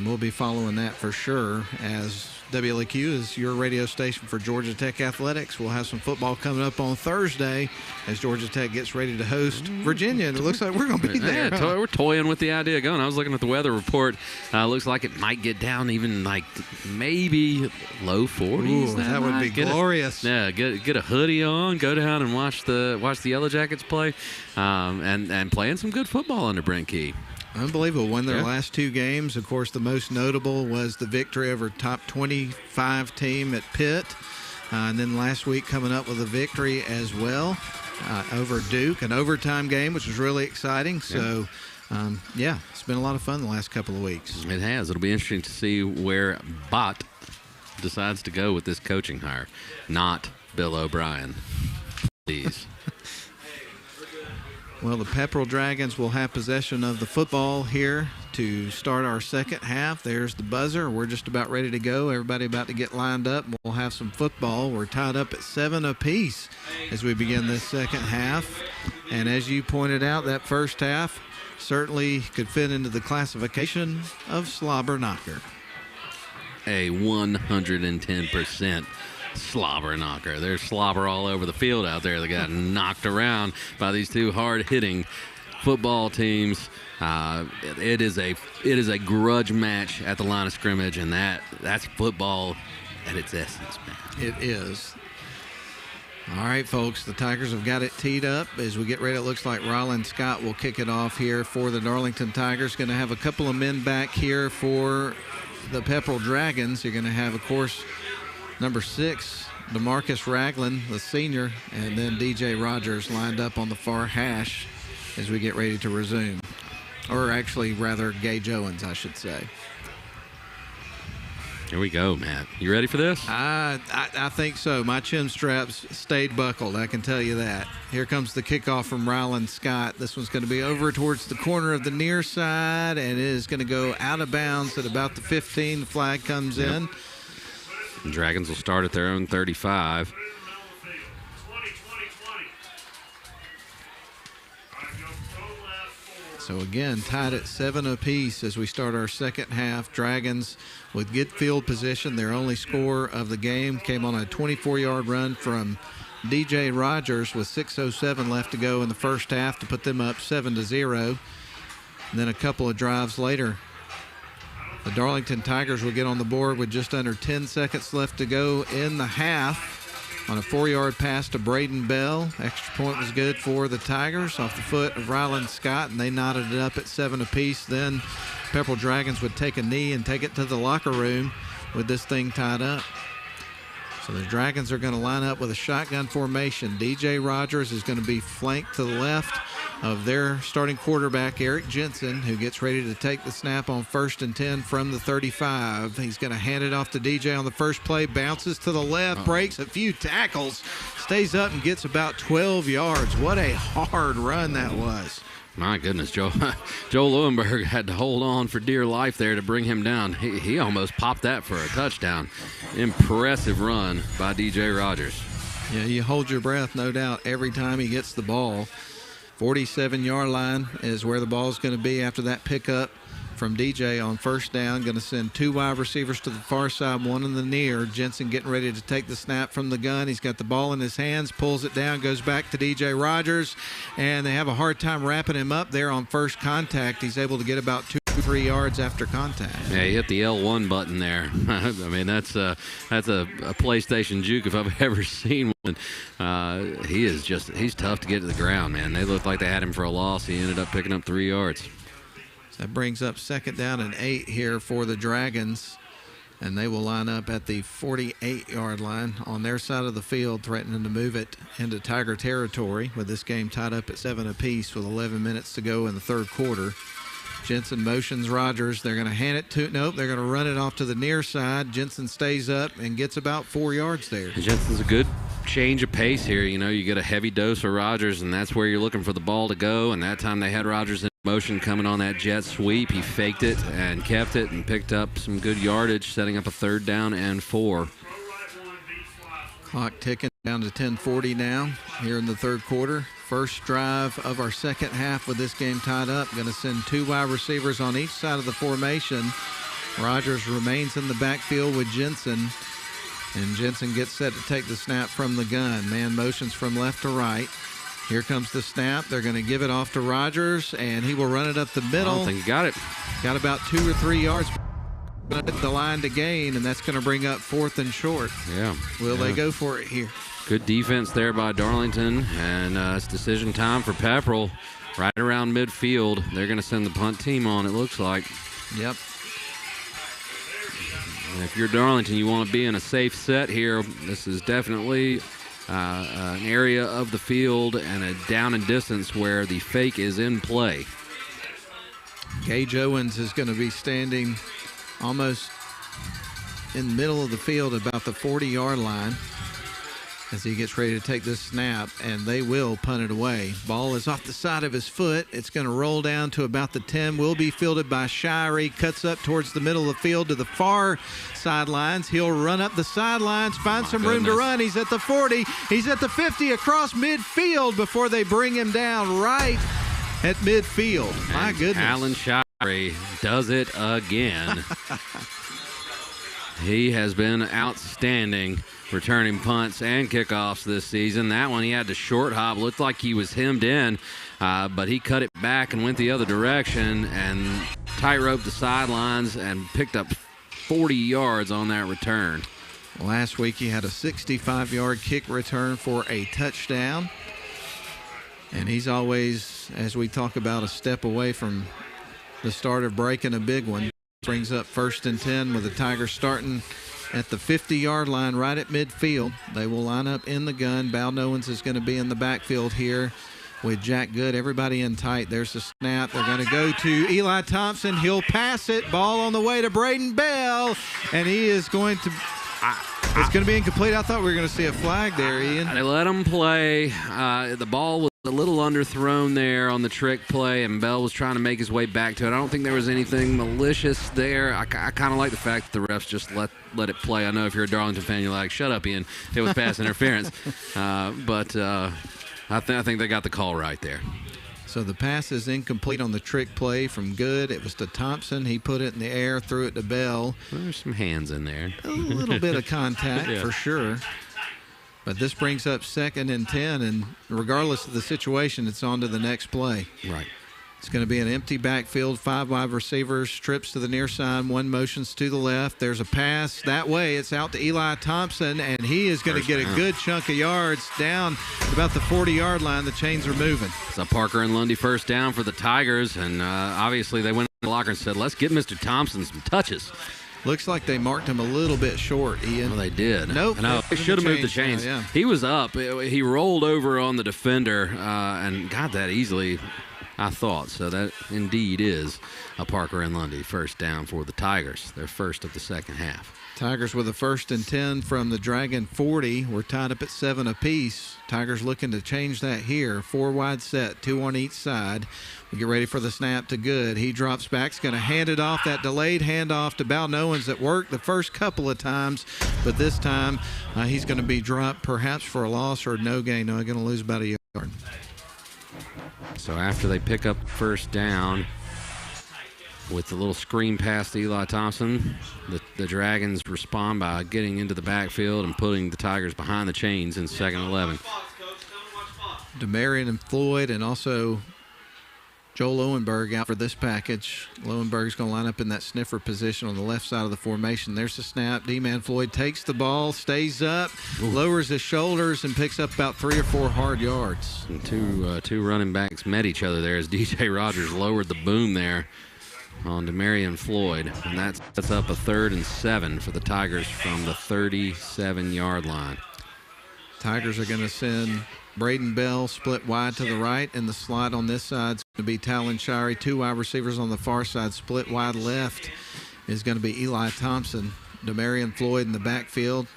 we'll be following that for sure, as WLEQ is your radio station for Georgia Tech Athletics. We'll have some football coming up on Thursday as Georgia Tech gets ready to host Virginia, and it looks like we're going to be there. Yeah, we're toying with the idea of going. I was looking at the weather report. Looks like it might get down even like maybe low 40s. Ooh, that would be glorious. Get a hoodie on, go down and watch the Yellow Jackets play, and playing some good football under Brent Key. Unbelievable. Won their last 2 games. Of course, the most notable was the victory over top 25 team at Pitt. And then last week coming up with a victory as well over Duke, an overtime game, which was really exciting. So, it's been a lot of fun the last couple of weeks. It has. It'll be interesting to see where Bott decides to go with this coaching hire, not Bill O'Brien. Please. Well, the Pepperell Dragons will have possession of the football here to start our second half. There's the buzzer. We're just about ready to go. Everybody about to get lined up. We'll have some football. We're tied up at 7 apiece as we begin this second half. And as you pointed out, that first half certainly could fit into the classification of slobber knocker. A 110% slobber knocker. There's slobber all over the field out there that got knocked around by these two hard-hitting football teams. It is a grudge match at the line of scrimmage, and that's football at its essence, man. It is. All right, folks, the Tigers have got it teed up. As we get ready, it looks like Ryland Scott will kick it off here for the Darlington Tigers. Going to have a couple of men back here for the Pepperell Dragons. You're going to have, of course, number 6, DeMarcus Ragland, the senior, and then DJ Rogers lined up on the far hash as we get ready to resume. Or actually, rather, Gage Owens, I should say. Here we go, Matt. You ready for this? I think so. My chin straps stayed buckled, I can tell you that. Here comes the kickoff from Ryland Scott. This one's going to be over towards the corner of the near side, and it is going to go out of bounds at about the 15. The flag comes in. The Dragons will start at their own 35. So again, tied at 7 apiece as we start our second half. Dragons with good field position. Their only score of the game came on a 24-yard run from DJ Rogers with 6:07 left to go in the first half to put them up 7-0. And then a couple of drives later, the Darlington Tigers will get on the board with just under 10 seconds left to go in the half on a 4-yard pass to Braden Bell. Extra point was good for the Tigers off the foot of Ryland Scott, and they knotted it up at 7 apiece. Then Pepperell Dragons would take a knee and take it to the locker room with this thing tied up. So the Dragons are going to line up with a shotgun formation. DJ Rogers is going to be flanked to the left of their starting quarterback, Eric Jensen, who gets ready to take the snap on 1st and 10 from the 35. He's going to hand it off to DJ on the first play, bounces to the left, breaks a few tackles, stays up and gets about 12 yards. What a hard run that was. My goodness, Joel Lewenberg had to hold on for dear life there to bring him down. He almost popped that for a touchdown. Impressive run by DJ Rogers. Yeah, you hold your breath, no doubt, every time he gets the ball. 47-yard line is where the ball is going to be after that pickup from DJ on first down. Going to send 2 wide receivers to the far side, 1 in the near. Jensen getting ready to take the snap from the gun. He's got the ball in his hands, pulls it down, goes back to DJ Rogers, and they have a hard time wrapping him up there on first contact. He's able to get about 2-3 yards after contact. Yeah, he hit the L1 button there. I mean, that's a PlayStation juke if I've ever seen one. He's tough to get to the ground, man. They looked like they had him for a loss. He ended up picking up 3 yards. That brings up 2nd down and 8 here for the Dragons, and they will line up at the 48-yard line on their side of the field, threatening to move it into Tiger territory with this game tied up at 7 apiece with 11 minutes to go in the third quarter. Jensen motions Rogers. They're going to hand it to, nope, they're going to run it off to the near side. Jensen stays up and gets about 4 yards there. Jensen's a good change of pace here. You know, you get a heavy dose of Rogers, and that's where you're looking for the ball to go, and that time they had Rogers in motion coming on that jet sweep. He faked it and kept it and picked up some good yardage, setting up a 3rd down and 4. Clock ticking down to 10:40 now here in the third quarter. First drive of our second half with this game tied up. Going to send 2 wide receivers on each side of the formation. Rogers remains in the backfield with Jensen. And Jensen gets set to take the snap from the gun. Man motions from left to right. Here comes the snap. They're going to give it off to Rogers, and he will run it up the middle. I don't think he got it. Got about 2 or 3 yards. Going to hit the line to gain, and that's going to bring up 4th and short. Yeah. Will they go for it here? Good defense there by Darlington, and it's decision time for Pepperell. Right around midfield, they're going to send the punt team on, it looks like. Yep. And if you're Darlington, you want to be in a safe set here. This is definitely an area of the field and a down and distance where the fake is in play. Gage Owens is going to be standing almost in the middle of the field, about the 40-yard line, as he gets ready to take this snap, and they will punt it away. Ball is off the side of his foot. It's going to roll down to about the 10. Will be fielded by Shirey. Cuts up towards the middle of the field to the far sidelines. He'll run up the sidelines, find some room to run. He's at the 40. He's at the 50, across midfield before they bring him down right at midfield. My goodness. Alan Shirey does it again. He has been outstanding returning punts and kickoffs this season. That one he had to short hop. Looked like he was hemmed in, but he cut it back and went the other direction and tightrope the sidelines and picked up 40 yards on that return. Last week he had a 65-yard kick return for a touchdown. And he's always, as we talk about, a step away from the start of breaking a big one. Brings up 1st and 10 with the Tigers starting at the 50-yard line right at midfield. They will line up in the gun. Bowden Owens is going to be in the backfield here with Jack Good. Everybody in tight. There's the snap. They're going to go to Eli Thompson. He'll pass it. Ball on the way to Braden Bell. And he is going to... It's going to be incomplete. I thought we were going to see a flag there, Ian. They let him play. The ball was a little underthrown there on the trick play, and Bell was trying to make his way back to it. I don't think there was anything malicious there. I kind of like the fact that the refs just let it play. I know if you're a Darlington fan, you're like, shut up, Ian. It was pass interference. But I think they got the call right there. So the pass is incomplete on the trick play from Good. It was to Thompson. He put it in the air, threw it to Bell. There's some hands in there. A little bit of contact for sure. But this brings up 2nd and 10, and regardless of the situation, it's on to the next play. Right. It's going to be an empty backfield, 5 wide receivers, trips to the near side, 1 motions to the left. There's a pass that way. It's out to Eli Thompson, and he is going to get a good chunk of yards down about the 40-yard line. The chains are moving. So Parker and Lundy first down for the Tigers, and obviously they went in the locker and said, let's get Mr. Thompson some touches. Looks like they marked him a little bit short, Ian. Well, they did. Nope. No, they should have moved the chains. Yeah. He was up. He rolled over on the defender and got that easily, I thought. So that indeed is a Parker and Lundy first down for the Tigers. Their first of the second half. Tigers with a 1st and 10 from the Dragon 40. We're tied up at 7 apiece. Tigers looking to change that here. 4 wide set, 2 on each side. We get ready for the snap to Good. He drops back. He's going to hand it off. That delayed handoff to Bowden Owens that worked the first couple of times, but this time he's going to be dropped perhaps for a loss or no gain. No, he's going to lose about a yard. So after they pick up first down with the little screen pass to Eli Thompson, the Dragons respond by getting into the backfield and putting the Tigers behind the chains in 2nd and 11. DeMarion and Floyd and also Joel Lowenberg out for this package. Lowenberg's going to line up in that sniffer position on the left side of the formation. There's the snap. D-Man Floyd takes the ball, stays up, lowers his shoulders, and picks up about 3 or 4 hard yards. And two running backs met each other there as DJ Rogers lowered the boom there on DeMarion Floyd. And that's up a 3rd and 7 for the Tigers from the 37-yard line. Tigers are going to send Braden Bell split wide to the right, and the slot on this side is going to be Talon Shirey. 2 wide receivers on the far side. Split wide left is going to be Eli Thompson. DeMarion Floyd in the backfield.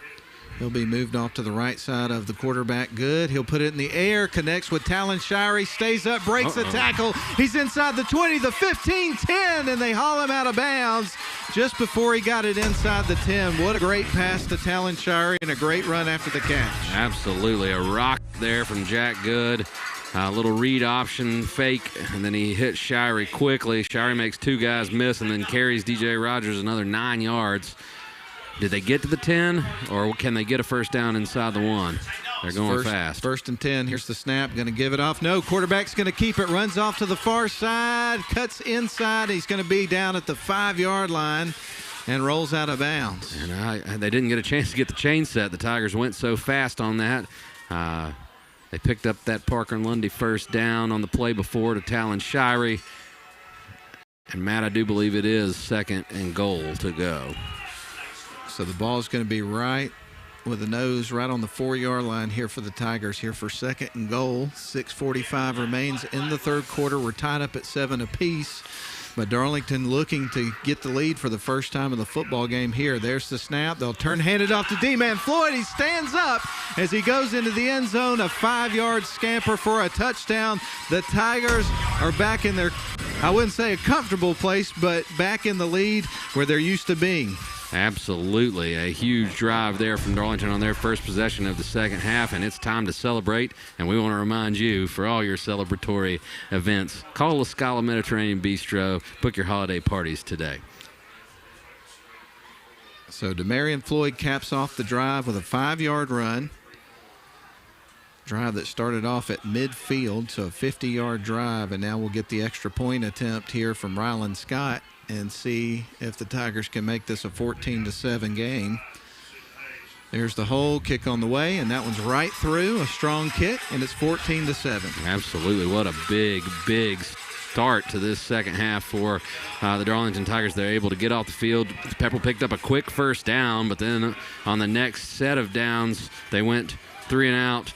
He'll be moved off to the right side of the quarterback. Good. He'll put it in the air, connects with Talon Shirey, stays up, breaks the tackle. He's inside the 20, the 15, 10, and they haul him out of bounds just before he got it inside the 10. What a great pass to Talon Shirey and a great run after the catch. Absolutely. A rock there from Jack Good. A little read option fake, and then he hits Shirey quickly. Shirey makes 2 guys miss and then carries DJ Rogers another 9 yards. Did they get to the 10, or can they get a first down inside the 1? They're going fast. First and 10. Here's the snap. Going to give it off. No, quarterback's going to keep it. Runs off to the far side. Cuts inside. He's going to be down at the 5-yard line and rolls out of bounds. And they didn't get a chance to get the chain set. The Tigers went so fast on that. They picked up that Parker and Lundy first down on the play before to Talon Shirey. And, Matt, I do believe it is 2nd and goal to go. So the ball's going to be right with the nose right on the 4-yard line here for the Tigers, here for 2nd and goal. 6:45 remains in the third quarter. We're tied up at 7 apiece. But Darlington looking to get the lead for the first time in the football game here. There's the snap. They'll hand it off to D-Man Floyd. He stands up as he goes into the end zone. A 5-yard scamper for a touchdown. The Tigers are back in their, I wouldn't say a comfortable place, but back in the lead where they're used to being. Absolutely. A huge drive there from Darlington on their first possession of the second half, and it's time to celebrate. And we want to remind you, for all your celebratory events, call La Scala Mediterranean Bistro. Book your holiday parties today. So Demarion Floyd caps off the drive with a 5-yard run. Drive that started off at midfield, so a 50-yard drive, and now we'll get the extra point attempt here from Ryland Scott and see if the Tigers can make this a 14-7 game. There's the hole, kick on the way, and that one's right through. A strong kick, and it's 14-7. Absolutely. What a big, big start to this second half for the Darlington Tigers. They're able to get off the field. Pepperell picked up a quick first down, but then on the next set of downs, they went 3 and out.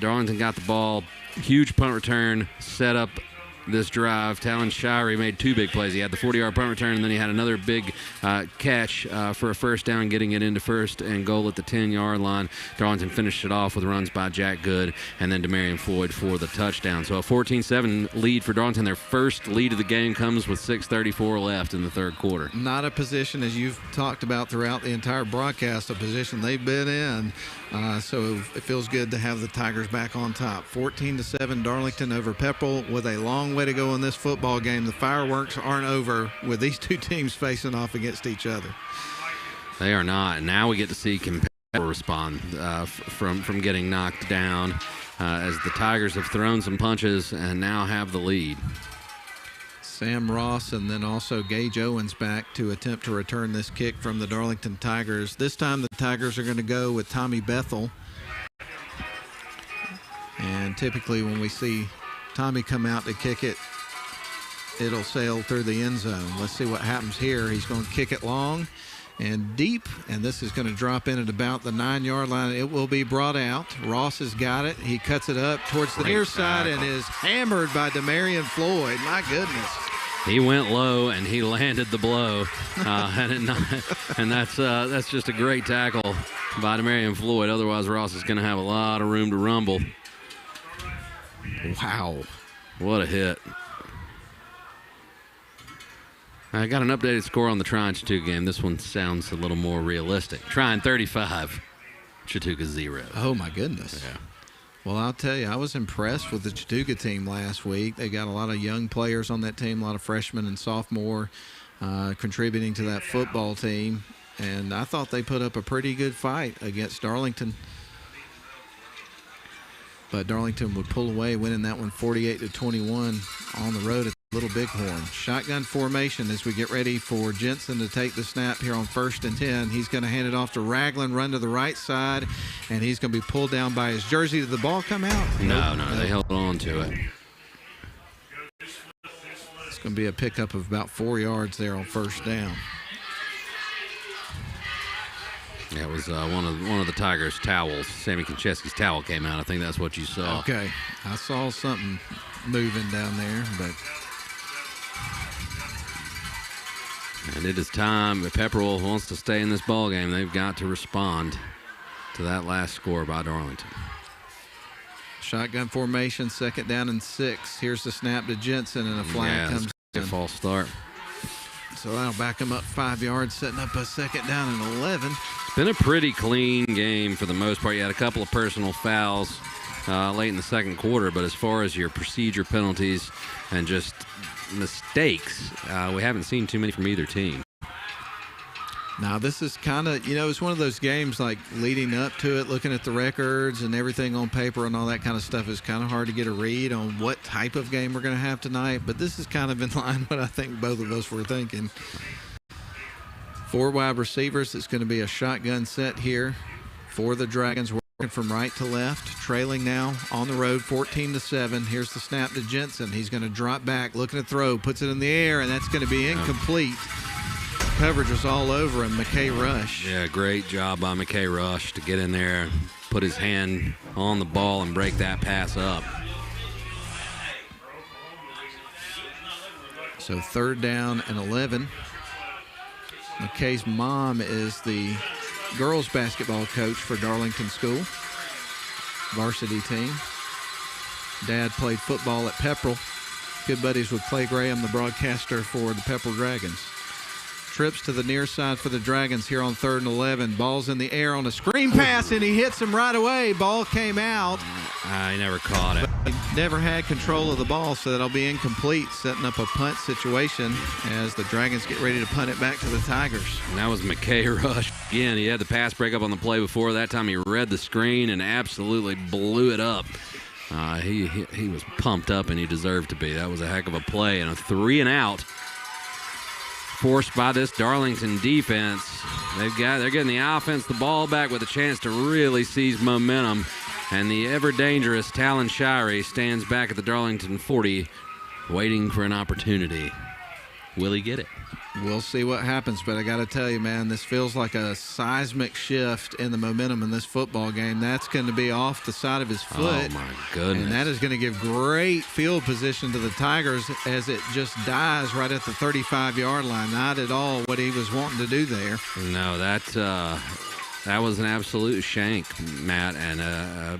Darlington got the ball. Huge punt return, set up this drive. Talon Shirey made 2 big plays. He had the 40-yard punt return, and then he had another big catch for a first down, getting it into 1st and goal at the 10-yard line. Darlington finished it off with runs by Jack Good and then Demarion Floyd for the touchdown. So a 14-7 lead for Darlington. Their first lead of the game comes with 6:34 left in the third quarter. Not a position, as you've talked about throughout the entire broadcast, a position they've been in. So it feels good to have the Tigers back on top. 14-7 Darlington over Pepperell with a long way to go in this football game. The fireworks aren't over with these two teams facing off against each other. They are not. And now we get to see can Pepperell respond from getting knocked down as the Tigers have thrown some punches and now have the lead. Sam Ross and then also Gage Owens back to attempt to return this kick from the Darlington Tigers. This time the Tigers are going to go with Tommy Bethel. And typically when we see Tommy come out to kick it, it'll sail through the end zone. Let's see what happens here. He's going to kick it long and deep, and this is going to drop in at about the 9-yard line. It will be brought out. Ross has got it. He cuts it up towards the near side and is hammered by Demarion Floyd. My goodness. He went low and he landed the blow, and that's just a great tackle by Demarion Floyd. Otherwise, Ross is going to have a lot of room to rumble. Wow, what a hit. I got an updated score on the Tryon Chattooga game. This one sounds a little more realistic. Tryon 35, Chattooga 0. Oh, my goodness. Yeah. Well, I'll tell you, I was impressed with the Chattooga team last week. They got a lot of young players on that team, a lot of freshmen and sophomore contributing to that football team. And I thought they put up a pretty good fight against Darlington. But Darlington would pull away, winning that one 48-21 on the road at Little Bighorn. Shotgun formation as we get ready for Jensen to take the snap here on 1st and 10. He's going to hand it off to Ragland, run to the right side, and he's going to be pulled down by his jersey. Did the ball come out? No, they held on to it. It's going to be a pickup of about 4 yards there on 1st down. Yeah, it was one of the Tigers' towels. Sammy Konchesky's towel came out. I think that's what you saw. Okay. I saw something moving down there, but... And it is time. If Pepperell wants to stay in this ball game, they've got to respond to that last score by Darlington. Shotgun formation, 2nd down and 6. Here's the snap to Jensen, and a flag comes in. False start. So that'll back them up 5 yards, setting up a 2nd down and 11. It's been a pretty clean game for the most part. You had a couple of personal fouls late in the second quarter, but as far as your procedure penalties and just mistakes, we haven't seen too many from either team. Now, this is kind of, it's one of those games like leading up to it, looking at the records and everything on paper and all that kind of stuff is kind of hard to get a read on what type of game we're going to have tonight. But this is kind of in line with what I think both of us were thinking. 4 wide receivers. It's going to be a shotgun set here for the Dragons, working from right to left, trailing now on the road 14-7. Here's the snap to Jensen. He's going to drop back, looking to throw, puts it in the air, and that's going to be incomplete. Coverage was all over him, McKay Rush. Yeah, great job by McKay Rush to get in there, put his hand on the ball and break that pass up. So 3rd down and 11. McKay's mom is the girls basketball coach for Darlington School, varsity team. Dad played football at Pepperell. Good buddies with Clay Graham, the broadcaster for the Pepperell Dragons. Trips to the near side for the Dragons here on 3rd and 11. Ball's in the air on a screen pass, and he hits him right away. Ball came out. He never caught it. He never had control of the ball, so that'll be incomplete, setting up a punt situation as the Dragons get ready to punt it back to the Tigers. And that was McKay Rush. Again, he had the pass breakup on the play before. That time he read the screen and absolutely blew it up. He was pumped up, and he deserved to be. That was a heck of a play, and a 3 and out. Forced by this Darlington defense. They're getting the offense the ball back with a chance to really seize momentum. And the ever-dangerous Talon Shirey stands back at the Darlington 40, waiting for an opportunity. Will he get it? We'll see what happens, but I got to tell you, man, this feels like a seismic shift in the momentum in this football game. That's going to be off the side of his foot. Oh, my goodness. And that is going to give great field position to the Tigers as it just dies right at the 35-yard line. Not at all what he was wanting to do there. No, that was an absolute shank, Matt, and a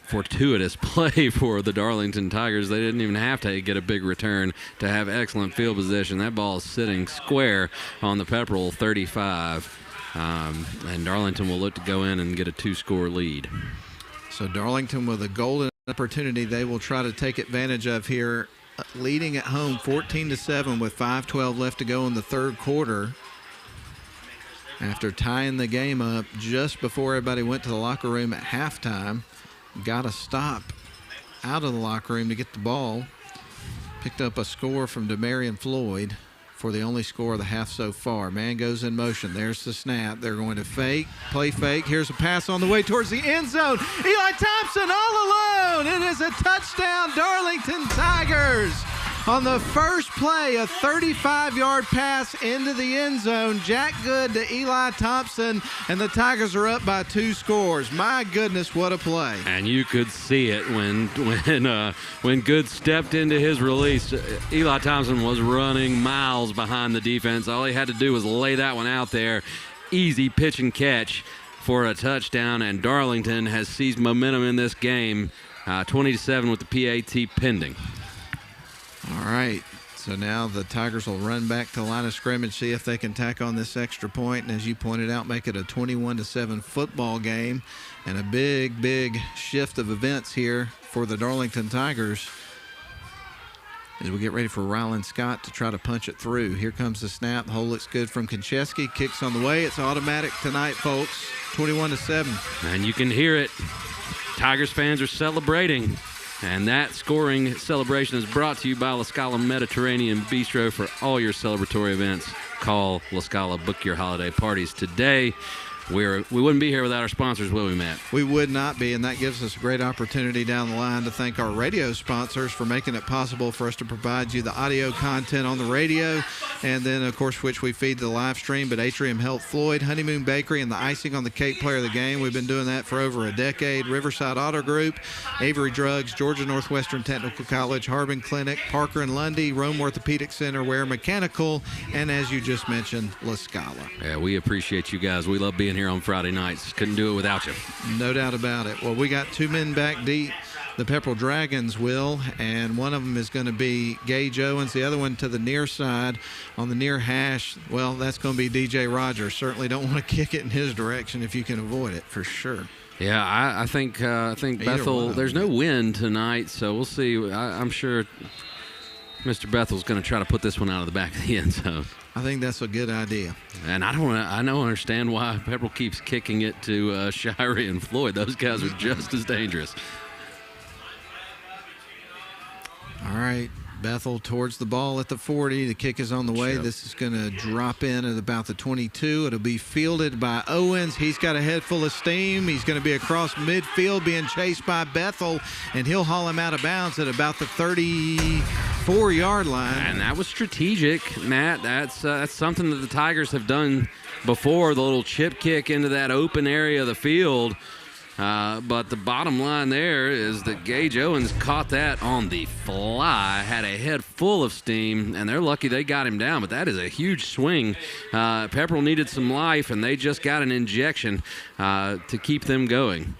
fortuitous play for the Darlington Tigers. They didn't even have to get a big return to have excellent field position. That ball is sitting square on the Pepperell 35, and Darlington will look to go in and get a 2-score lead. So Darlington with a golden opportunity they will try to take advantage of here, leading at home 14-7 with 5:12 left to go in the 3rd quarter. After tying the game up just before everybody went to the locker room at halftime. Got a stop out of the locker room to get the ball. Picked up a score from Demarion Floyd for the only score of the half so far. Man goes in motion. There's the snap. They're going to play fake. Here's a pass on the way towards the end zone. Eli Thompson all alone. It is a touchdown, Darlington Tigers. On the first play, a 35-yard pass into the end zone. Jack Good to Eli Thompson, and the Tigers are up by 2 scores. My goodness, what a play. And you could see it when Good stepped into his release. Eli Thompson was running miles behind the defense. All he had to do was lay that one out there. Easy pitch and catch for a touchdown, and Darlington has seized momentum in this game, 20-7 with the PAT pending. All right, so now the Tigers will run back to the line of scrimmage, see if they can tack on this extra point, and as you pointed out, make it a 21-7 football game, and a big shift of events here for the Darlington Tigers as we get ready for Rylan Scott to try to punch it through. Here comes the snap. The hole looks good from Konchesky. Kicks on the way. It's automatic tonight, folks. 21-7. And you can hear it. Tigers fans are celebrating. And that scoring celebration is brought to you by La Scala Mediterranean Bistro. For all your celebratory events, call La Scala. Book your holiday parties today. We wouldn't be here without our sponsors, will we, Matt? We would not be, and that gives us a great opportunity down the line to thank our radio sponsors for making it possible for us to provide you the audio content on the radio, and then, of course, which we feed to the live stream, but Atrium Health Floyd, Honeymoon Bakery, and the icing on the cake player of the game. We've been doing that for over a decade. Riverside Auto Group, Avery Drugs, Georgia Northwestern Technical College, Harbin Clinic, Parker and Lundy, Rome Orthopedic Center, Ware Mechanical, and as you just mentioned, La Scala. Yeah, we appreciate you guys. We love being here on Friday nights. Couldn't do it without you. No doubt about it. Well, we got 2 men back deep. the Pepperell Dragons will, and one of them is going to be Gage Owens. The other one to the near side on the near hash, well, that's going to be DJ Rogers. Certainly don't want to kick it in his direction if you can avoid it, for sure. Yeah, I think Bethel, there's no wind tonight, so we'll see. I'm sure Mr. Bethel's going to try to put this one out of the back of the end zone. I think that's a good idea. And I don't understand why Pepperell keeps kicking it to Shirey and Floyd. Those guys are just as dangerous. All right, Bethel towards the ball at the 40. The kick is on the way. Yep. This is going to drop in at about the 22. It'll be fielded by Owens. He's got a head full of steam. He's going to be across midfield being chased by Bethel, and he'll haul him out of bounds at about the 34-yard line. And that was strategic, Matt. That's something that the Tigers have done before, the little chip kick into that open area of the field. But the bottom line there is that Gage Owens caught that on the fly, had a head full of steam, and they're lucky they got him down. But that is a huge swing. Pepperell needed some life, and they just got an injection to keep them going.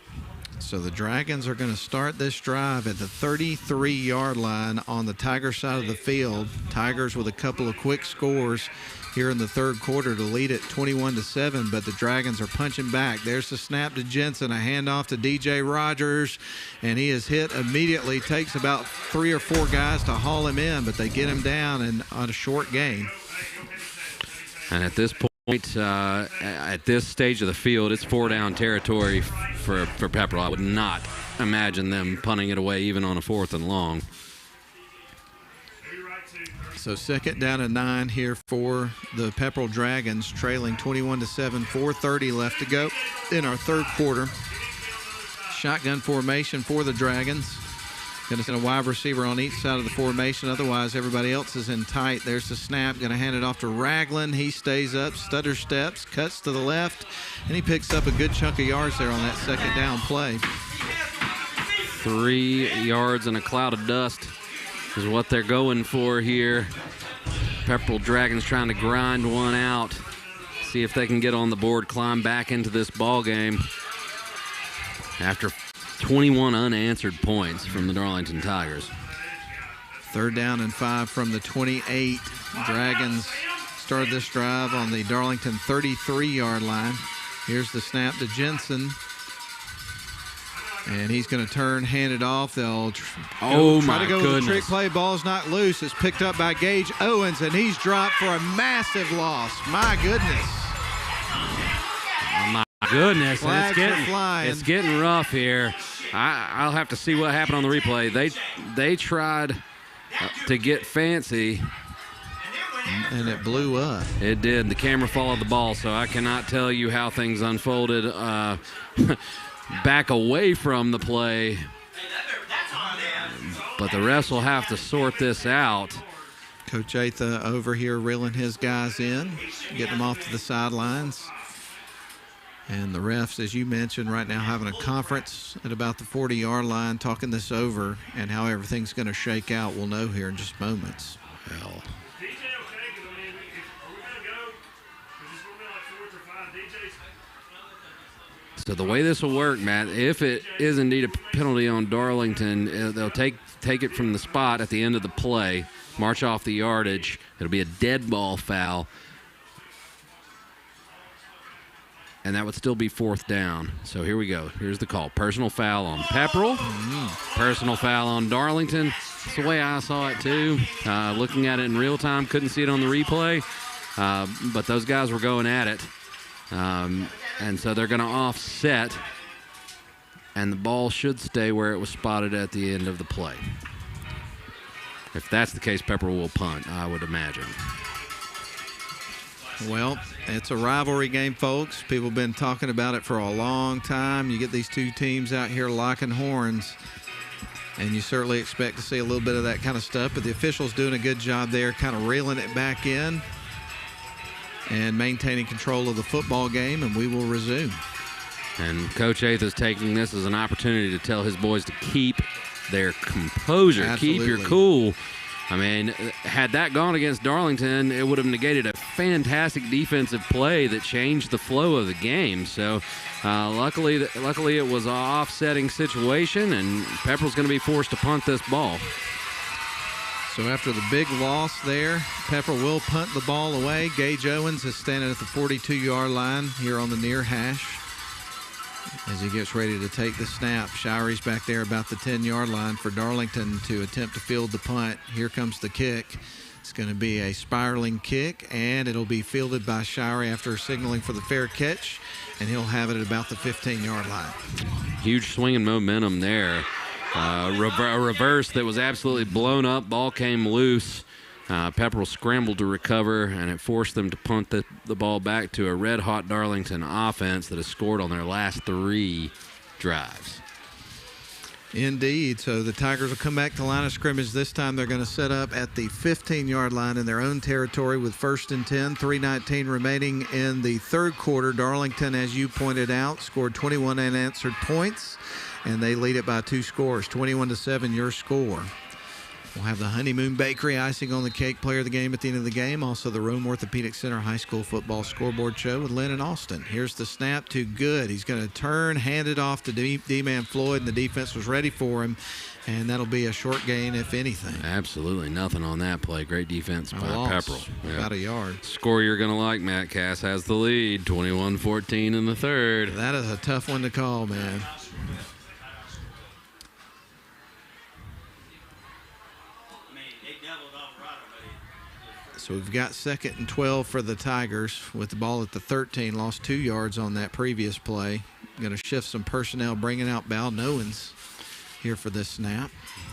So the Dragons are going to start this drive at the 33-yard line on the Tiger side of the field. Tigers with a couple of quick scores here in the third quarter to lead it 21-7, but the Dragons are punching back. There's the snap to Jensen, a handoff to DJ Rogers, and he is hit immediately. Takes about 3 or 4 guys to haul him in, but they get him down and on a short gain. And at this point, at this stage of the field, it's 4-down territory for Pepperell. I would not imagine them punting it away even on a 4th and long. So 2nd down and 9 here for the Pepperell Dragons, trailing 21-7, 4:30 left to go in our third quarter. Shotgun formation for the Dragons. Going to send a wide receiver on each side of the formation. Otherwise, everybody else is in tight. There's the snap. Going to hand it off to Ragland. He stays up, stutter steps, cuts to the left, and he picks up a good chunk of yards there on that 2nd down play. 3 yards and a cloud of dust is what they're going for here. Pepperell Dragons trying to grind one out, see if they can get on the board, climb back into this ball game after 21 unanswered points from the Darlington Tigers. 3rd down and 5 from the 28. Dragons started this drive on the Darlington 33-yard line. Here's the snap to Jensen. And he's going to turn, hand it off. They'll try to go with the trick play. Ball's not loose. It's picked up by Gage Owens, and he's dropped for a massive loss. My goodness. Oh, my goodness. It's getting rough here. I'll have to see what happened on the replay. They tried to get fancy. And it blew up. It did. The camera followed the ball, so I cannot tell you how things unfolded. Back away from the play, but the refs will have to sort this out. Coach Atha over here reeling his guys in, getting them off to the sidelines. And the refs, as you mentioned, right now having a conference at about the 40-yard line, talking this over, and how everything's going to shake out, we'll know here in just moments. Well, so the way this will work, Matt, if it is indeed a penalty on Darlington, they'll take it from the spot at the end of the play, march off the yardage. It'll be a dead ball foul. And that would still be 4th down. So here we go. Here's the call. Personal foul on Pepperell. Personal foul on Darlington. That's the way I saw it, too. Looking at it in real time, couldn't see it on the replay. But those guys were going at it. And so they're going to offset, and the ball should stay where it was spotted at the end of the play. If that's the case, Pepperell will punt, I would imagine. Well, it's a rivalry game, folks. People have been talking about it for a long time. You get these two teams out here locking horns, and you certainly expect to see a little bit of that kind of stuff, but the officials doing a good job there, kind of reeling it back in and maintaining control of the football game, and we will resume. And Coach Atha is taking this as an opportunity to tell his boys to keep their composure. Absolutely. Keep your cool. I mean, had that gone against Darlington, it would have negated a fantastic defensive play that changed the flow of the game. So luckily it was an offsetting situation, and Pepperell's going to be forced to punt this ball. So after the big loss there, Pepperell will punt the ball away. Gage Owens is standing at the 42-yard line here on the near hash as he gets ready to take the snap. Showery's back there about the 10-yard line for Darlington to attempt to field the punt. Here comes the kick. It's going to be a spiraling kick, and it'll be fielded by Showery after signaling for the fair catch, and he'll have it at about the 15-yard line. Huge swing and momentum there. A reverse that was absolutely blown up. Ball came loose. Pepperell scrambled to recover, and it forced them to punt the ball back to a red-hot Darlington offense that has scored on their last 3 drives. Indeed. So the Tigers will come back to line of scrimmage. This time they're going to set up at the 15-yard line in their own territory with 1st and 10, 3:19 remaining in the third quarter. Darlington, as you pointed out, scored 21 unanswered points, and they lead it by 2 scores, 21-7 your score. We'll have the Honeymoon Bakery icing on the cake player of the game at the end of the game. Also the Rome Orthopedic Center High School Football Scoreboard Show with Lynn and Austin. Here's the snap to Good. He's going to turn, hand it off to D-Man Floyd, and the defense was ready for him. And that'll be a short gain, if anything. Absolutely nothing on that play. Great defense by Pepperell. Yeah. About a yard. Score you're going to like, Matt Cass has the lead, 21-14 in the third. That is a tough one to call, man. So we've got 2nd and 12 for the Tigers with the ball at the 13. Lost 2 yards on that previous play. Going to shift some personnel, bringing out Bal Nowens here for this snap.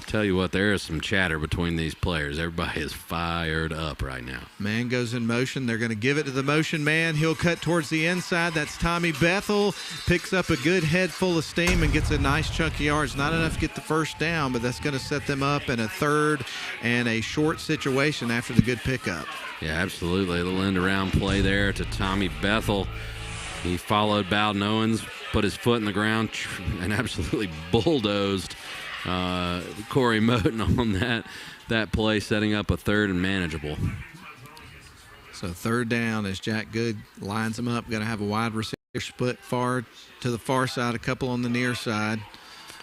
Tell you what, there is some chatter between these players. Everybody is fired up right now. Man goes in motion. They're going to give it to the motion man. He'll cut towards the inside. That's Tommy Bethel. Picks up a good head full of steam and gets a nice chunk of yards. Not enough to get the first down, but that's going to set them up in a 3rd and a short situation after the good pickup. Yeah, absolutely. A little end around play there to Tommy Bethel. He followed Bal Nowens, put his foot in the ground, and absolutely bulldozed Corey Moten on that play, setting up a 3rd and manageable. So 3rd down as Jack Good lines them up. Going to have a wide receiver split far to the far side, a couple on the near side.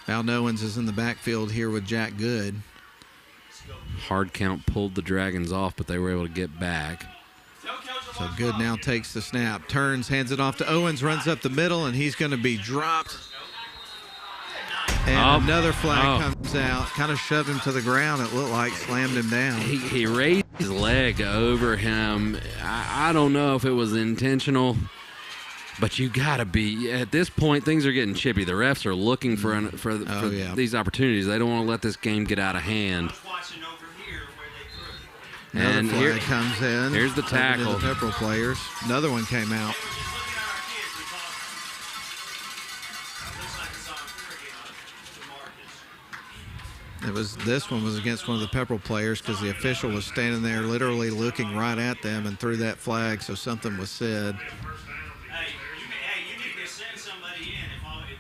Bal Nowens is in the backfield here with Jack Good. Hard count pulled the Dragons off, but they were able to get back. So Good now takes the snap, turns, hands it off to Owens, runs up the middle, and he's going to be dropped. And another flag comes out, kind of shoved him to the ground. It looked like slammed him down. He raised his leg over him. I don't know if it was intentional, but you got to be. At this point, things are getting chippy. The refs are looking for these opportunities. They don't want to let this game get out of hand. Another flag comes in. Here's the tackle. The Pepperell players. Another one came out. This one was against one of the Pepperell players because the official was standing there literally looking right at them and threw that flag, so something was said. Hey, you need to send somebody in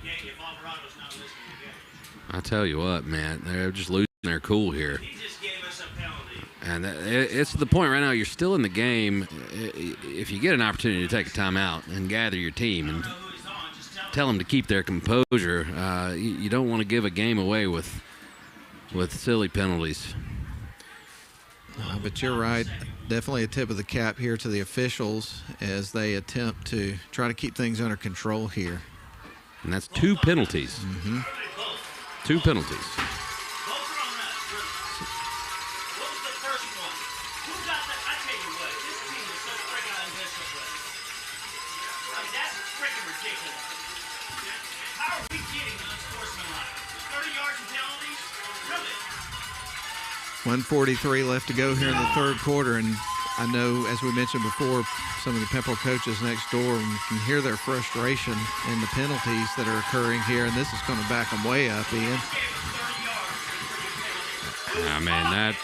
if Alvarado's not listening to the game. I tell you what, man, they're just losing their cool here. He just gave us a penalty. And it's to the point right now, you're still in the game. If you get an opportunity to take a timeout and gather your team and tell them to keep their composure, you don't want to give a game away with silly penalties. But you're right. Definitely a tip of the cap here to the officials as they attempt to try to keep things under control here. And that's 2 penalties. 2 penalties. That's freaking ridiculous. How are we getting unsportsmanlike? 30 yards and penalties? Really? 1:43 left to go here in the third quarter, and I know, as we mentioned before, some of the Pepperell coaches next door, and you can hear their frustration in the penalties that are occurring here, and this is going to back them way up, Ian. I mean,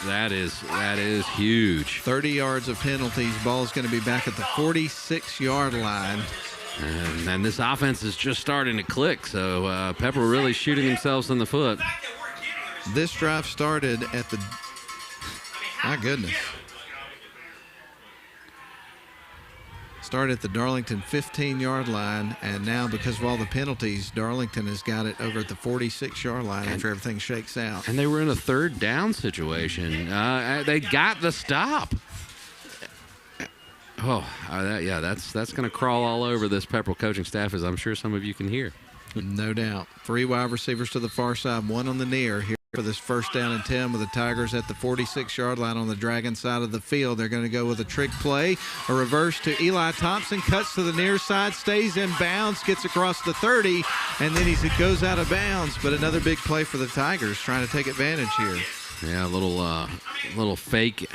that is huge. 30 yards of penalties. Ball's going to be back at the 46-yard line. And then this offense is just starting to click, so Pepperell really shooting themselves in the foot. This drive started at the My goodness. Started at the Darlington 15-yard line, and now because of all the penalties, Darlington has got it over at the 46-yard line after everything shakes out. And they were in a third down situation. They got the stop. That's going to crawl all over this Pepperell coaching staff, as I'm sure some of you can hear. No doubt. 3 wide receivers to the far side, 1 on the near here for this 1st down and 10 with the Tigers at the 46-yard line on the Dragon side of the field. They're going to go with a trick play, a reverse to Eli Thompson, cuts to the near side, stays in bounds, gets across the 30, and then he goes out of bounds. But another big play for the Tigers, trying to take advantage here. Yeah, a little fake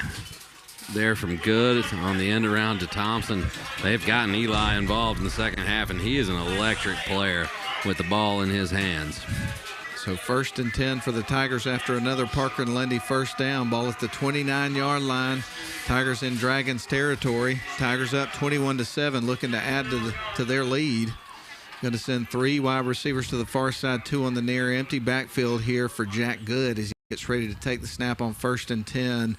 there from Good on the end around to Thompson. They've gotten Eli involved in the second half, and he is an electric player with the ball in his hands. So 1st and 10 for the Tigers after another Parker and Lundy 1st down. Ball at the 29-yard line. Tigers in Dragons territory. Tigers up 21-7, looking to add to their lead. Going to send 3 wide receivers to the far side, 2 on the near. Empty backfield here for Jack Good as he gets ready to take the snap on 1st and 10.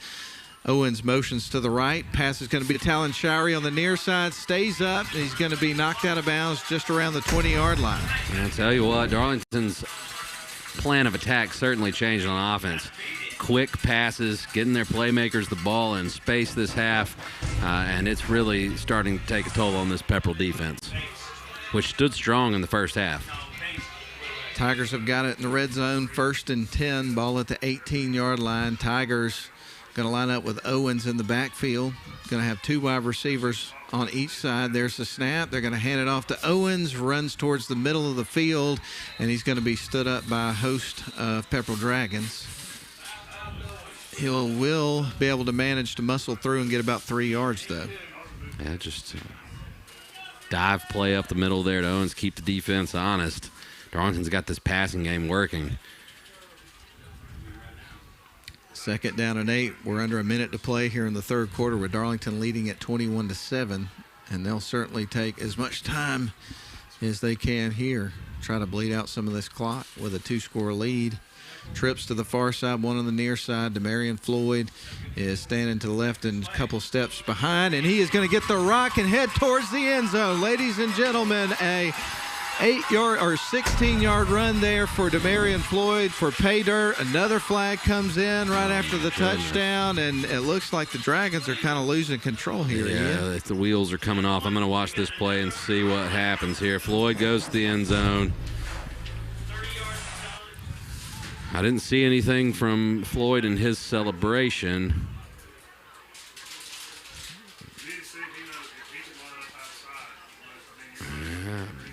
Owens motions to the right. Pass is going to be to Talon Showery on the near side. Stays up. He's going to be knocked out of bounds just around the 20-yard line. And I tell you what, Darlington's plan of attack certainly changed on offense. Quick passes, getting their playmakers the ball in space this half, and it's really starting to take a toll on this Pepperell defense, which stood strong in the first half. Tigers have got it in the red zone. 1st and 10, ball at the 18-yard line. Tigers going to line up with Owens in the backfield. Going to have 2 wide receivers on each side. There's the snap. They're going to hand it off to Owens, runs towards the middle of the field, and he's going to be stood up by a host of Pepperell Dragons. He will be able to manage to muscle through and get about 3 yards, though. Yeah, just dive play up the middle there to Owens, keep the defense honest. Darlington's got this passing game working. 2nd down and 8. We're under a minute to play here in the 3rd quarter with Darlington leading at 21-7, and they'll certainly take as much time as they can here. Try to bleed out some of this clock with a 2-score lead. Trips to the far side, 1 on the near side. Demarion Floyd is standing to the left and a couple steps behind, and he is going to get the rock and head towards the end zone. Ladies and gentlemen, a 8-yard or 16-yard run there for Demarion Floyd for pay dirt. Another flag comes in right after the touchdown, and it looks like the Dragons are kind of losing control here. Yeah, the wheels are coming off. I'm going to watch this play and see what happens here. Floyd goes to the end zone. I didn't see anything from Floyd in his celebration.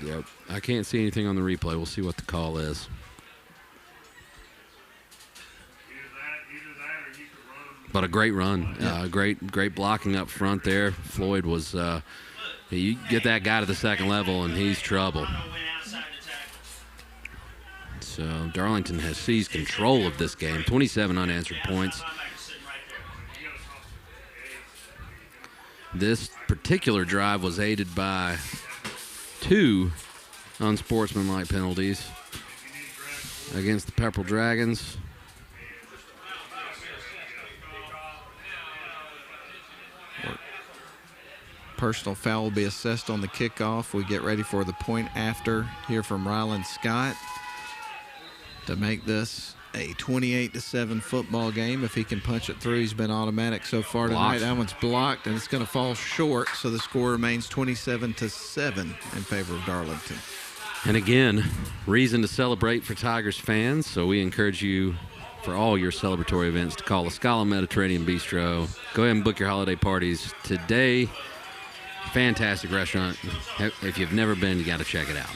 Yep. I can't see anything on the replay. We'll see what the call is. But a great run. Great blocking up front there. Floyd was, you get that guy to the second level and he's trouble. So Darlington has seized control of this game. 27 unanswered points. This particular drive was aided by 2 unsportsmanlike penalties against the Pepperell Dragons. Personal foul will be assessed on the kickoff. We get ready for the point after here from Ryland Scott to make this a 28-7 football game. If he can punch it through, he's been automatic so far tonight. That one's blocked, and it's going to fall short, so the score remains 27-7 in favor of Darlington. And again, reason to celebrate for Tigers fans, so we encourage you for all your celebratory events to call the Scala Mediterranean Bistro. Go ahead and book your holiday parties today. Fantastic restaurant. If you've never been, you got to check it out.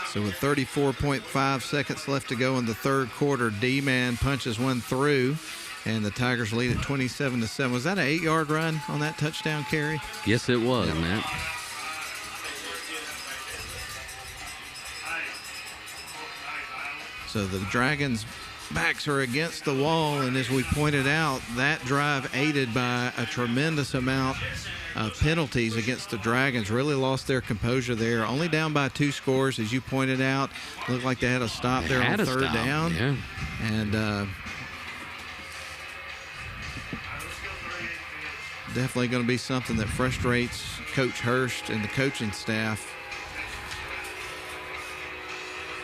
So with 34.5 seconds left to go in the 3rd quarter, D-Man punches one through, and the Tigers lead at 27-7. Was that an 8-yard run on that touchdown carry? Yes, it was, Matt. So the Dragons' backs are against the wall, and as we pointed out, that drive aided by a tremendous amount of penalties against the Dragons. Really lost their composure there. Only down by 2 scores, as you pointed out. Looked like they had a stop there on 3rd down. Yeah. And definitely going to be something that frustrates Coach Hurst and the coaching staff.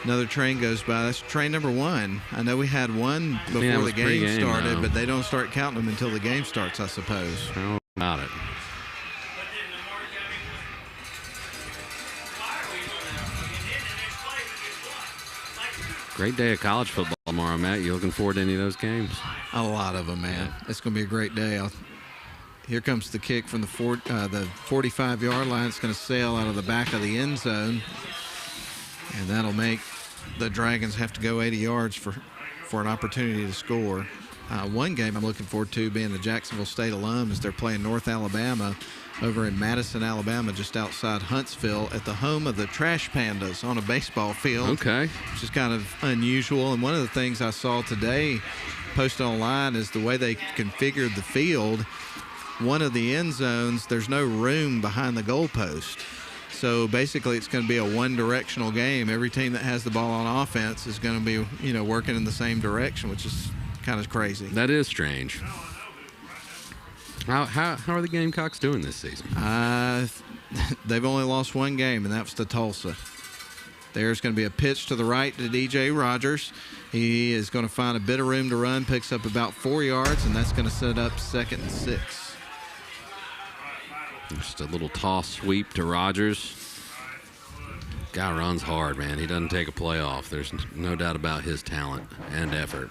Another train goes by. That's train number 1. I know we had one before the game started, but they don't start counting them until the game starts, I suppose. How about it? Great day of college football tomorrow, Matt. You looking forward to any of those games? A lot of them, man. It's going to be a great day. Here comes the kick from the 45-yard line. It's going to sail out of the back of the end zone, and that'll make the Dragons have to go 80 yards for an opportunity to score. One game I'm looking forward to being the Jacksonville State alum is they're playing North Alabama over in Madison, Alabama, just outside Huntsville at the home of the Trash Pandas on a baseball field. Okay. Which is kind of unusual. And one of the things I saw today posted online is the way they configured the field. One of the end zones, there's no room behind the goalpost. So basically it's going to be a one-directional game. Every team that has the ball on offense is going to be, working in the same direction, which is kind of crazy. That is strange. How are the Gamecocks doing this season? They've only lost one game, and that was to Tulsa. There's going to be a pitch to the right to DJ Rogers. He is going to find a bit of room to run, picks up about 4 yards, and that's going to set up 2nd and 6. Just a little toss sweep to Rogers. Guy runs hard, man. He doesn't take a play off. There's no doubt about his talent and effort.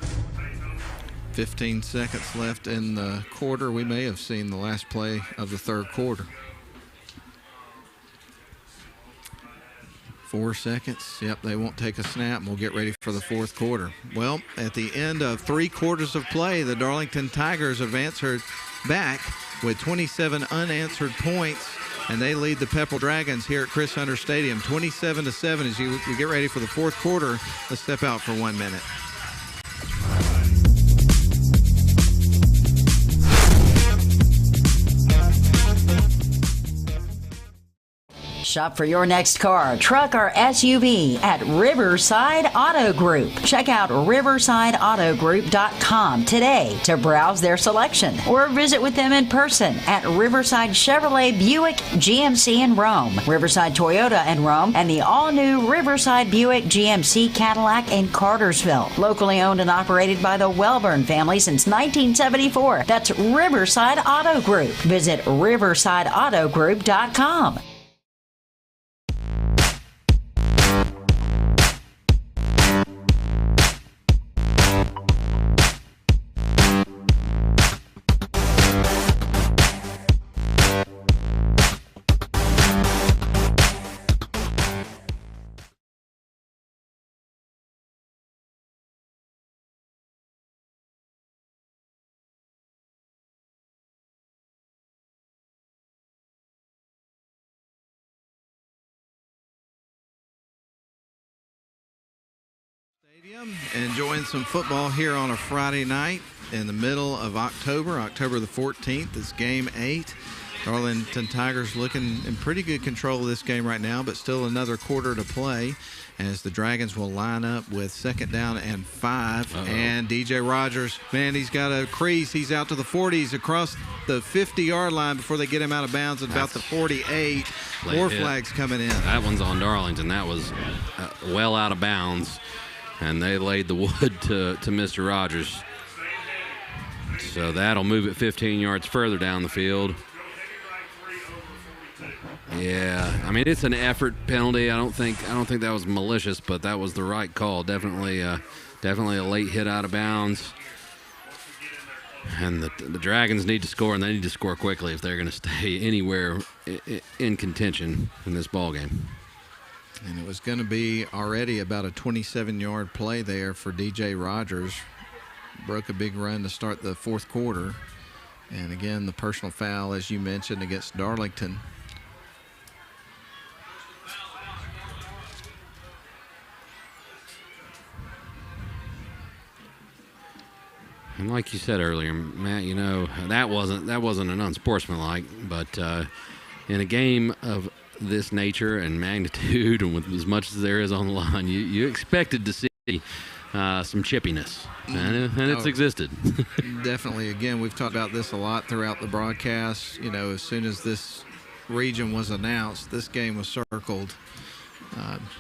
15 seconds left in the quarter. We may have seen the last play of the third quarter. 4 seconds. Yep, they won't take a snap, and we'll get ready for the fourth quarter. Well, at the end of 3 quarters of play, the Darlington Tigers have answered back with 27 unanswered points, and they lead the Pepperell Dragons here at Chris Hunter Stadium 27-7. As we get ready for the fourth quarter, let's step out for 1 minute. Shop for your next car, truck, or SUV at Riverside Auto Group. Check out riversideautogroup.com today to browse their selection or visit with them in person at Riverside Chevrolet Buick GMC in Rome, Riverside Toyota in Rome, and the all-new Riverside Buick GMC Cadillac in Cartersville. Locally owned and operated by the Welburn family since 1974. That's Riverside Auto Group. Visit riversideautogroup.com. Enjoying some football here on a Friday night in the middle of October the 14th. It's game 8. Darlington Tigers looking in pretty good control of this game right now, but still another quarter to play as the Dragons will line up with 2nd down and 5. And DJ Rogers, man, he's got a crease. He's out to the 40s across the 50-yard line before they get him out of bounds at about the 48. 4 flags coming in. That one's on Darlington. That was well out of bounds. And they laid the wood to Mr. Rogers. So that'll move it 15 yards further down the field. Yeah, I mean, it's an effort penalty. I don't think that was malicious, but that was the right call. Definitely a late hit out of bounds. And the Dragons need to score, and they need to score quickly if they're going to stay anywhere in contention in this ball game. And it was going to be already about a 27-yard play there for DJ Rogers. Broke a big run to start the fourth quarter. And again, the personal foul, as you mentioned, against Darlington. And like you said earlier, Matt, that wasn't an unsportsmanlike, but in a game of this nature and magnitude, and with as much as there is on the line, you expected to see some chippiness, and it's existed. Definitely. Again, we've talked about this a lot throughout the broadcast. You know, as soon as this region was announced, this game was circled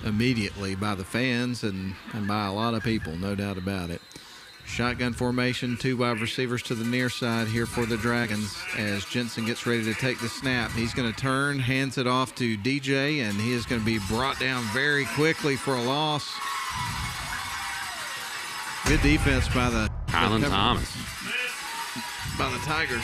immediately by the fans and by a lot of people, no doubt about it. Shotgun formation, 2 wide receivers to the near side here for the Dragons as Jensen gets ready to take the snap. He's going to turn, hands it off to DJ, and he is going to be brought down very quickly for a loss. Good defense by the Highland Thomas. By the Tigers.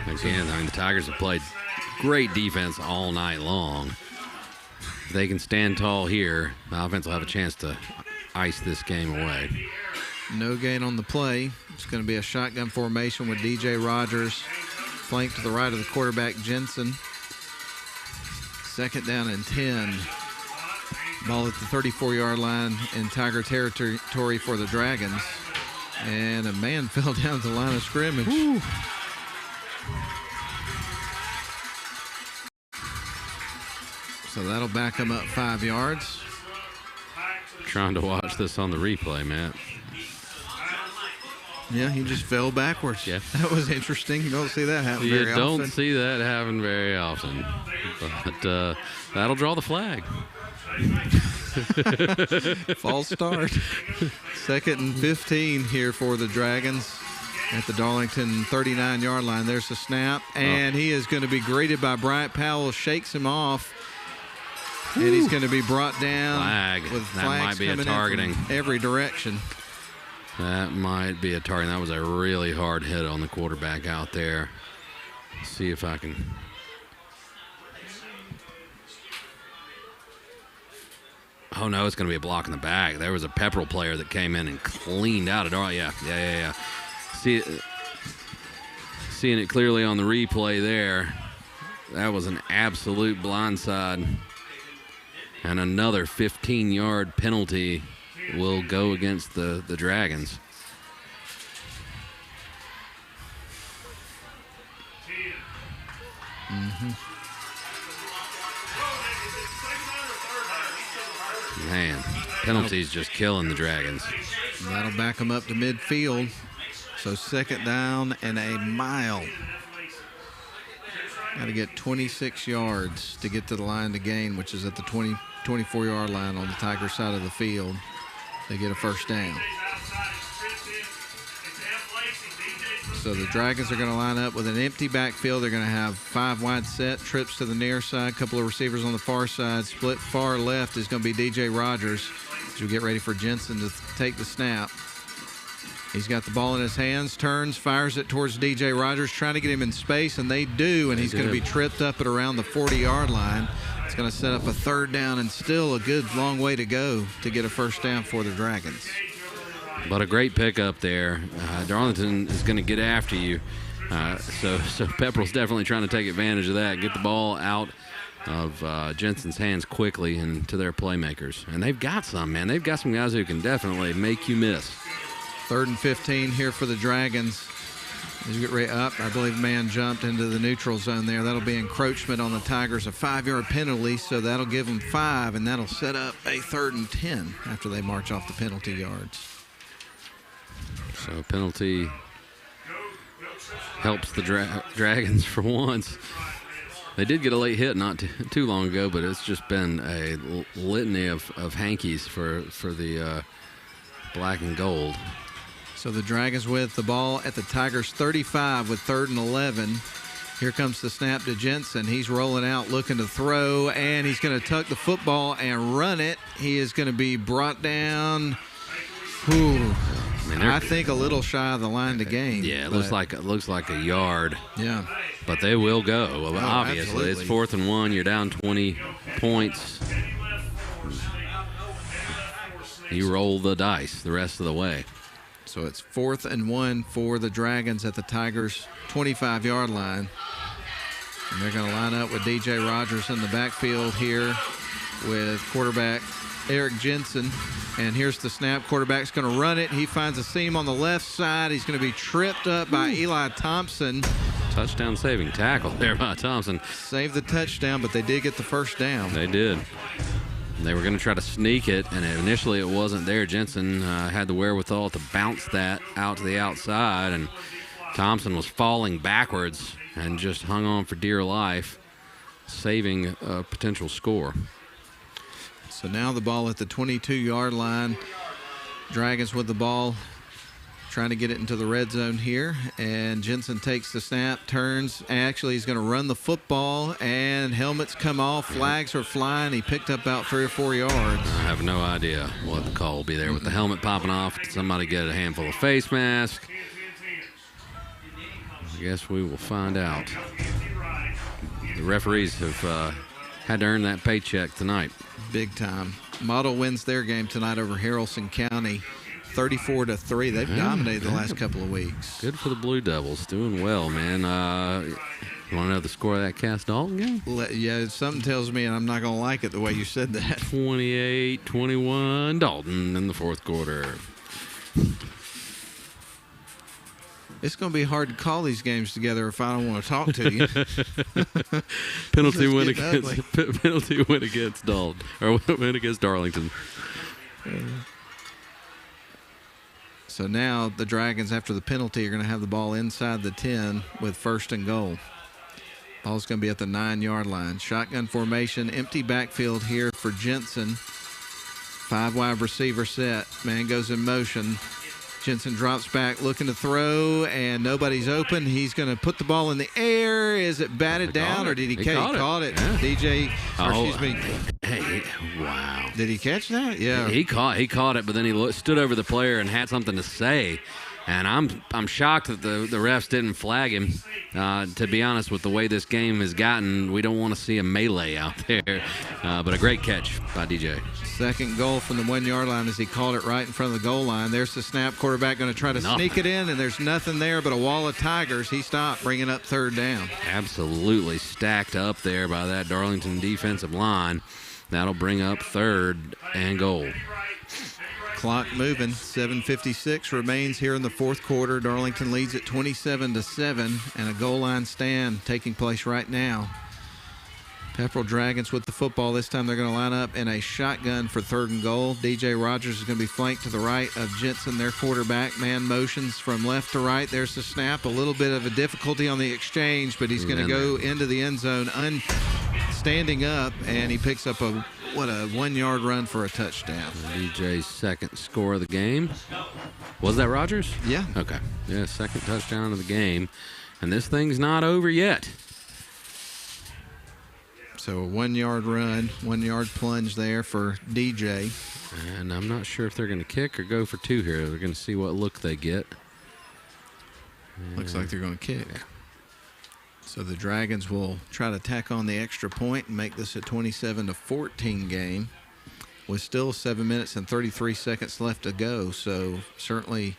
Again, I mean, the Tigers have played great defense all night long. If they can stand tall here, the offense will have a chance to ice this game away. No gain on the play. It's going to be a shotgun formation with DJ Rogers flanked to the right of the quarterback, Jensen. 2nd down and 10. Ball at the 34-yard line in Tiger territory for the Dragons. And a man fell down to the line of scrimmage. Woo. So that'll back him up 5 yards. Trying to watch this on the replay, Matt. Yeah, he just fell backwards. Yeah. That was interesting. You don't see that happen very often. You don't see that happen very often. But that'll draw the flag. False start. 2nd and 15 here for the Dragons at the Darlington 39-yard line. There's the snap, and he is going to be greeted by Bryant Powell. Shakes him off. And he's going to be brought down. Flag. With That flags might be a coming in targeting. from every direction. That might be a target. That was a really hard hit on the quarterback out there. Let's see if I can. Oh, no, it's going to be a block in the back. There was a Pepperell player that came in and cleaned out it. Oh, yeah. Seeing it clearly on the replay there. That was an absolute blindside. And another 15-yard penalty will go against the Dragons. Man, penalties just killing the Dragons. That'll back them up to midfield. So 2nd down and a mile. Got to get 26 yards to get to the line to gain, which is at the 24-yard line on the Tiger side of the field. They get a 1st down. So the Dragons are going to line up with an empty backfield. They're going to have 5 wide set, trips to the near side, couple of receivers on the far side. Split far left is going to be DJ Rogers as we get ready for Jensen to take the snap. He's got the ball in his hands, turns, fires it towards DJ Rogers, trying to get him in space, and they do, and he's going to be tripped up at around the 40-yard line. It's going to set up a 3rd down and still a good long way to go to get a 1st down for the Dragons. But a great pickup there. Darlington is going to get after you. So Pepperell's definitely trying to take advantage of that, get the ball out of Jensen's hands quickly and to their playmakers. And they've got some, man. They've got some guys who can definitely make you miss. 3rd and 15 here for the Dragons. As you get ready up, I believe man jumped into the neutral zone there. That'll be encroachment on the Tigers, a 5-yard penalty, so that'll give them 5, and that'll set up a 3rd and 10 after they march off the penalty yards. So penalty helps the Dragons for once. They did get a late hit not too long ago, but it's just been a litany of hankies for the black and gold. So the Dragons with the ball at the Tigers 35 with 3rd and 11. Here comes the snap to Jensen. He's rolling out, looking to throw, and he's going to tuck the football and run it. He is going to be brought down. I think a little shy of the line to gain. Yeah, it looks like a yard. Yeah. But they will go. Well, obviously, absolutely. It's 4th and 1. You're down 20 points. You roll the dice the rest of the way. So it's 4th and 1 for the Dragons at the Tigers' 25-yard line. And they're going to line up with DJ Rogers in the backfield here with quarterback Eric Jensen. And here's the snap. Quarterback's going to run it. He finds a seam on the left side. He's going to be tripped up by Eli Thompson. touchdown saving tackle there by Thompson. Saved the touchdown, but they did get the first down. They did. They were going to try to sneak it, and initially it wasn't there. Jensen had the wherewithal to bounce that out to the outside, and Thompson was falling backwards and just hung on for dear life, saving a potential score. So now the ball at the 22-yard line. Dragons with the ball, trying to get it into the red zone here. And Jensen takes the snap, turns. Actually, he's going to run the football, and helmets come off. Flags are flying. He picked up about 3 or 4 yards. I have no idea what the call will be there with the helmet popping off. Did somebody get a handful of face masks? I guess we will find out. The referees have had to earn that paycheck tonight. Big time. Model wins their game tonight over Haralson County, 34-3. They've dominated the last couple of weeks. Good for the Blue Devils. Doing well, man. You want to know the score of that Cass Dalton game? Yeah, something tells me, and I'm not going to like it the way you said that. 28-21 Dalton in the fourth quarter. It's going to be hard to call these games together if I don't want to talk to you. Penalty win against Dalton, or win against Darlington. So now the Dragons, after the penalty, are going to have the ball inside the 10 with 1st and goal. Ball's going to be at the 9-yard line. Shotgun formation, empty backfield here for Jensen. 5-wide receiver set. Man goes in motion. Jensen drops back, looking to throw, and nobody's open. He's going to put the ball in the air. Is it batted down, or did he catch it? Caught it. Yeah. DJ, excuse me. Hey, wow. Did he catch that? Yeah. He caught it, but then he stood over the player and had something to say. And I'm shocked that the refs didn't flag him. To be honest, with the way this game has gotten, we don't want to see a melee out there. But a great catch by DJ. 2nd goal from the 1-yard line as he caught it right in front of the goal line. There's the snap. Quarterback going to try to sneak it in, and there's nothing there but a wall of Tigers. He stopped, bringing up 3rd down. Absolutely stacked up there by that Darlington defensive line. That'll bring up 3rd and goal. Clock moving. 7:56 remains here in the fourth quarter. Darlington leads at 27-7, and a goal line stand taking place right now. Pepperell Dragons with the football. This time they're going to line up in a shotgun for 3rd and goal. DJ Rogers is going to be flanked to the right of Jensen, their quarterback. Man motions from left to right. There's the snap. A little bit of a difficulty on the exchange, but he's going to go into the end zone standing up, and he picks up a 1-yard run for a touchdown. DJ's 2nd score of the game. Was that Rogers? Yeah. Okay. Yeah, 2nd touchdown of the game. And this thing's not over yet. So a 1-yard run, 1-yard plunge there for DJ. And I'm not sure if they're going to kick or go for 2 here. They're going to see what look they get. Looks like they're going to kick. Yeah. So the Dragons will try to tack on the extra point and make this a 27-14 game with still 7 minutes and 33 seconds left to go. So certainly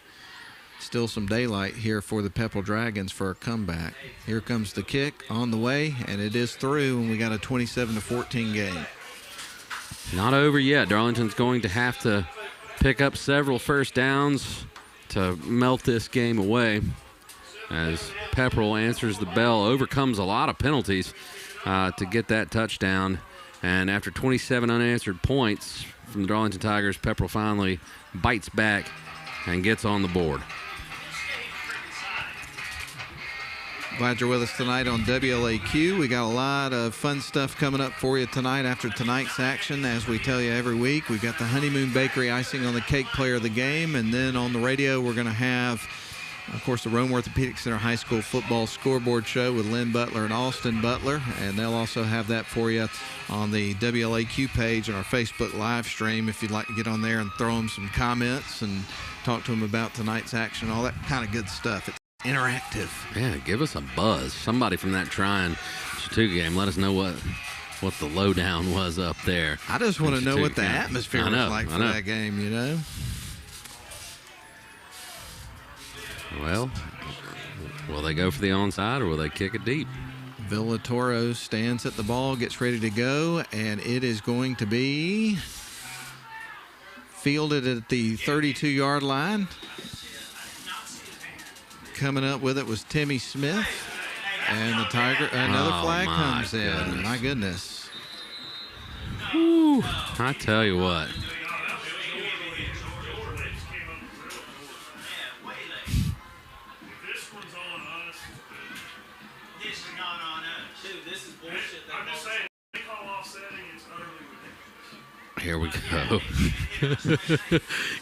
still some daylight here for the Pepperell Dragons for a comeback. Here comes the kick on the way, and it is through, and we got a 27-14 game. Not over yet. Darlington's going to have to pick up several first downs to melt this game away, as Pepperell answers the bell, overcomes a lot of penalties to get that touchdown. And after 27 unanswered points from the Darlington Tigers, Pepperell finally bites back and gets on the board. Glad you're with us tonight on WLAQ. We got a lot of fun stuff coming up for you tonight after tonight's action. As we tell you every week, we've got the Honeymoon Bakery icing on the cake player of the game. And then on the radio, we're going to have, of course, the Rome Orthopedic Center High School football scoreboard show with Lynn Butler and Austin Butler. And they'll also have that for you on the WLAQ page and our Facebook live stream if you'd like to get on there and throw them some comments and talk to them about tonight's action, all that kind of good stuff. It's interactive. Yeah, give us a buzz. Somebody from that Tryon Chattooga game, let us know what the lowdown was up there. I just want to know what the atmosphere was like for that game, you know? Well, will they go for the onside or will they kick it deep? Villatoro stands at the ball, gets ready to go, and it is going to be fielded at the 32-yard line. Coming up with it was Timmy Smith. And the Tiger, another flag comes in. My goodness. Whew, I tell you what. Here we go.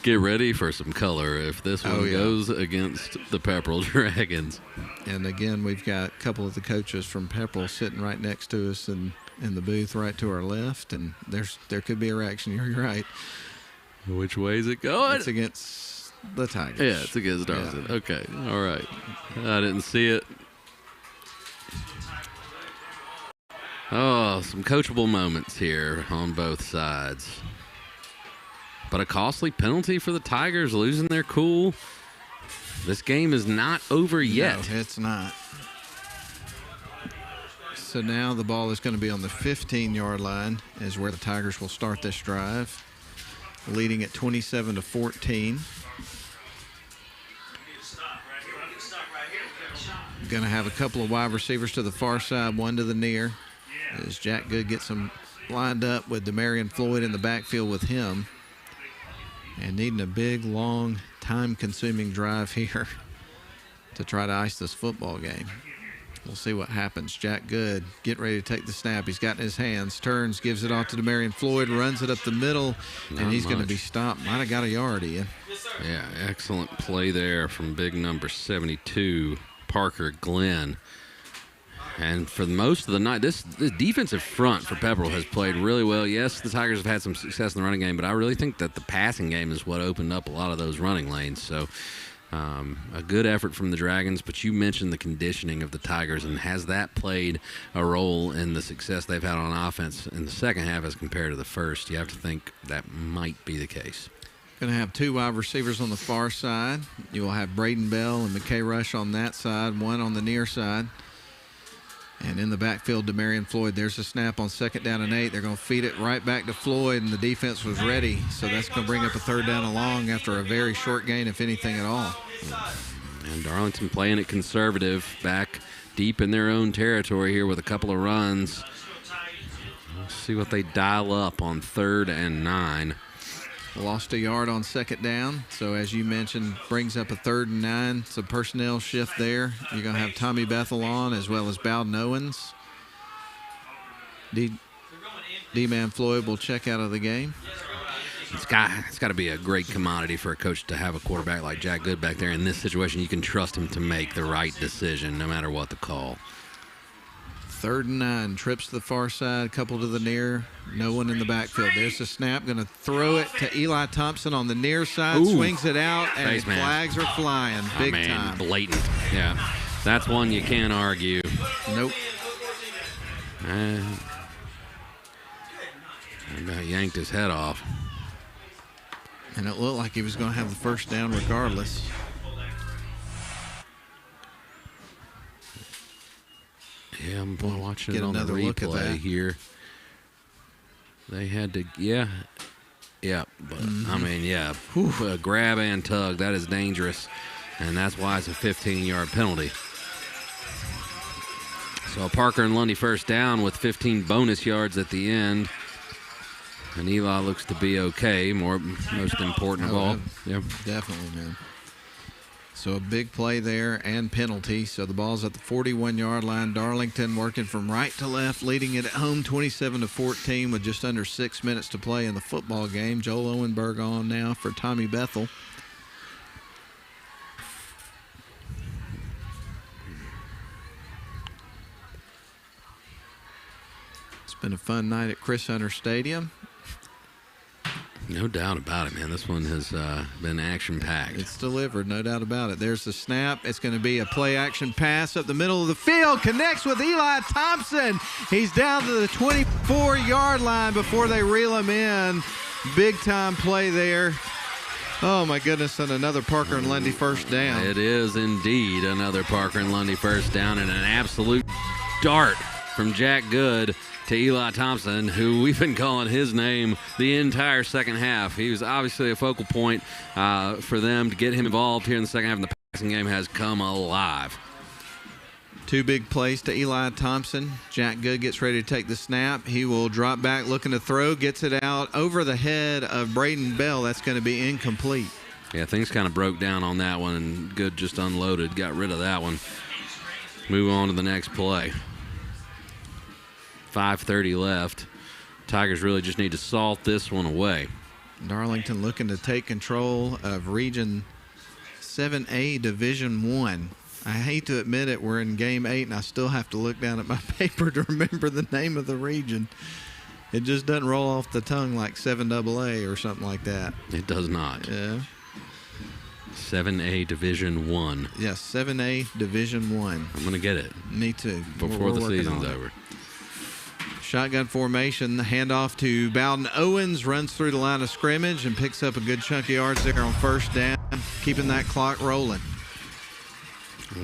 Get ready for some color if this one goes against the Pepperell Dragons. And again, we've got a couple of the coaches from Pepperell sitting right next to us in the booth right to our left, and there could be a reaction. You're right. Which way is it going? It's against the Tigers. Yeah, it's against Darlington. Yeah. Okay, all right. I didn't see it. Oh, some coachable moments here on both sides. But a costly penalty for the Tigers, losing their cool. This game is not over yet. No, it's not. So now the ball is going to be on the 15-yard line, is where the Tigers will start this drive, leading at 27-14. Going to have a couple of wide receivers to the far side, one to the near, as Jack Good gets them lined up with Demarion Floyd in the backfield with him. And needing a big, long, time-consuming drive here to try to ice this football game. We'll see what happens. Jack Good, get ready to take the snap. He's got it in his hands, turns, gives it off to Demarion Floyd, runs it up the middle, and he's going to be stopped. Might have got a yard, Ian. Yeah, excellent play there from big number 72, Parker Glenn. And for most of the night, this defensive front for Pepperell has played really well. Yes, the Tigers have had some success in the running game, but I really think that the passing game is what opened up a lot of those running lanes. So a good effort from the Dragons, but you mentioned the conditioning of the Tigers, and has that played a role in the success they've had on offense in the second half as compared to the first? You have to think that might be the case. Going to have two wide receivers on the far side. You will have Braden Bell and McKay Rush on that side, one on the near side. And in the backfield, Demarion Floyd. There's a snap on 2nd down and 8. They're going to feed it right back to Floyd, and the defense was ready. So that's going to bring up a 3rd down and long after a very short gain, if anything at all. And Darlington playing it conservative, back deep in their own territory here with a couple of runs. We'll see what they dial up on 3rd and 9. Lost a yard on 2nd down. So as you mentioned, brings up a 3rd and 9. Some personnel shift there. You're going to have Tommy Bethel on as well as Bowden Owens. D-Man Floyd will check out of the game. It's got to be a great commodity for a coach to have a quarterback like Jack Good back there. In this situation, you can trust him to make the right decision no matter what the call. 3rd and 9, trips to the far side, couple to the near, no one in the backfield. There's the snap, going to throw it to Eli Thompson on the near side, swings it out, and flags are flying big time. Blatant, yeah. That's one you can't argue. Nope. About yanked his head off. And it looked like he was going to have the 1st down regardless. Yeah, I'm watching it on the replay here. They had to, but I mean, grab and tug, that is dangerous, and that's why it's a 15-yard penalty. So Parker and Lundy 1st down with 15 bonus yards at the end, and Eli looks to be okay. Most important of all. Yep, definitely, man. So a big play there and penalty. So the ball's at the 41-yard line. Darlington working from right to left, leading it at home 27-14 with just under 6 minutes to play in the football game. Joel Owenberg on now for Tommy Bethel. It's been a fun night at Chris Hunter Stadium. No doubt about it, man. This one has been action-packed. It's delivered, no doubt about it. There's the snap. It's going to be a play-action pass up the middle of the field. Connects with Eli Thompson. He's down to the 24-yard line before they reel him in. Big-time play there. Oh, my goodness, and another Parker and Lundy 1st down. It is indeed another Parker and Lundy 1st down, and an absolute dart from Jack Good to Eli Thompson, who we've been calling his name the entire second half. He was obviously a focal point for them to get him involved here in the second half, and the passing game has come alive. Two big plays to Eli Thompson. Jack Good gets ready to take the snap. He will drop back looking to throw, gets it out over the head of Braden Bell. That's going to be incomplete. Yeah, things kind of broke down on that one, and Good just unloaded, got rid of that one. Move on to the next play. 5:30 left. Tigers really just need to salt this one away. Darlington looking to take control of Region 7A Division 1. I hate to admit it, we're in Game 8, and I still have to look down at my paper to remember the name of the region. It just doesn't roll off the tongue like 7AA or something like that. It does not. Yeah. 7A Division 1. Yes, 7A Division 1. I'm going to get it. Me too. Before the season's over. Shotgun formation, the handoff to Bowden Owens, runs through the line of scrimmage and picks up a good chunk of yards there on first down, keeping that clock rolling.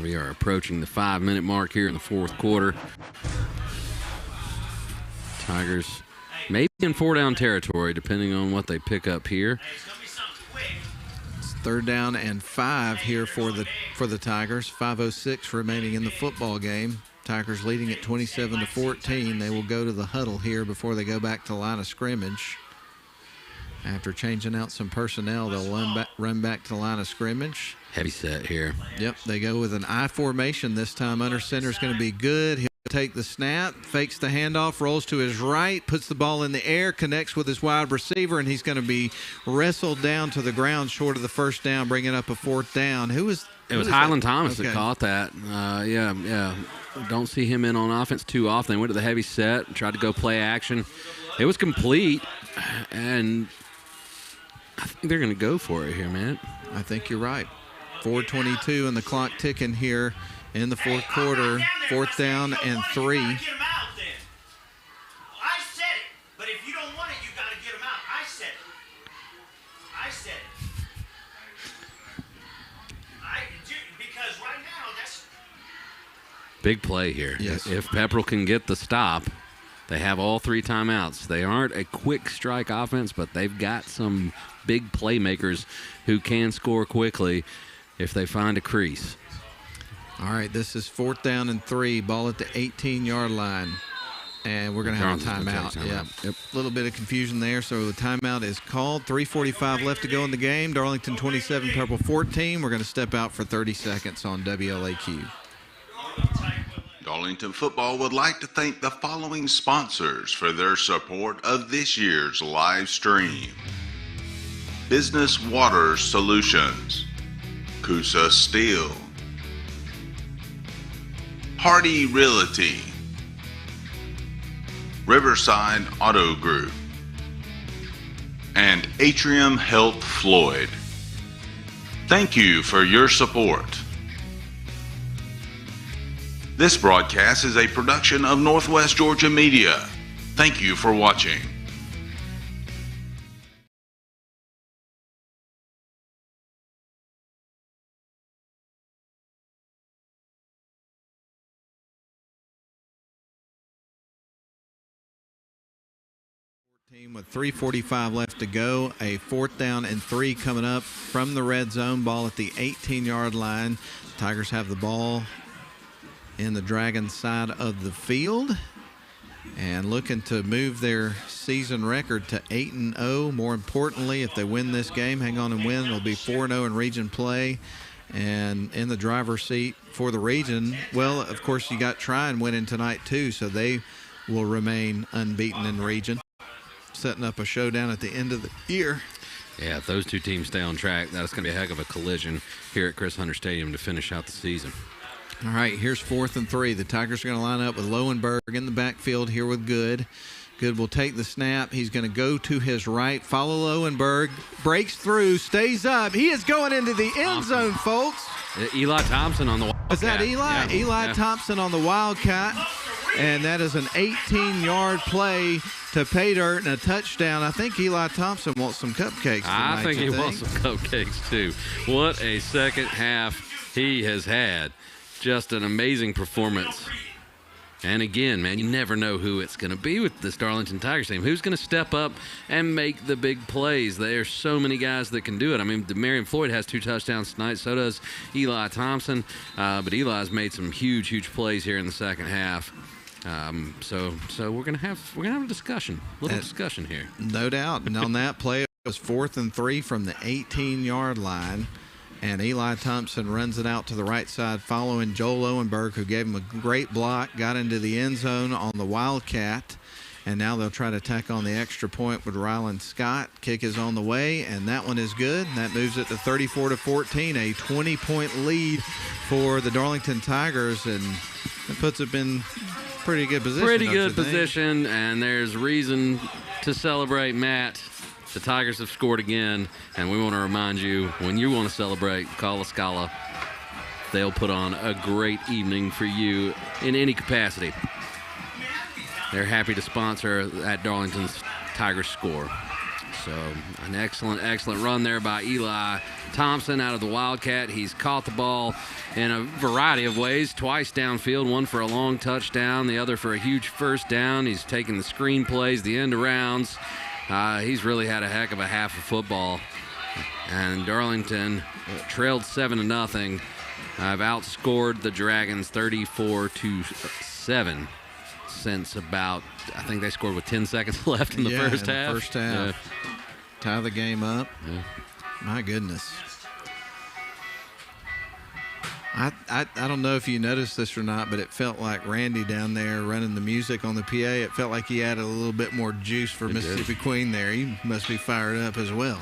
We are approaching the 5-minute mark here in the fourth quarter. Tigers maybe in 4-down territory, depending on what they pick up here. It's 3rd down and 5 here for the Tigers. 5:06 remaining in the football game. Tigers leading at 27-14. They will go to the huddle here before they go back to the line of scrimmage. After changing out some personnel, they'll run back to the line of scrimmage. Heavy set here. Yep, they go with an I formation this time. Under center is going to be Good. He'll take the snap, fakes the handoff, rolls to his right, puts the ball in the air, connects with his wide receiver, and he's going to be wrestled down to the ground short of the first down, bringing up a 4th down. It was Highland Thomas that caught that. Yeah. Don't see him in on offense too often. They went to the heavy set, tried to go play action. It was complete, and I think they're going to go for it here, man. I think you're right. 4:22 and the clock ticking here in the fourth quarter. 4th down and 3. I said it, but if you don't want it, you got to get them out. I said it. Because right now, that's big play here. Yes. If Pepperell can get the stop, they have all 3 timeouts. They aren't a quick strike offense, but they've got some big playmakers who can score quickly if they find a crease. All right, this is 4th down and 3. Ball at the 18-yard line. And we're going to have a timeout. Yeah, Yep. A little bit of confusion there. So the timeout is called. 3:45 left to go in the game. Darlington 27, Pepperell 14. We're going to step out for 30 seconds on WLAQ. Darlington football would like to thank the following sponsors for their support of this year's live stream. Business Water Solutions, Coosa Steel, Hardy Realty, Riverside Auto Group, and Atrium Health Floyd. Thank you for your support. This broadcast is a production of Northwest Georgia Media. Thank you for watching. With 3:45 left to go, a 4th down and 3 coming up from the red zone. Ball at the 18-yard line. Tigers have the ball in the Dragons side of the field and looking to move their season record to 8-0. More importantly, if they win this game, hang on and win, it'll be 4-0 in region play and in the driver's seat for the region. Well, of course, you got Tryon winning tonight too, so they will remain unbeaten in region, setting up a showdown at the end of the year. Yeah, if those two teams stay on track, that's going to be a heck of a collision here at Chris Hunter Stadium to finish out the season. All right, here's 4th and 3. The Tigers are going to line up with Lowenberg in the backfield here with Good. Good will take the snap. He's going to go to his right, follow Lowenberg, breaks through, stays up. He is going into the end zone, folks. Eli Thompson on the Wildcat. Is that Eli? Yeah. Eli Thompson on the Wildcat. And that is an 18-yard play to pay dirt and a touchdown. I think Eli Thompson wants some cupcakes tonight. I think he wants some cupcakes, too. What a second half he has had. Just an amazing performance. And again, man, you never know who it's going to be with this Darlington Tigers team. Who's going to step up and make the big plays? There's so many guys that can do it. I mean, Demarion Floyd has 2 touchdowns tonight. So does Eli Thompson. But Eli's made some huge, huge plays here in the second half. So we're gonna have a discussion, discussion here. No doubt. And on that play, it was 4th and 3 from the 18-yard line. And Eli Thompson runs it out to the right side, following Joel Owenberg, who gave him a great block, got into the end zone on the Wildcat. And now they'll try to tack on the extra point with Ryland Scott. Kick is on the way, and that one is good. That moves it to 34-14, a 20-point lead for the Darlington Tigers, and it puts it in pretty good position. Pretty good position, and there's reason to celebrate, Matt. The Tigers have scored again, and we want to remind you, when you want to celebrate, call La Scala. They'll put on a great evening for you in any capacity. They're happy to sponsor that Darlington's Tigers score. So an excellent, excellent run there by Eli Thompson out of the Wildcat. He's caught the ball in a variety of ways, twice downfield, one for a long touchdown, the other for a huge first down. He's taken the screen plays, the end arounds. He's really had a heck of a half of football. And Darlington trailed 7-0. I've outscored the Dragons 34-7 since about, I think they scored with 10 seconds left in the first half. First half. Tie the game up. Yeah. My goodness. I don't know if you noticed this or not, but it felt like Randy down there running the music on the PA, it felt like he added a little bit more juice for Mississippi Queen there. He must be fired up as well.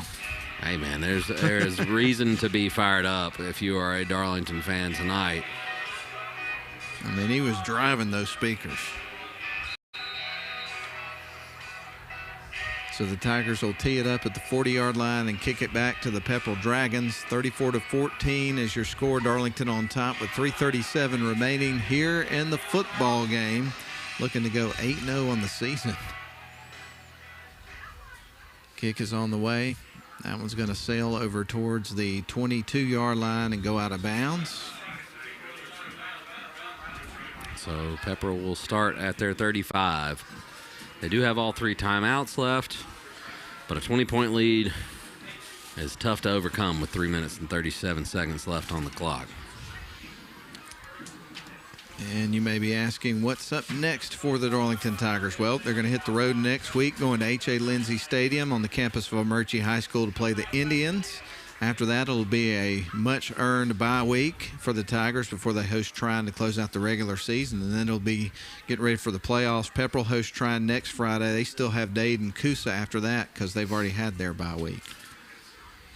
Hey, man, there's reason to be fired up if you are a Darlington fan tonight. I mean, he was driving those speakers. So the Tigers will tee it up at the 40-yard line and kick it back to the Pepperell Dragons. 34-14 is your score. Darlington on top with 3:37 remaining here in the football game. Looking to go 8-0 on the season. Kick is on the way. That one's going to sail over towards the 22-yard line and go out of bounds. So Pepperell will start at their 35. They do have all 3 timeouts left, but a 20-point lead is tough to overcome with 3 minutes and 37 seconds left on the clock. And you may be asking, what's up next for the Darlington Tigers? Well, they're going to hit the road next week, going to H.A. Lindsey Stadium on the campus of Omerchi High School to play the Indians. After that, it'll be a much-earned bye week for the Tigers before they host Trine to close out the regular season. And then it'll be getting ready for the playoffs. Pepperell hosts Trine next Friday. They still have Dade and Coosa after that because they've already had their bye week.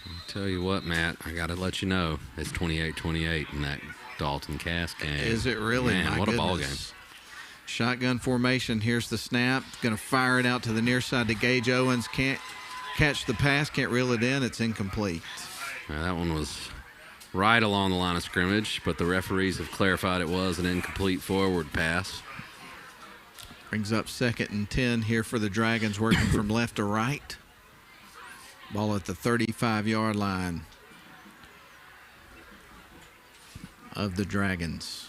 I'll tell you what, Matt, I got to let you know, it's 28-28 in that Dalton Cass game. Is it really? Man, My what goodness. a ball game. Shotgun formation. Here's the snap. Going to fire it out to the near side to Gage Owens. Can't catch the pass, can't reel it in. It's incomplete. Now, that one was right along the line of scrimmage, but the referees have clarified it was an incomplete forward pass. Brings up 2nd and 10 here for the Dragons, working from left to right. Ball at the 35-yard line of the Dragons.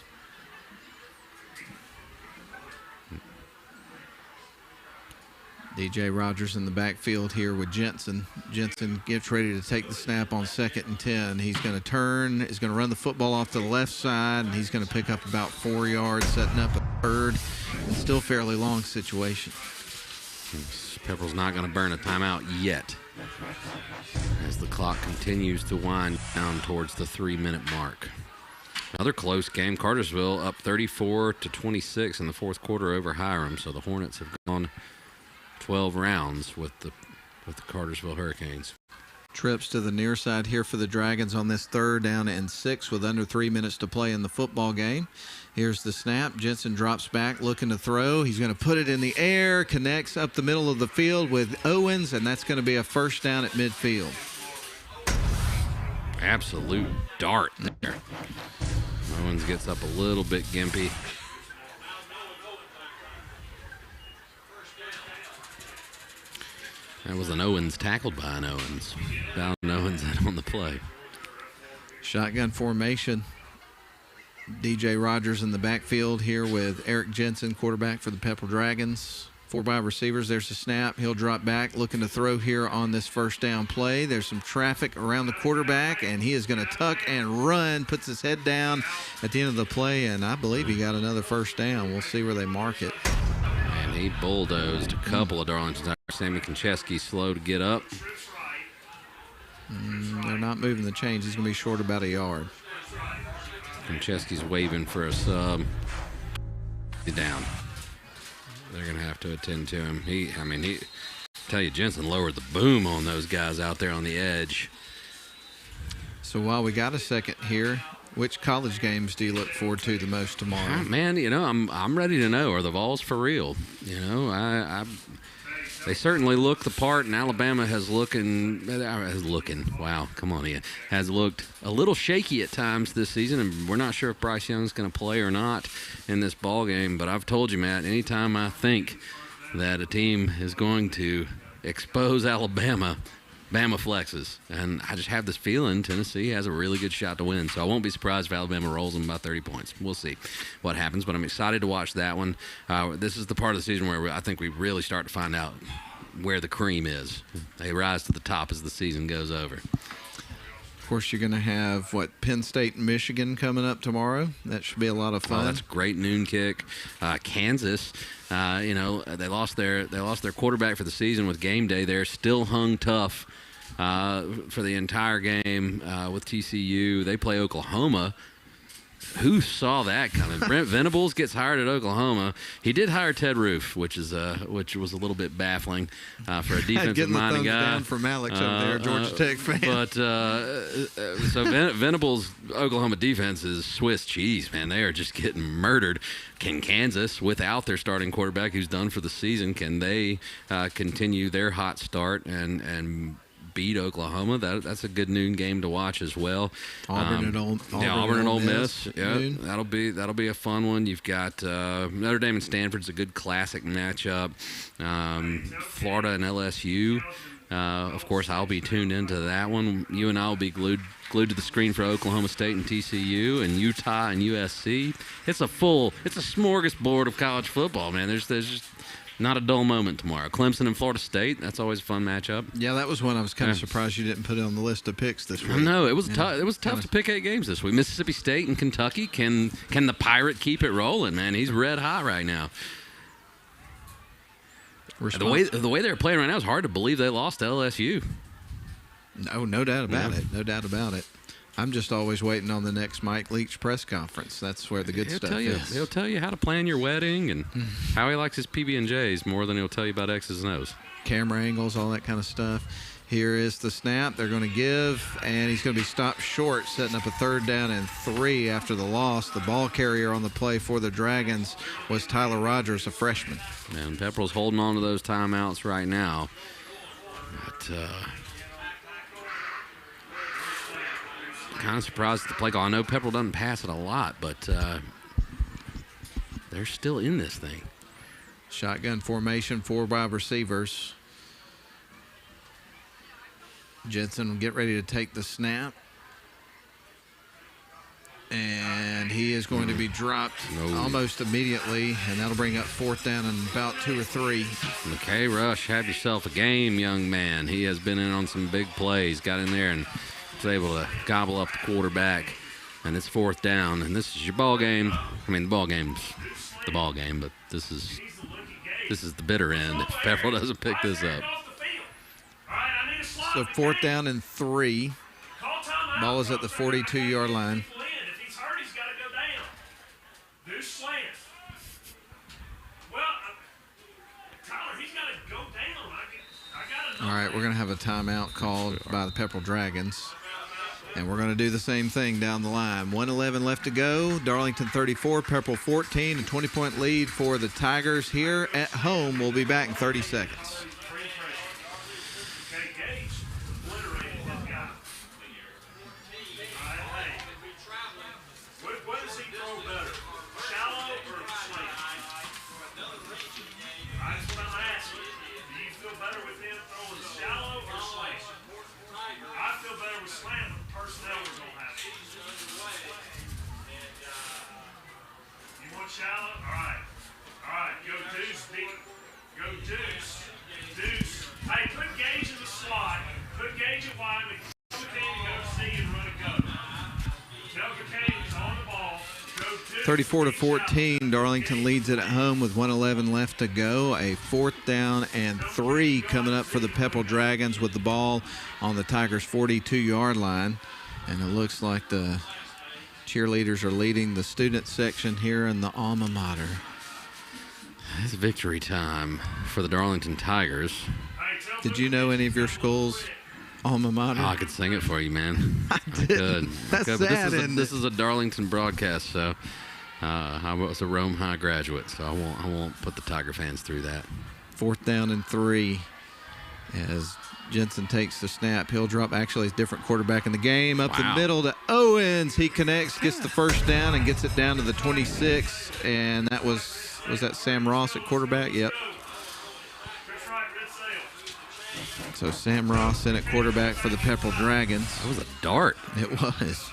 DJ Rogers in the backfield here with Jensen. Jensen gets ready to take the snap on 2nd and 10. He's going to turn, he's going to run the football off to the left side, and he's going to pick up about 4 yards, setting up a third, and still fairly long situation. Pepperell's not going to burn a timeout yet as the clock continues to wind down towards the 3-minute mark. Another close game. Cartersville up 34-26 in the fourth quarter over Hiram, so the Hornets have gone 12 rounds with the Cartersville Hurricanes. Trips to the near side here for the Dragons on this 3rd down and 6 with under 3 minutes to play in the football game. Here's the snap. Jensen drops back looking to throw. He's going to put it in the air, connects up the middle of the field with Owens, and that's going to be a first down at midfield. Absolute dart there. Owens gets up a little bit gimpy. That was an Owens tackled by an Owens. Bowden Owens in on the play. Shotgun formation. DJ Rogers in the backfield here with Eric Jensen, quarterback for the Pepperell Dragons. 4 wide receivers. There's a snap. He'll drop back, looking to throw here on this first down play. There's some traffic around the quarterback, and he is going to tuck and run, puts his head down at the end of the play, and I believe he got another first down. We'll see where they mark it. And he bulldozed a couple of Darlington. Sammy Konchesky slow to get up. They're not moving the chains. He's going to be short about a yard. Konchesky's waving for a sub. He's down. They're going to have to attend to him. I tell you, Jensen lowered the boom on those guys out there on the edge. So while we got a second here, which college games do you look forward to the most tomorrow? Man, I'm ready to know. Are the Vols for real? They certainly look the part, and Alabama has looked a little shaky at times this season, and we're not sure if Bryce Young's going to play or not in this ball game. But I've told you, Matt, anytime I think that a team is going to expose Alabama, Bama flexes. And I just have this feeling Tennessee has a really good shot to win. So I won't be surprised if Alabama rolls them by 30 points. We'll see what happens, but I'm excited to watch that one. This is the part of the season where I think we really start to find out where the cream is. They rise to the top as the season goes over. Of course, you're going to have, Penn State and Michigan coming up tomorrow. That should be a lot of fun. Oh, that's a great noon kick. Kansas, they lost their quarterback for the season with game day. They're still hung tough for the entire game with TCU. They play Oklahoma. Who saw that coming? Brent Venables gets hired at Oklahoma. He did hire Ted Roof, which was a little bit baffling for a defensive-minded guy. Down from Alex up there, Georgia Tech fan. But so Venables' Oklahoma defense is Swiss cheese, man. They are just getting murdered. Can Kansas, without their starting quarterback who's done for the season, can they continue their hot start and beat Oklahoma? That's a good noon game to watch as well. Auburn and Ole Miss. Yeah, that'll be a fun one. You've got Notre Dame and Stanford's a good classic matchup. Florida and LSU. Of course, I'll be tuned into that one. You and I will be glued to the screen for Oklahoma State and TCU, and Utah and USC. It's a smorgasbord of college football, man. There's just not a dull moment tomorrow. Clemson and Florida State, that's always a fun matchup. Yeah, that was one I was kind of surprised you didn't put it on the list of picks this week. No, it was tough. It was tough to pick 8 games this week. Mississippi State and Kentucky. Can the Pirate keep it rolling, man? He's red hot right now. The way they're playing right now, it's hard to believe they lost to LSU. No doubt about it. No doubt about it. I'm just always waiting on the next Mike Leach press conference. That's where the good stuff is. He'll tell you how to plan your wedding and how he likes his PB&Js more than he'll tell you about X's and O's. Camera angles, all that kind of stuff. Here is the snap they're going to give, and he's going to be stopped short, setting up a 3rd down and 3 after the loss. The ball carrier on the play for the Dragons was Tyler Rogers, a freshman. And Pepperell's holding on to those timeouts right now. But kind of surprised at the play call. I know Pepperell doesn't pass it a lot, but they're still in this thing. Shotgun formation, 4 wide receivers. Jensen will get ready to take the snap. And he is going to be dropped almost immediately, and that'll bring up 4th down and about 2 or 3. McKay Rush, have yourself a game, young man. He has been in on some big plays, got in there and was able to gobble up the quarterback, and it's 4th down, and this is your ball game. I mean, the ball game's the ball game, but this is the bitter end if Pepperell doesn't pick this up. So 4th down and 3. Ball is at the 42-yard line. If he's hurt, he's got to go down. Do slant. Well, Tyler, he's got to go down. All right, we're going to have a timeout called by the Pepperell Dragons. And we're going to do the same thing down the line. 1:11 left to go. Darlington 34, Pepperell 14. A 20-point lead for the Tigers here at home. We'll be back in 30 seconds. What does he throw better? Shallow or slant? That's what I'm asking. Do you feel better with him throwing shallow or slant? I feel better with slant, but personnel was going to happen. Going shallow. All right. All right. Go deuce. Go deuce. Deuce. Hey, put Gage in the slot. Put Gage at wide. Tell McCain to go see and run a go. Tell McCain he's on the ball. Go deuce. 34-14, Darlington leads it at home with 1:11 left to go. A 4th down and 3 coming up for the Pepperell Dragons with the ball on the Tigers' 42-yard line. And it looks like the cheerleaders are leading the student section here in the alma mater. It's victory time for the Darlington Tigers. Did you know any of your schools' alma mater? Oh, I could sing it for you, man. I could. That's but sad, this is a Darlington broadcast, so I was a Rome High graduate, so I won't put the Tiger fans through that. 4th down and 3 as Jensen takes the snap. He'll drop, actually, a different quarterback in the game. Up the middle to Owens. He connects, gets the first down, and gets it down to the 26. And that was that Sam Ross at quarterback? Yep. So Sam Ross in at quarterback for the Pepperell Dragons. That was a dart. It was.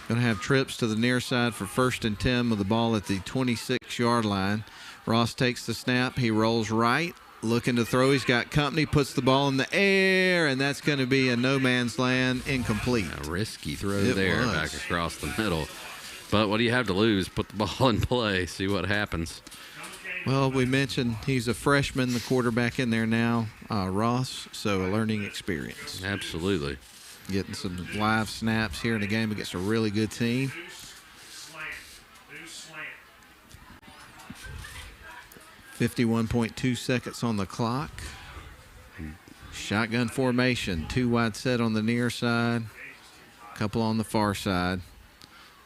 Going to have trips to the near side for 1st and 10 with the ball at the 26-yard line. Ross takes the snap. He rolls right. Looking to throw. He's got company, puts the ball in the air, and that's going to be a no man's land, incomplete. A risky throw back across the middle. But what do you have to lose? Put the ball in play, see what happens. Well, we mentioned he's a freshman, the quarterback in there now, Ross, so a learning experience. Absolutely. Getting some live snaps here in the game against a really good team. 51.2 seconds on the clock. Shotgun formation. 2 wide set on the near side. A couple on the far side.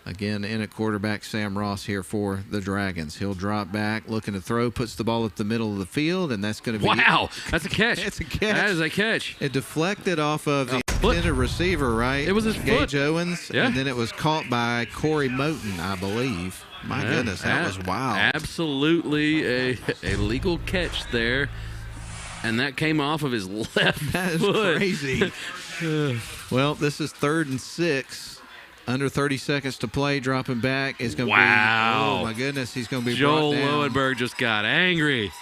Again, in at quarterback, Sam Ross here for the Dragons. He'll drop back, looking to throw, puts the ball at the middle of the field, and that's going to be... Wow! That's a catch. It's a catch. That is a catch. It deflected off of the intended receiver, right? It was his Gage foot. Owens, and then it was caught by Corey Moten, I believe. My goodness, that was wild. Absolutely a legal catch there. And that came off of his left foot. That is crazy. Well, this is 3rd and 6. Under 30 seconds to play. Dropping back is going to be... Oh, my goodness. He's going to be Joel brought down. Lowenberg just got angry.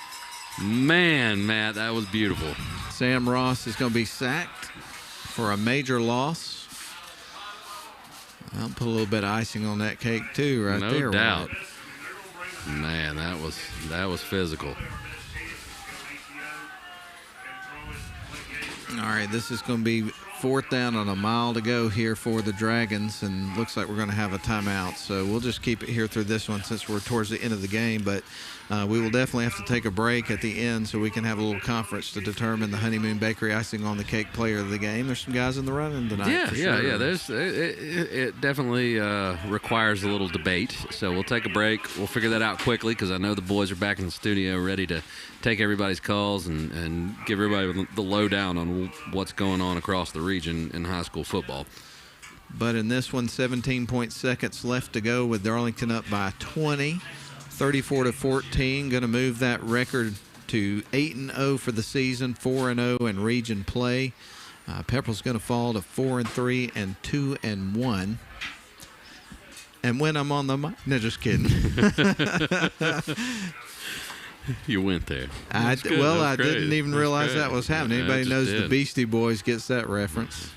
Man, Matt, that was beautiful. Sam Ross is going to be sacked for a major loss. I'll put a little bit of icing on that cake too, right there. No doubt. Man, that was physical. All right, this is going to be 4th down on a mile to go here for the Dragons, and looks like we're going to have a timeout. So we'll just keep it here through this one since we're towards the end of the game. But we will definitely have to take a break at the end so we can have a little conference to determine the Honeymoon Bakery icing on the cake player of the game. There's some guys in the running tonight. Yeah. It definitely requires a little debate. So we'll take a break. We'll figure that out quickly because I know the boys are back in the studio ready to take everybody's calls and give everybody the lowdown on what's going on across the region in high school football. But in this one, 17 seconds left to go with Darlington up by 20. 34-14, going to move that record to 8-0 for the season, 4-0 in region play. Pepperell's going to fall to 4-3 and 2-1. And when I'm on the no, just kidding. You went there. I didn't even realize that was happening. Anybody knows the Beastie Boys gets that reference.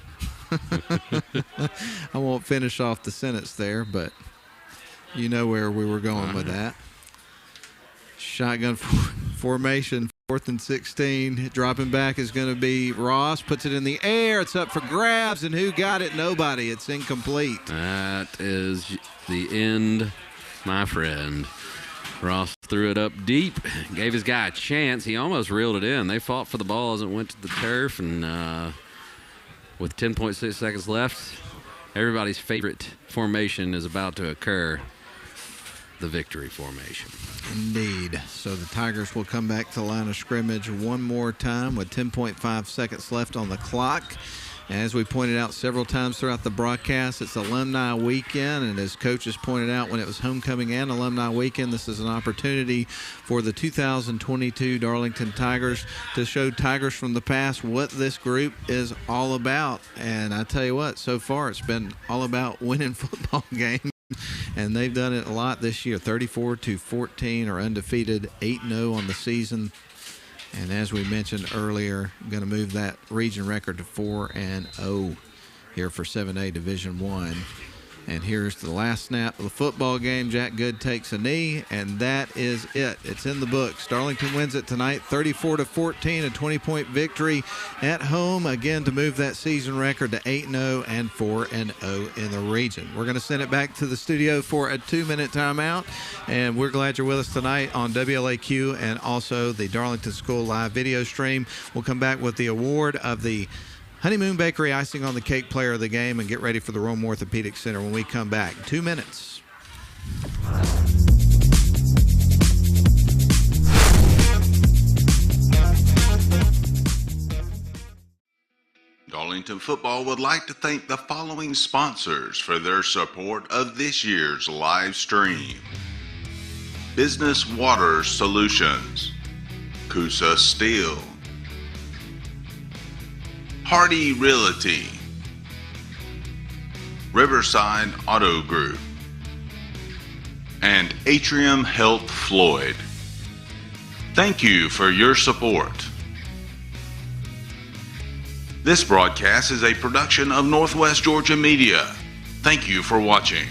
I won't finish off the sentence there, but you know where we were going with that. Shotgun formation, 4th and 16. Dropping back is going to be Ross. Puts it in the air. It's up for grabs, and who got it? Nobody. It's incomplete. That is the end, my friend. Ross threw it up deep, gave his guy a chance. He almost reeled it in. They fought for the ball as it went to the turf, and with 10.6 seconds left, everybody's favorite formation is about to occur, the victory formation. Indeed. So the Tigers will come back to the line of scrimmage one more time with 10.5 seconds left on the clock. As we pointed out several times throughout the broadcast, it's Alumni Weekend, and as coaches pointed out when it was homecoming and Alumni Weekend, this is an opportunity for the 2022 Darlington Tigers to show Tigers from the past what this group is all about. And I tell you what, so far it's been all about winning football games and they've done it a lot this year. 34-14 are undefeated, 8-0 on the season. And as we mentioned earlier, going to move that region record to 4-0 here for 7A Division I. And here's the last snap of the football game. Jack Good takes a knee, and that is it. It's in the books. Darlington wins it tonight, 34-14, a 20-point victory at home, again to move that season record to 8-0 and 4-0 in the region. We're going to send it back to the studio for a 2-minute timeout, and we're glad you're with us tonight on WLAQ and also the Darlington School live video stream. We'll come back with the award of the Honeymoon Bakery Icing on the Cake Player of the Game and get ready for the Rome Orthopedic Center when we come back. 2 minutes. Darlington Football would like to thank the following sponsors for their support of this year's live stream. Business Water Solutions, Coosa Steel, Hardy Realty, Riverside Auto Group, and Atrium Health Floyd. Thank you for your support. This broadcast is a production of Northwest Georgia Media. Thank you for watching.